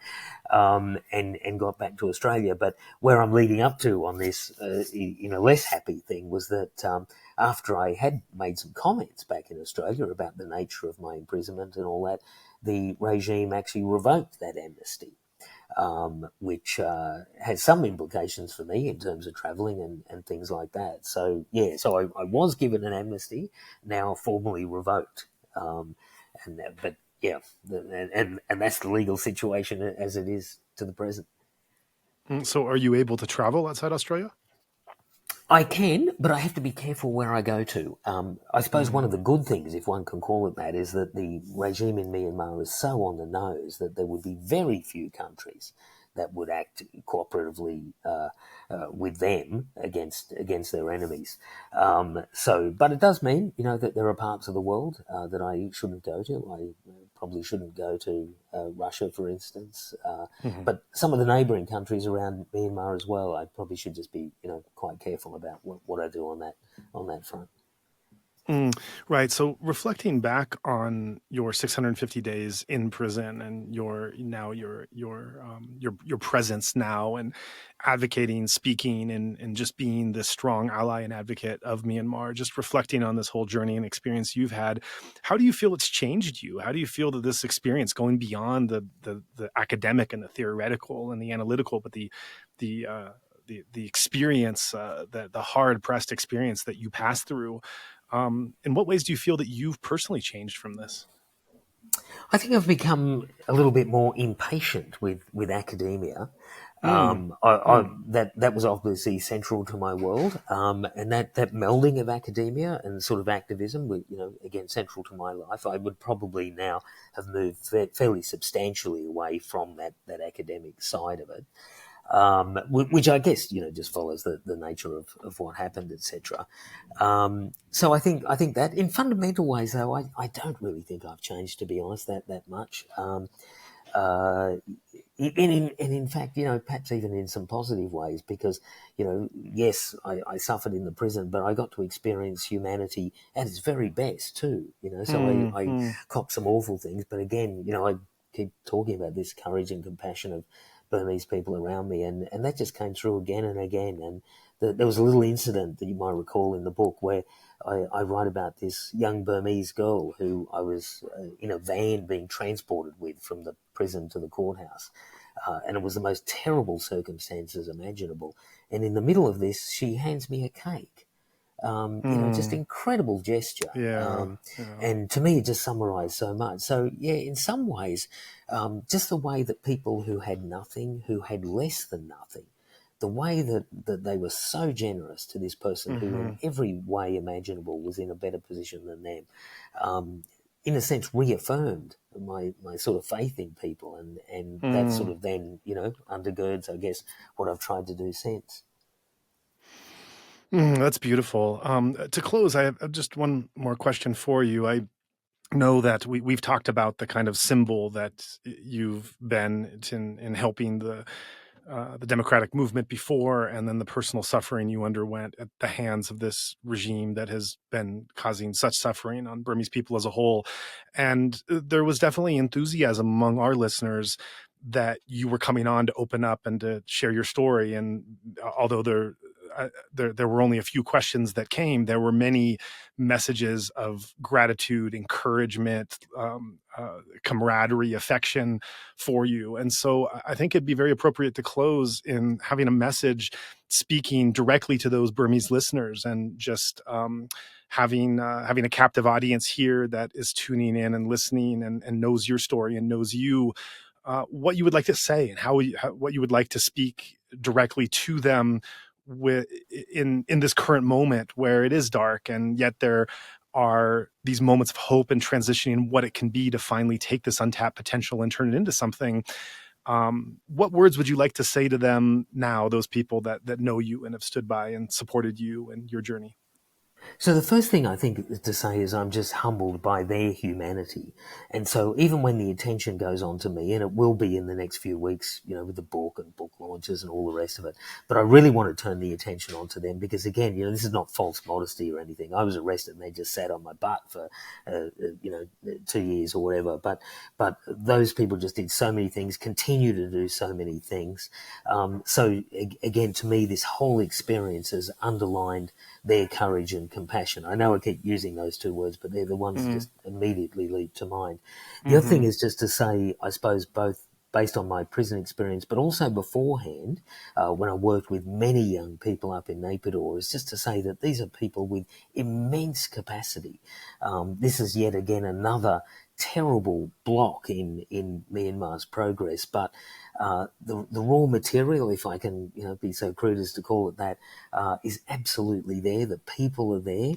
and got back to Australia. But where I'm leading up to on this, less happy thing was that after I had made some comments back in Australia about the nature of my imprisonment and all that, the regime actually revoked that amnesty. Which has some implications for me in terms of travelling and things like that. So, yeah, I was given an amnesty, now formally revoked. And that's the legal situation as it is to the present. So are you able to travel outside Australia? I can, but I have to be careful where I go to. I suppose one of the good things, if one can call it that, is that the regime in Myanmar is so on the nose that there would be very few countries that would act cooperatively with them against their enemies. But it does mean, that there are parts of the world that I shouldn't go to. I probably shouldn't go to Russia, for instance. But some of the neighbouring countries around Myanmar as well, I probably should just be, quite careful about what I do on that front. Right. So reflecting back on your 650 days in prison and your presence now and advocating, speaking, and just being the strong ally and advocate of Myanmar, just reflecting on this whole journey and experience you've had, how do you feel it's changed you? How do you feel that this experience, going beyond the academic and the theoretical and the analytical, but the experience, the hard pressed experience that you passed through? In what ways do you feel that you've personally changed from this? I think I've become a little bit more impatient with academia. That was obviously central to my world, and that melding of academia and sort of activism, again central to my life. I would probably now have moved fairly substantially away from that academic side of it, which I guess just follows the nature of what happened, etc. So I think that in fundamental ways, though, I don't really think I've changed, to be honest, that much. And in fact, perhaps even in some positive ways, because, yes, I suffered in the prison, but I got to experience humanity at its very best too, so I copped some awful things. But again, I keep talking about this courage and compassion of Burmese people around me, and that just came through again and again. And there was a little incident that you might recall in the book where I write about this young Burmese girl who I was in a van being transported with from the prison to the courthouse. And it was the most terrible circumstances imaginable. And in the middle of this, she hands me a cake. Just incredible gesture. And to me, it just summarised so much. So, yeah, in some ways, just the way that people who had nothing, who had less than nothing, the way that they were so generous to this person who in every way imaginable was in a better position than them, in a sense reaffirmed my sort of faith in people, and that sort of then, undergirds, I guess, what I've tried to do since. That's beautiful. To close, I have just one more question for you. I know that we've talked about the kind of symbol that you've been in helping the democratic movement before, and then the personal suffering you underwent at the hands of this regime that has been causing such suffering on Burmese people as a whole. And there was definitely enthusiasm among our listeners that you were coming on to open up and to share your story. And although there were only a few questions that came, there were many messages of gratitude, encouragement, camaraderie, affection for you. And so I think it'd be very appropriate to close in having a message speaking directly to those Burmese listeners, and just having a captive audience here that is tuning in and listening and knows your story and knows you, what you would like to say, and what you would like to speak directly to them in this current moment where it is dark, and yet there are these moments of hope and transitioning what it can be to finally take this untapped potential and turn it into something. What words would you like to say to them now, those people that know you and have stood by and supported you and your journey? So the first thing I think to say is I'm just humbled by their humanity. And so even when the attention goes on to me, and it will be in the next few weeks, with the book and book launches and all the rest of it, but I really want to turn the attention onto them, because again, this is not false modesty or anything. I was arrested and they just sat on my butt for, 2 years or whatever. But those people just did so many things, continue to do so many things. So again, to me, this whole experience has underlined their courage and compassion. I know I keep using those two words, but they're the ones that just immediately leap to mind. The other thing is just to say, I suppose, both based on my prison experience, but also beforehand, when I worked with many young people up in Naypyidaw, is just to say that these are people with immense capacity. This is yet again another terrible block in Myanmar's progress, but the raw material, if I can be so crude as to call it that, is absolutely there. The people are there.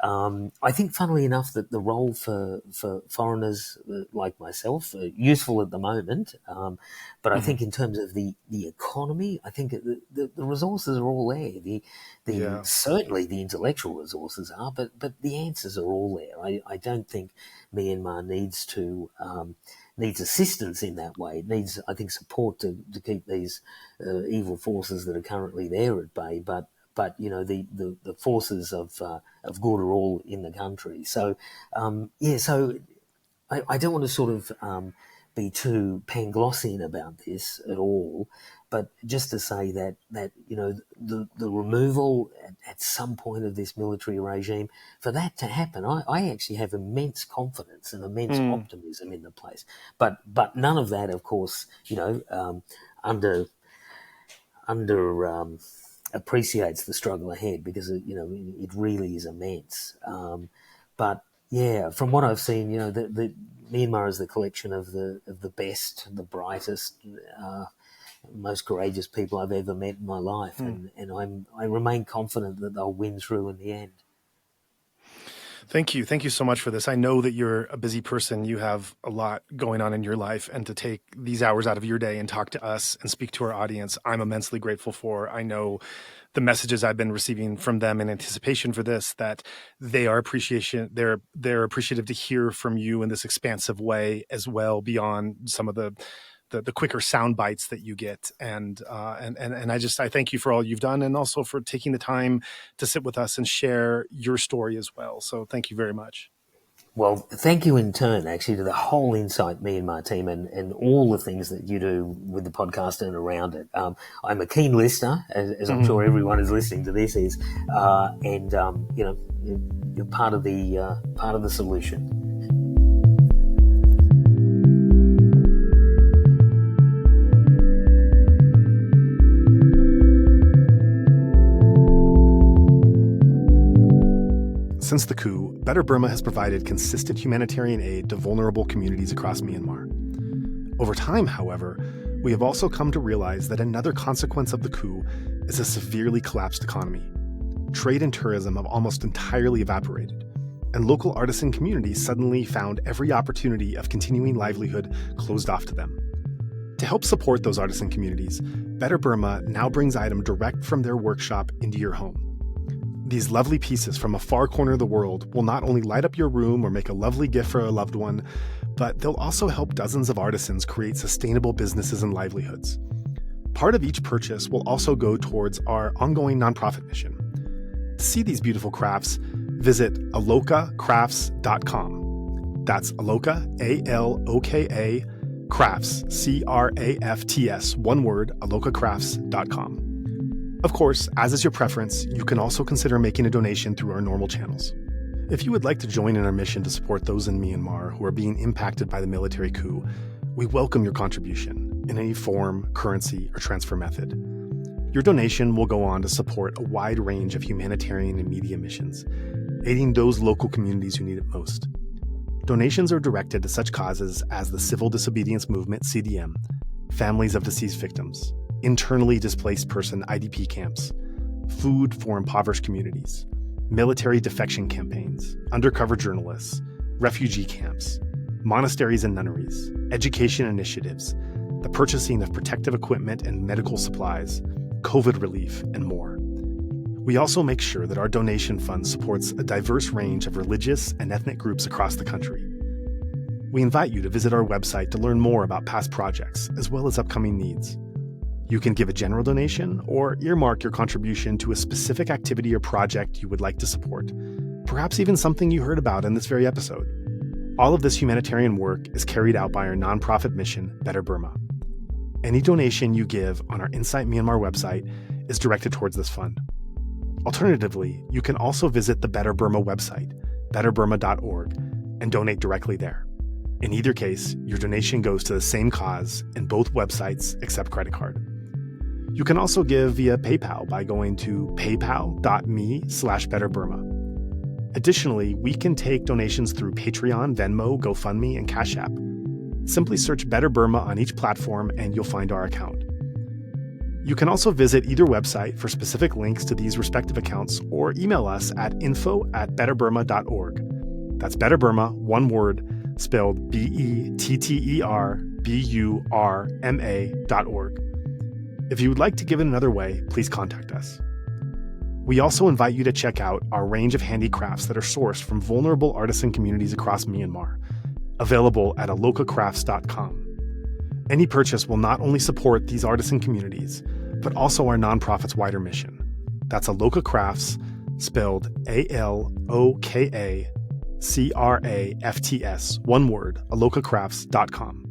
I think, funnily enough, that the role for foreigners like myself, useful at the moment, but I think in terms of the economy, I think the resources are all there. Certainly the intellectual resources are, but the answers are all there. I don't think Myanmar needs assistance in that way. It needs, I think, support to keep these evil forces that are currently there at bay. But the forces of good are all in the country. So so I don't want to sort of be too Panglossian about this at all, but just to say that the removal at some point of this military regime, for that to happen, I actually have immense confidence and immense optimism in the place. But none of that, of course, appreciates the struggle ahead, because it really is immense. But yeah, from what I've seen, the Myanmar is the collection of the best, the brightest, most courageous people I've ever met in my life, and I remain confident that they'll win through in the end. Thank you. Thank you so much for this. I know that you're a busy person. You have a lot going on in your life, and to take these hours out of your day and talk to us and speak to our audience, I'm immensely grateful for. I know the messages I've been receiving from them in anticipation for this, that they are they're appreciative to hear from you in this expansive way as well, beyond some of the quicker sound bites that you get. And I thank you for all you've done, and also for taking the time to sit with us and share your story as well. So thank you very much. Well, thank you in turn, actually, to the whole Insight Myanmar team and all the things that you do with the podcast and around it. I'm a keen listener, as I'm sure everyone is listening to this is, and you're part of the solution. Since the coup, Better Burma has provided consistent humanitarian aid to vulnerable communities across Myanmar. Over time, however, we have also come to realize that another consequence of the coup is a severely collapsed economy. Trade and tourism have almost entirely evaporated, and local artisan communities suddenly found every opportunity of continuing livelihood closed off to them. To help support those artisan communities, Better Burma now brings items direct from their workshop into your home. These lovely pieces from a far corner of the world will not only light up your room or make a lovely gift for a loved one, but they'll also help dozens of artisans create sustainable businesses and livelihoods. Part of each purchase will also go towards our ongoing nonprofit mission. To see these beautiful crafts, visit alokacrafts.com. That's Aloka, A-L-O-K-A, crafts, C-R-A-F-T-S, one word, alokacrafts.com. Of course, as is your preference, you can also consider making a donation through our normal channels. If you would like to join in our mission to support those in Myanmar who are being impacted by the military coup, we welcome your contribution in any form, currency, or transfer method. Your donation will go on to support a wide range of humanitarian and media missions, aiding those local communities who need it most. Donations are directed to such causes as the Civil Disobedience Movement, CDM, families of deceased victims, internally displaced person IDP camps, food for impoverished communities, military defection campaigns, undercover journalists, refugee camps, monasteries and nunneries, education initiatives, the purchasing of protective equipment and medical supplies, COVID relief, and more. We also make sure that our donation fund supports a diverse range of religious and ethnic groups across the country. We invite you to visit our website to learn more about past projects as well as upcoming needs. You can give a general donation or earmark your contribution to a specific activity or project you would like to support, perhaps even something you heard about in this very episode. All of this humanitarian work is carried out by our nonprofit mission, Better Burma. Any donation you give on our Insight Myanmar website is directed towards this fund. Alternatively, you can also visit the Better Burma website, betterburma.org, and donate directly there. In either case, your donation goes to the same cause, and both websites accept credit card. You can also give via PayPal by going to paypal.me/betterburma. Additionally, we can take donations through Patreon, Venmo, GoFundMe, and Cash App. Simply search Better Burma on each platform and you'll find our account. You can also visit either website for specific links to these respective accounts or email us at info@betterburma.org. That's Better Burma, one word, spelled BETTERBURMA.org. If you would like to give it another way, please contact us. We also invite you to check out our range of handicrafts that are sourced from vulnerable artisan communities across Myanmar, available at alokacrafts.com. Any purchase will not only support these artisan communities, but also our nonprofit's wider mission. That's Aloka Crafts, spelled ALOKACRAFTS, one word, alokacrafts.com.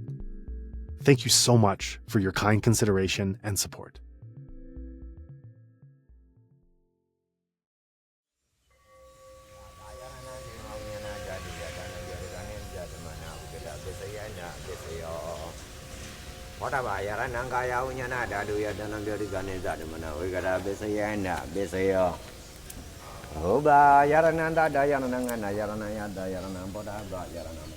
Thank you so much for your kind consideration and support. Oba yarananda dayananga yaranaya dayanam boda yaranam